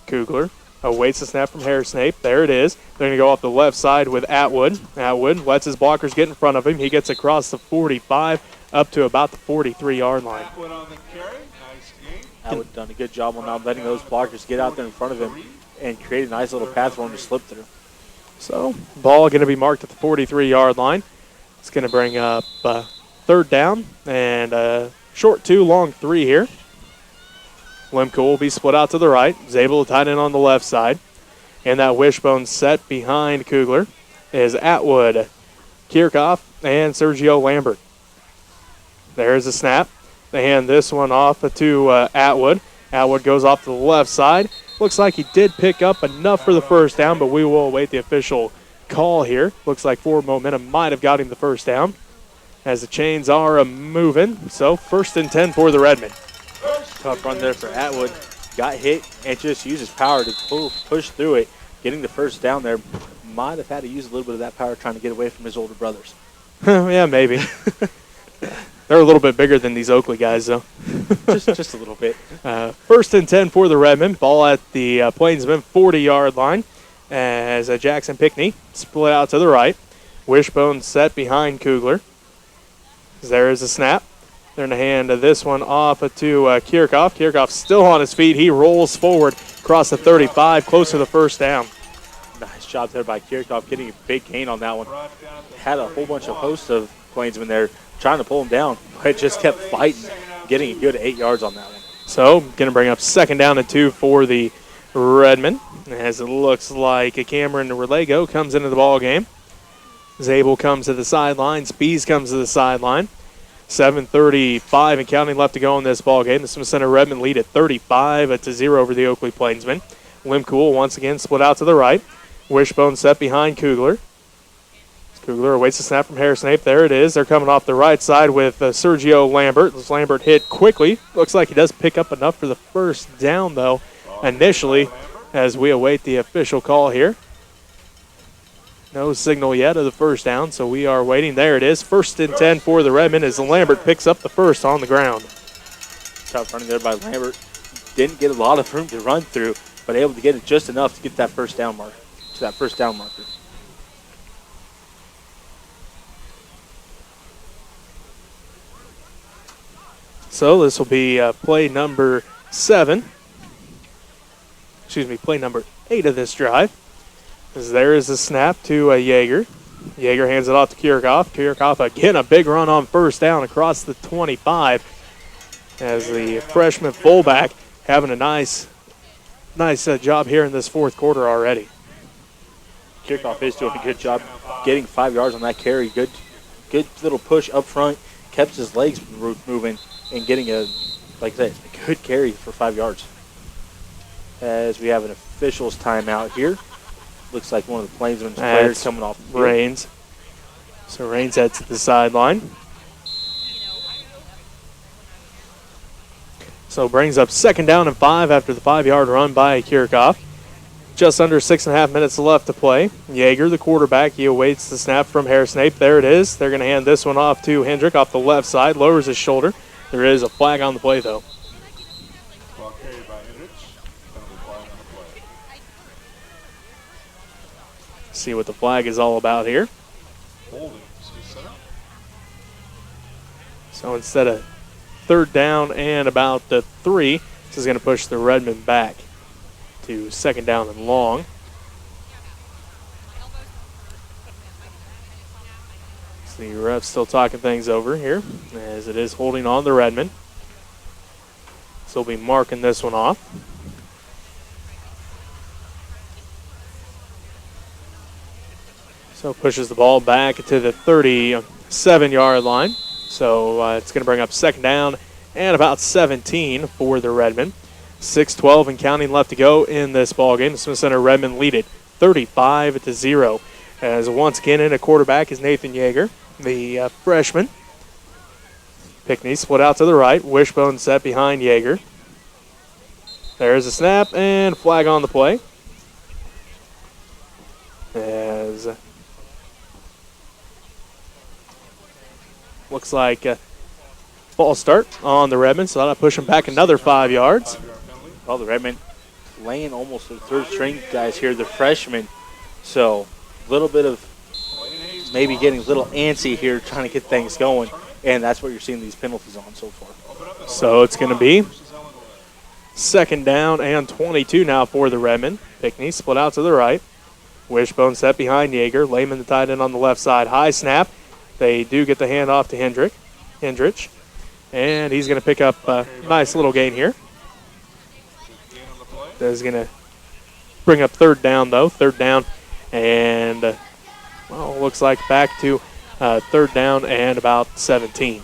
Kugler awaits the snap from Harris-Nape. There it is. They're going to go off the left side with Atwood. Atwood lets his blockers get in front of him. He gets across the 45 up to about the 43-yard line. Atwood on the carry. Nice game. Atwood done a good job on not letting those blockers get out there in front of him and create a nice little path for him to slip through. So, ball going to be marked at the 43-yard line. It's going to bring up 3rd down and short 2, long 3 here. Lemke will be split out to the right. Is able to tight end on the left side. And that wishbone set behind Kugler is Atwood, Kirchhoff, and Sergio Lambert. There's the snap. They hand this one off to Atwood. Atwood goes off to the left side. Looks like he did pick up enough for the first down, but we will await the official call here. Looks like forward momentum might have got him the first down as the chains are moving. So 1st and 10 for the Redmen. Tough run there for Atwood. Got hit and just used his power to push through it. Getting the first down there. Might have had to use a little bit of that power trying to get away from his older brothers. Yeah, maybe. They're a little bit bigger than these Oakley guys, though. just a little bit. 1st and 10 for the Redmen. Ball at the Plainsmen 40-yard line as Jackson Pickney split out to the right. Wishbone set behind Kugler. There is a snap. They're going to hand this one off to Kirchhoff. Kirchhoff still on his feet. He rolls forward across the 35, close to the first down. Nice job there by Kirchhoff getting a big gain on that one. Had a whole bunch of hosts of Plainsmen there trying to pull him down, but just kept fighting, getting a good 8 yards on that one. So, going to bring up 2nd down and 2 for the Redmen, as it looks like Cameron Relego comes into the ball game. Zabel comes to the sideline. Spees comes to the sideline. 7:35 and counting left to go in this ball game. The Smith Center Redmen lead at 35-0 over the Oakley Plainsmen. Limcool once again split out to the right. Wishbone set behind Kugler. Kugler awaits the snap from Harris-Nape. There it is. They're coming off the right side with Sergio Lambert. This Lambert hit quickly. Looks like he does pick up enough for the first down, though, initially, as we await the official call here. No signal yet of the first down, so we are waiting. There it is. 1st and 10 for the Redmen as Lambert picks up the first on the ground. Tough running there by Lambert. Didn't get a lot of room to run through, but able to get it just enough to get that first down marker, to that first down marker. So this will be play number 7. Play number 8 of this drive. As there is a snap to Yeager. Yeager hands it off to Kirchhoff. Kirchhoff again a big run on first down across the 25. As the freshman fullback having a nice job here in this 4th quarter already. Kirchhoff is doing a good job getting 5 yards on that carry. Good little push up front. Kept his legs moving and getting a good carry for 5 yards. As we have an official's timeout here. Looks like one of the Plainsmen's players coming off the field. Rains. So Rains heads to the sideline. So brings up 2nd down and 5 after the 5-yard run by Kirchhoff. Just under 6.5 minutes left to play. Yeager, the quarterback, he awaits the snap from Harris-Nape. There it is. They're going to hand this one off to Hendrick off the left side. Lowers his shoulder. There is a flag on the play, though. Ball carried by Hendrich. Penalty flag on the play. See what the flag is all about here. Holding Smith Center. So instead of 3rd down and about the 3, this is going to push the Redmen back to 2nd down and long. So the ref's still talking things over here as it is holding on the Redmen. So we'll be marking this one off. So pushes the ball back to the 37-yard line. So it's going to bring up second down and about 17 for the Redmen. 6:12 and counting left to go in this ball game. The Smith Center Redmen lead it 35-0. As once again in a quarterback is Nathan Yeager, the freshman. Pickney split out to the right. Wishbone set behind Yeager. There's a snap and flag on the play. As looks like a false start on the Redmen, so that'll push them back another 5 yards. Well, the Redmen laying almost their third string guys here, the freshmen. So a little bit of maybe getting a little antsy here, trying to get things going. And that's what you're seeing these penalties on so far. So it's going to be second down and 22 now for the Redmen. Pickney split out to the right. Wishbone set behind Yeager. Lehman the tight end on the left side. High snap. They do get the handoff to Hendrich. And he's going to pick up a nice little gain here. That is going to bring up third down, though. Third down and, well, looks like back to third down and about 17.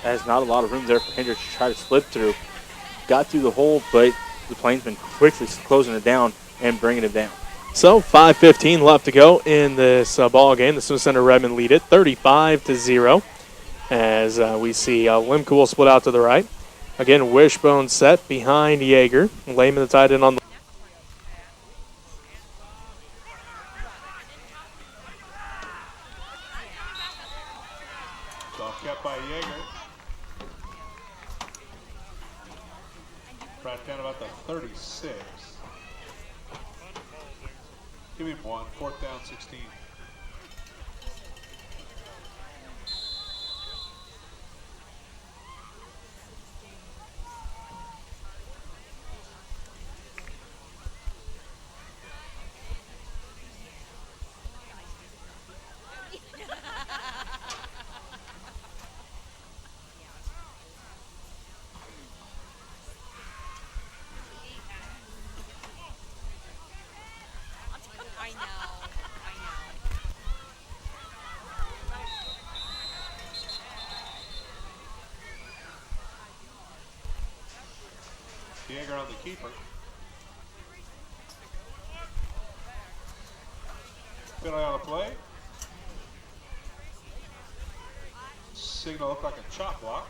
There's not a lot of room there for Hendricks to try to slip through. Got through the hole, but the Plainsmen quickly closing it down and bringing it down. So 5:15 left to go in this ball game. The Smith Center Redmen lead it 35-0. As we see Limcool split out to the right. Again, Wishbone set behind Yeager. Lehman the tight end on the Kept by Yeager. Right down about the 36. Give him one. Fourth down, 16. Yeager on the keeper. Penalty on the play. Signal looked like a chop block.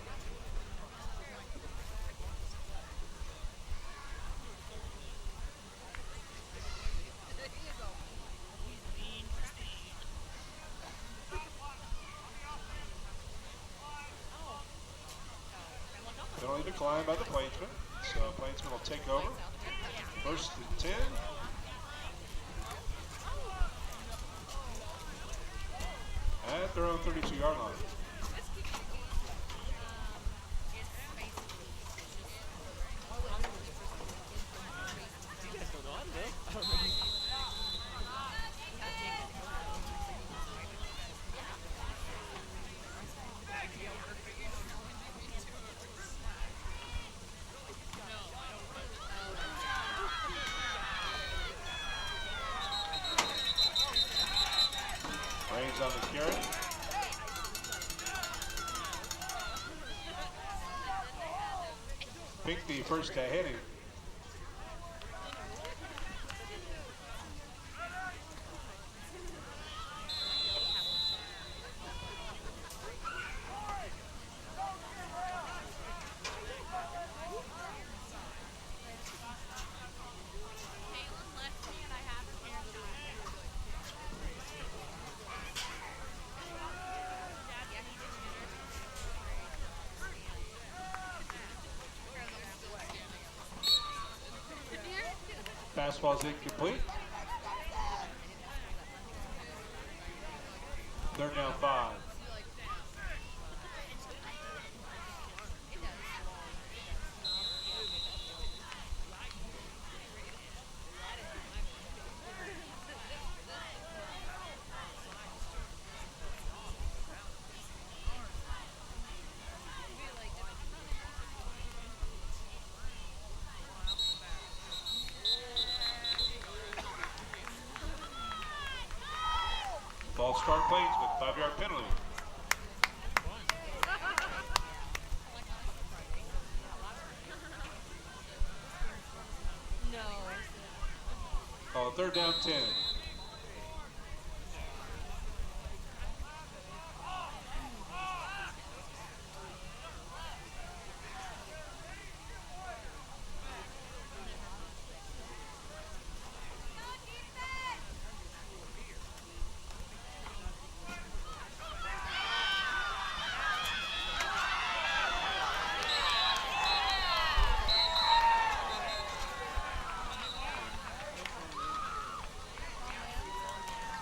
Penalty declined by the Plainsmen. So Plainsmen will take over. First and 10. At their own 32-yard line. On the carry. Pinckney first to hit him. Fastball's incomplete. Third down 5. False start Plainsmen, 5-yard penalty. Call 3rd down 10.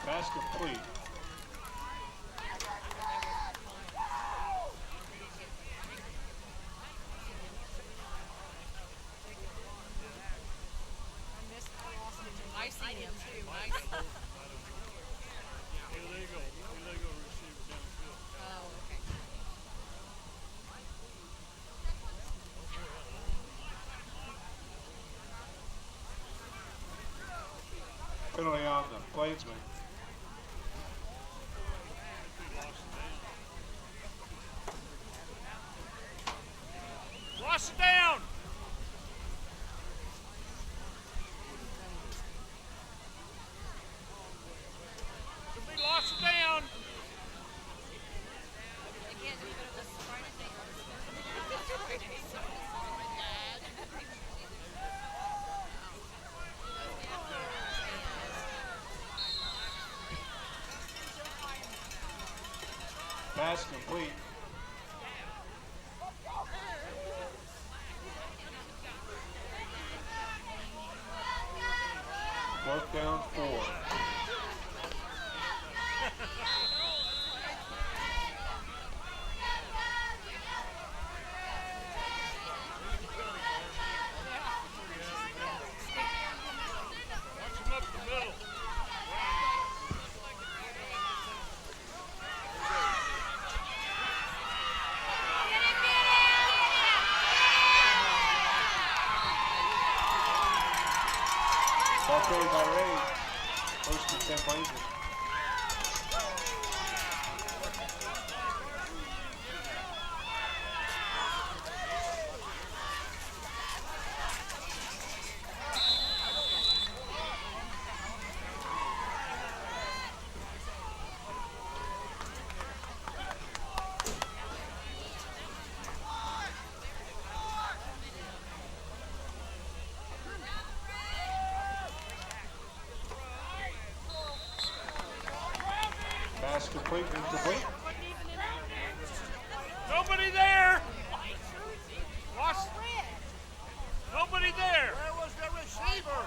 Pass complete. I see him too. I see him. Illegal receiver downfield. Oh, okay. Penalty on the Plainsmen. Lost it down. Somebody lost it down. Pass complete. Fourth down 4. Watch him up the middle. Ball carried by Ray. First and 10 Plainsmen. Pass complete, incomplete. Nobody there. Lost. Nobody there. Where was the receiver?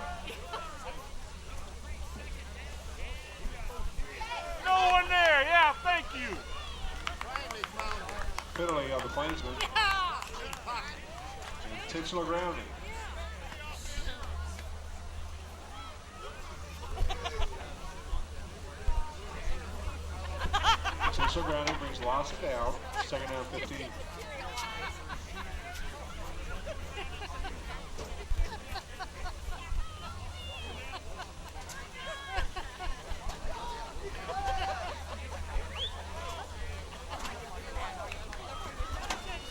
No one there. Yeah, thank you. Penalty on the Plainsmen. Intentional grounding. Intentional grounding brings loss down. 2nd down 15.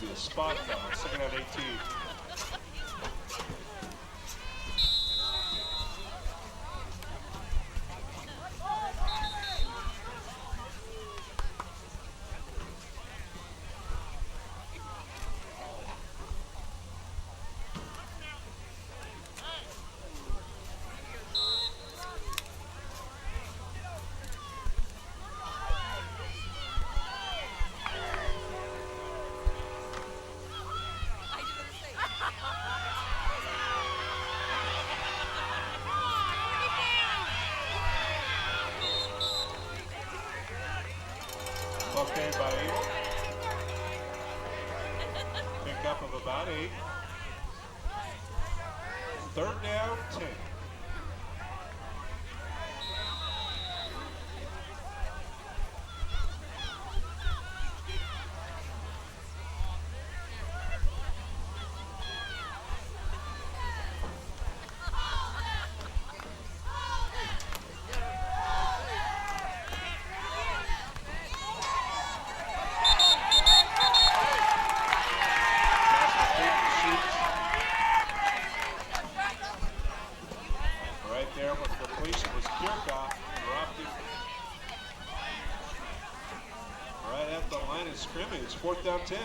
Be a spot down. 2nd down 18. Okay, by 8. Pick up of about 8. 3rd down 10. It's 4th down 10.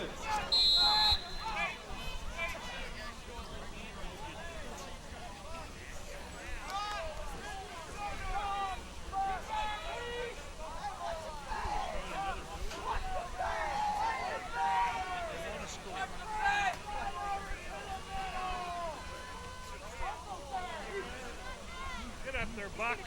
Get up there, Buck.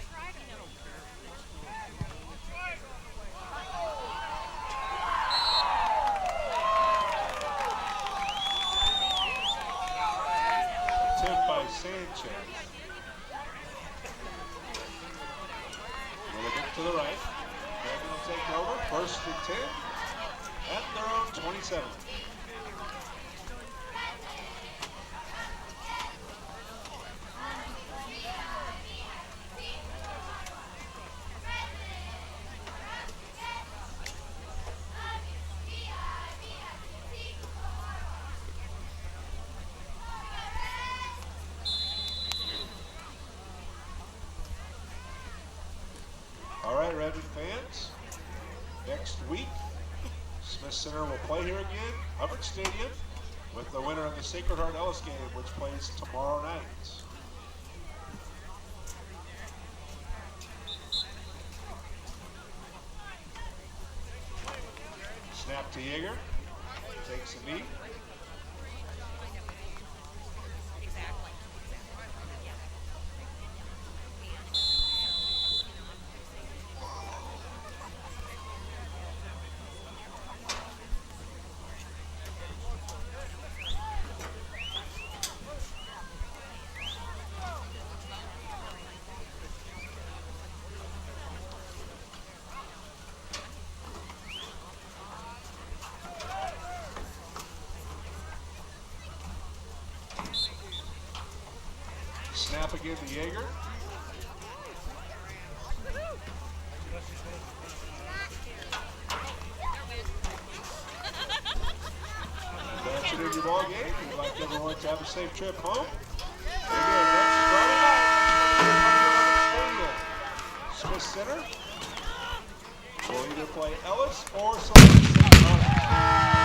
10 by Sanchez. Another get to the right. Redmen will take over. 1st and 10 at their own 27. All right, Redmen fans, next week, Smith Center will play here again, Hubbard Stadium, with the winner of the Sacred Heart Ellis game, which plays tomorrow night. Snap to Yeager, takes a knee. Snap again to Yeager. That's it in your ball game. We'd like everyone to have a safe trip home. Again, next Friday night, Smith Center will either play Ellis or St. St.